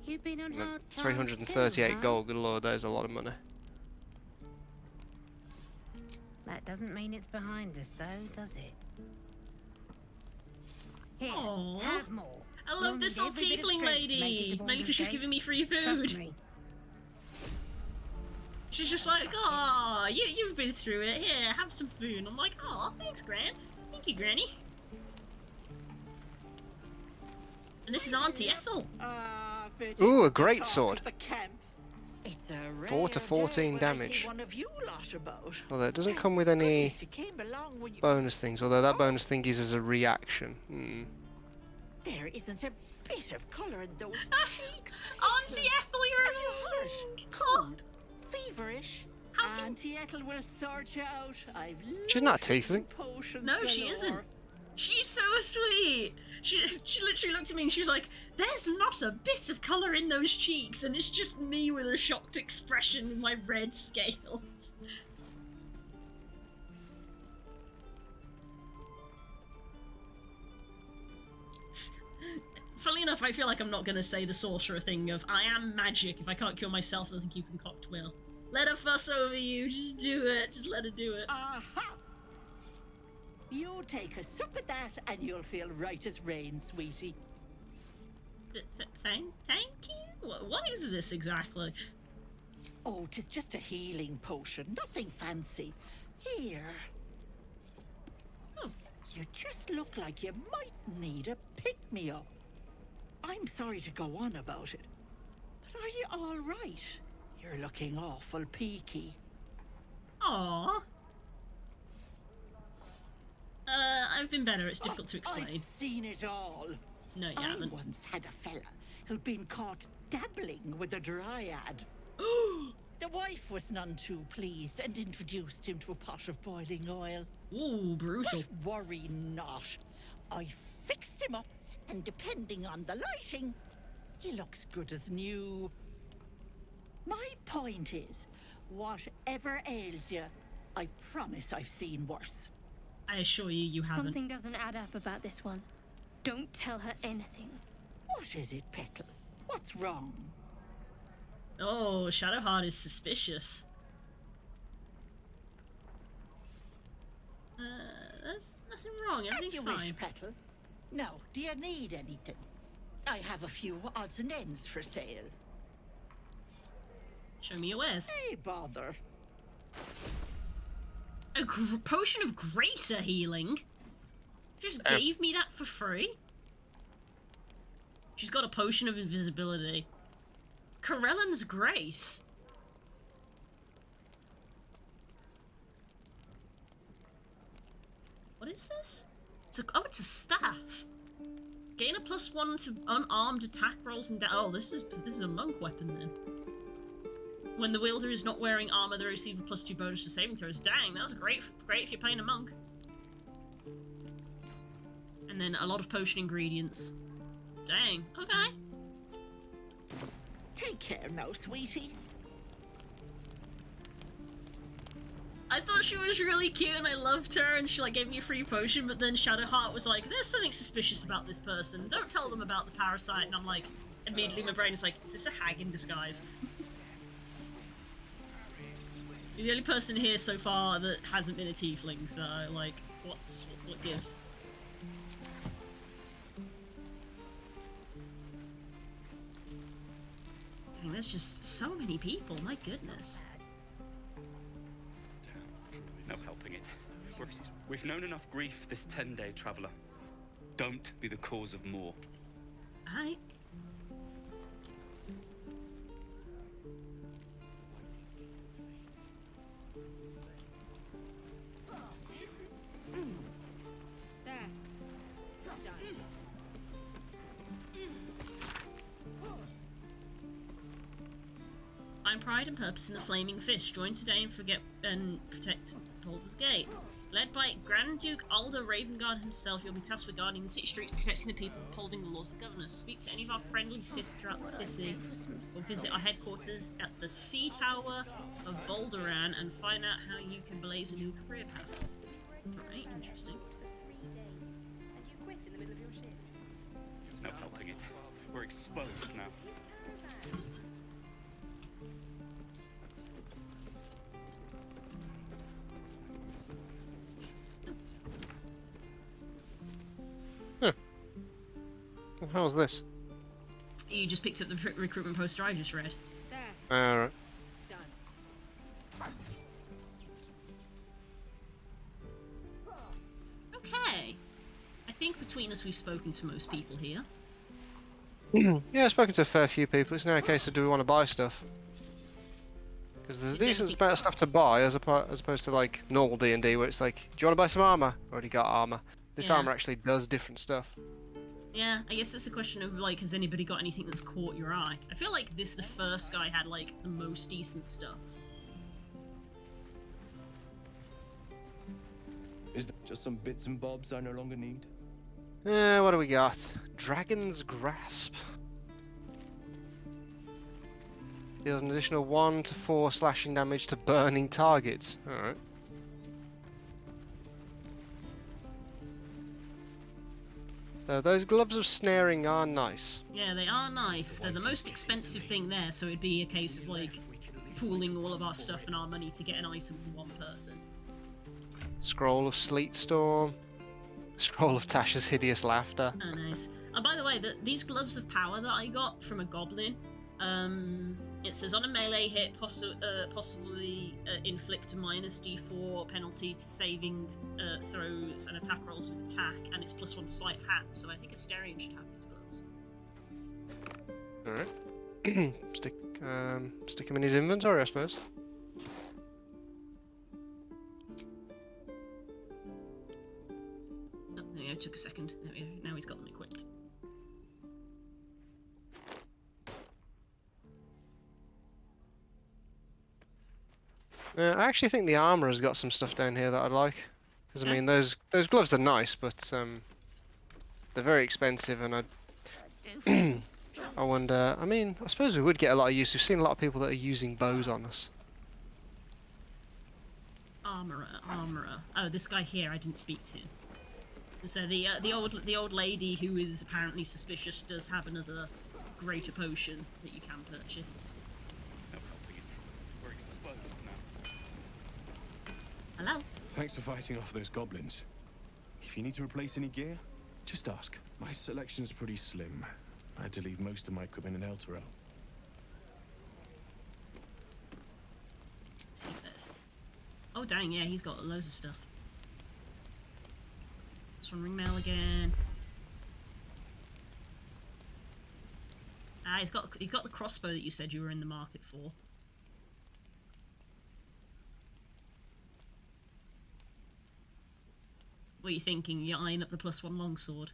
You've been on And then hard times 338 too, huh? gold, good lord, there's a lot of money. That doesn't mean it's behind us, though, does it? Here, Aww. have more. I We'll love this need old every bit of tiefling strength to make it lady. to Mainly because she's Baldur's giving Gate. me free Trust food. me. She's just like, oh, you've been through it. Here, have some food. And I'm like, oh, thanks, Gran. Thank you, Granny. And this is Auntie Ethel. Ooh, a great sword. It's a 4 to 14 damage. one of you lot about. Although it doesn't come with any bonus things, although that bonus thing is as a reaction. There isn't a bit of colour in those cheeks. Auntie Ethel, you're amazing. Cold, feverish. Auntie Ethel will sort you out. She's not a tiefling. No, she isn't. She's so sweet. She literally looked at me and she was like, there's not a bit of colour in those cheeks, and it's just me with a shocked expression with my red scales. Funnily enough, I feel like I'm not going to say the sorcerer thing of, I am magic. If I can't cure myself, I think you can concoct will. Let her fuss over you. Just do it. Just let her do it. Aha! You take a sup at that and you'll feel right as rain, sweetie. Thank you? What is this exactly? Oh, 'tis just a healing potion. Nothing fancy. Here. Oh, you just look like you might need a pick-me-up. I'm sorry to go on about it, but are you all right? You're looking awful peaky. Aww. I've been better. It's difficult to explain. I've seen it all. No, you I haven't. once had a fella who'd been caught dabbling with a dryad. The wife was none too pleased and introduced him to a pot of boiling oil. Ooh, brutal. But worry not. I fixed him up, and depending on the lighting, he looks good as new. My point is, whatever ails you, I promise I've seen worse. I assure you, you haven't. Something doesn't add up about this one. Don't tell her anything. What is it, Petal? What's wrong? Oh, Shadowheart is suspicious. There's nothing wrong. Everything's As you fine. wish, Petal. Now, do you need anything? I have a few odds and ends for sale. Show me your wares. Hey, bother. A potion of greater healing? Just gave me that for free? She's got a potion of invisibility. Corellan's Grace. What is this? It's a staff. Gain a +1 to unarmed attack rolls and oh, this is a monk weapon then. When the wielder is not wearing armor, they receive a +2 bonus to saving throws. Dang, that's great if you're playing a monk. And then a lot of potion ingredients. Dang, okay. Take care now, sweetie. I thought she was really cute and I loved her and she like gave me a free potion, but then Shadowheart was like, there's something suspicious about this person. Don't tell them about the parasite. And I'm like, immediately my brain is like, is this a hag in disguise? You're the only person here so far that hasn't been a tiefling, so like, what gives? Dang, there's just so many people, my goodness. No helping it. We've known enough grief this 10-day traveler. Don't be the cause of more. Aye. Find pride and purpose in the Flaming Fish. Join today and protect Baldur's Gate. Led by Grand Duke Baldur Ravengard himself, you'll be tasked with guarding the city streets, protecting the people, upholding the laws that govern us. Speak to any of our friendly fists throughout the city, or visit our headquarters at the Sea Tower of Balduran and find out how you can blaze a new career path. Alright, interesting. No helping it. We're exposed now. What the hell is this? You just picked up the recruitment poster I just read. Alright. between us, we've spoken to most people here. Yeah, I've spoken to a fair few people. It's now a case of do we want to buy stuff? Because there's a decent amount of stuff to buy as opposed to like normal D&D where it's like, do you want to buy some armor? Already got armor. This Yeah. armor actually does different stuff. Yeah, I guess it's a question of like, has anybody got anything that's caught your eye? I feel like the first guy had like the most decent stuff. Is there just some bits and bobs I no longer need? What do we got? Dragon's Grasp. Deals an additional 1 to 4 slashing damage to burning targets. Alright. So those gloves of snaring are nice. Yeah, they are nice. They're the most expensive thing there, so it'd be a case of like pooling all of our stuff and our money to get an item from one person. Scroll of Sleet Storm. Scroll of Tasha's Hideous Laughter. Oh, nice. Oh, by the way, these gloves of power that I got from a goblin, it says on a melee hit, possibly inflict a minus d4 penalty to saving throws and attack rolls with attack, and it's +1 to sleight of hand, so I think Asterion should have these gloves. Alright. Stick him in his inventory, I suppose. Oh, there we go, took a second. There we go, now he's got them equipped. I actually think the armor has got some stuff down here that I'd like. Because I mean, those gloves are nice, but they're very expensive, and I wonder. I mean, I suppose we would get a lot of use. We've seen a lot of people that are using bows on us. Armourer. Oh, this guy here, I didn't speak to. So the old lady who is apparently suspicious does have another greater potion that you can purchase. We're exposed now. Hello? Thanks for fighting off those goblins. If you need to replace any gear, just ask. My selection's pretty slim. I had to leave most of my equipment in Elturel. See this. Oh dang, yeah, he's got loads of stuff. This one, ringmail again. Ah, he's got the crossbow that you said you were in the market for. What are you thinking? You're eyeing up the +1 longsword?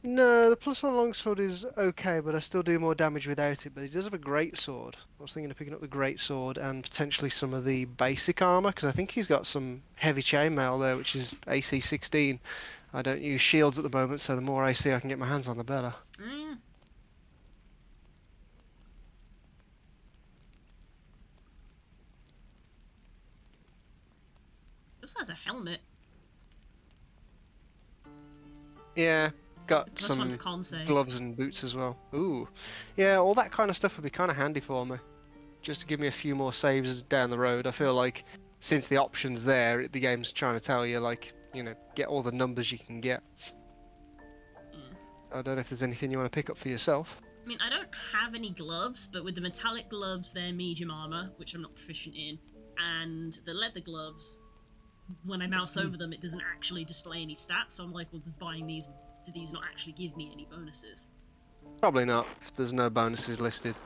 No, the +1 longsword is okay, but I still do more damage without it. But he does have a great sword. I was thinking of picking up the great sword and potentially some of the basic armor, because I think he's got some heavy chainmail there, which is AC 16. I don't use shields at the moment, so the more AC I can get my hands on, the better. Oh, yeah. Also has a helmet. Yeah, got +1 some to con saves. gloves and boots as well. Ooh, yeah, all that kind of stuff would be kind of handy for me, just to give me a few more saves down the road. I feel like since the option's there, the game's trying to tell you, like, you know, get all the numbers you can get. Yeah. I don't know if there's anything you want to pick up for yourself. I mean, I don't have any gloves, but with the metallic gloves, they're medium armor, which I'm not proficient in, and the leather gloves, when I mouse over them, it doesn't actually display any stats, so I'm like, well, does buying these, do these not actually give me any bonuses? Probably not. There's no bonuses listed.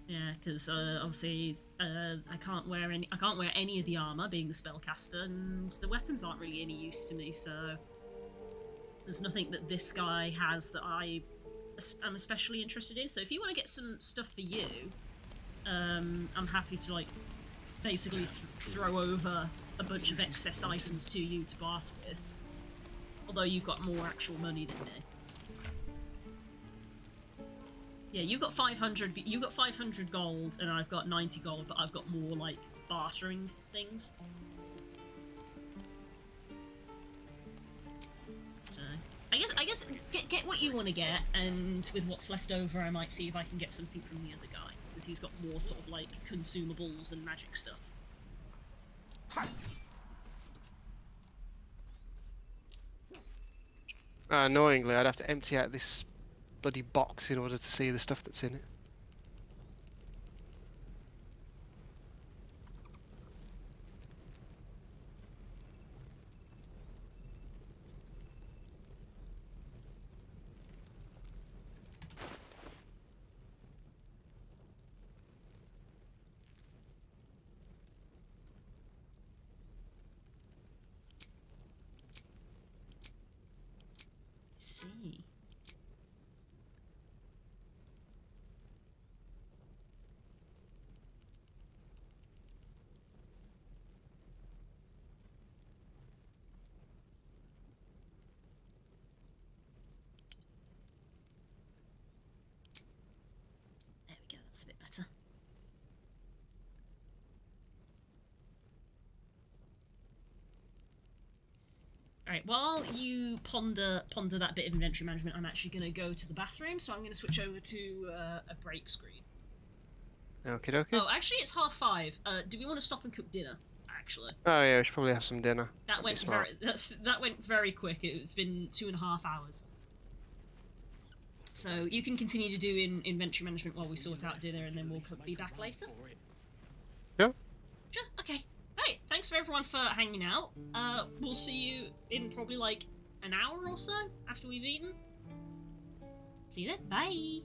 Yeah, because obviously I can't wear any of the armor, being the spellcaster, and the weapons aren't really any use to me. So there's nothing that this guy has that I'm especially interested in. So if you want to get some stuff for you, I'm happy to like basically throw over a bunch of excess items to you to barter with. Although you've got more actual money than me. Yeah, you got 500. You got 500 gold, and I've got 90 gold, but I've got more like bartering things. So I guess get what you want to get, and with what's left over, I might see if I can get something from the other guy, because he's got more sort of like consumables and magic stuff. Annoyingly, I'd have to empty out this bloody box in order to see the stuff that's in it. See. There we go, that's a bit better. Alright, while you ponder that bit of inventory management, I'm actually going to go to the bathroom, so I'm going to switch over to a break screen. Okie dokie. Oh, actually, it's 5:30. Do we want to stop and cook dinner, actually? Oh yeah, we should probably have some dinner. That went very quick. It's been 2.5 hours. So you can continue to do inventory management while we sort out dinner, and then we'll be back later. Yeah. Sure. Okay. Right. Thanks for everyone for hanging out. We'll see you in probably like an hour or so after we've eaten. See you then. Bye.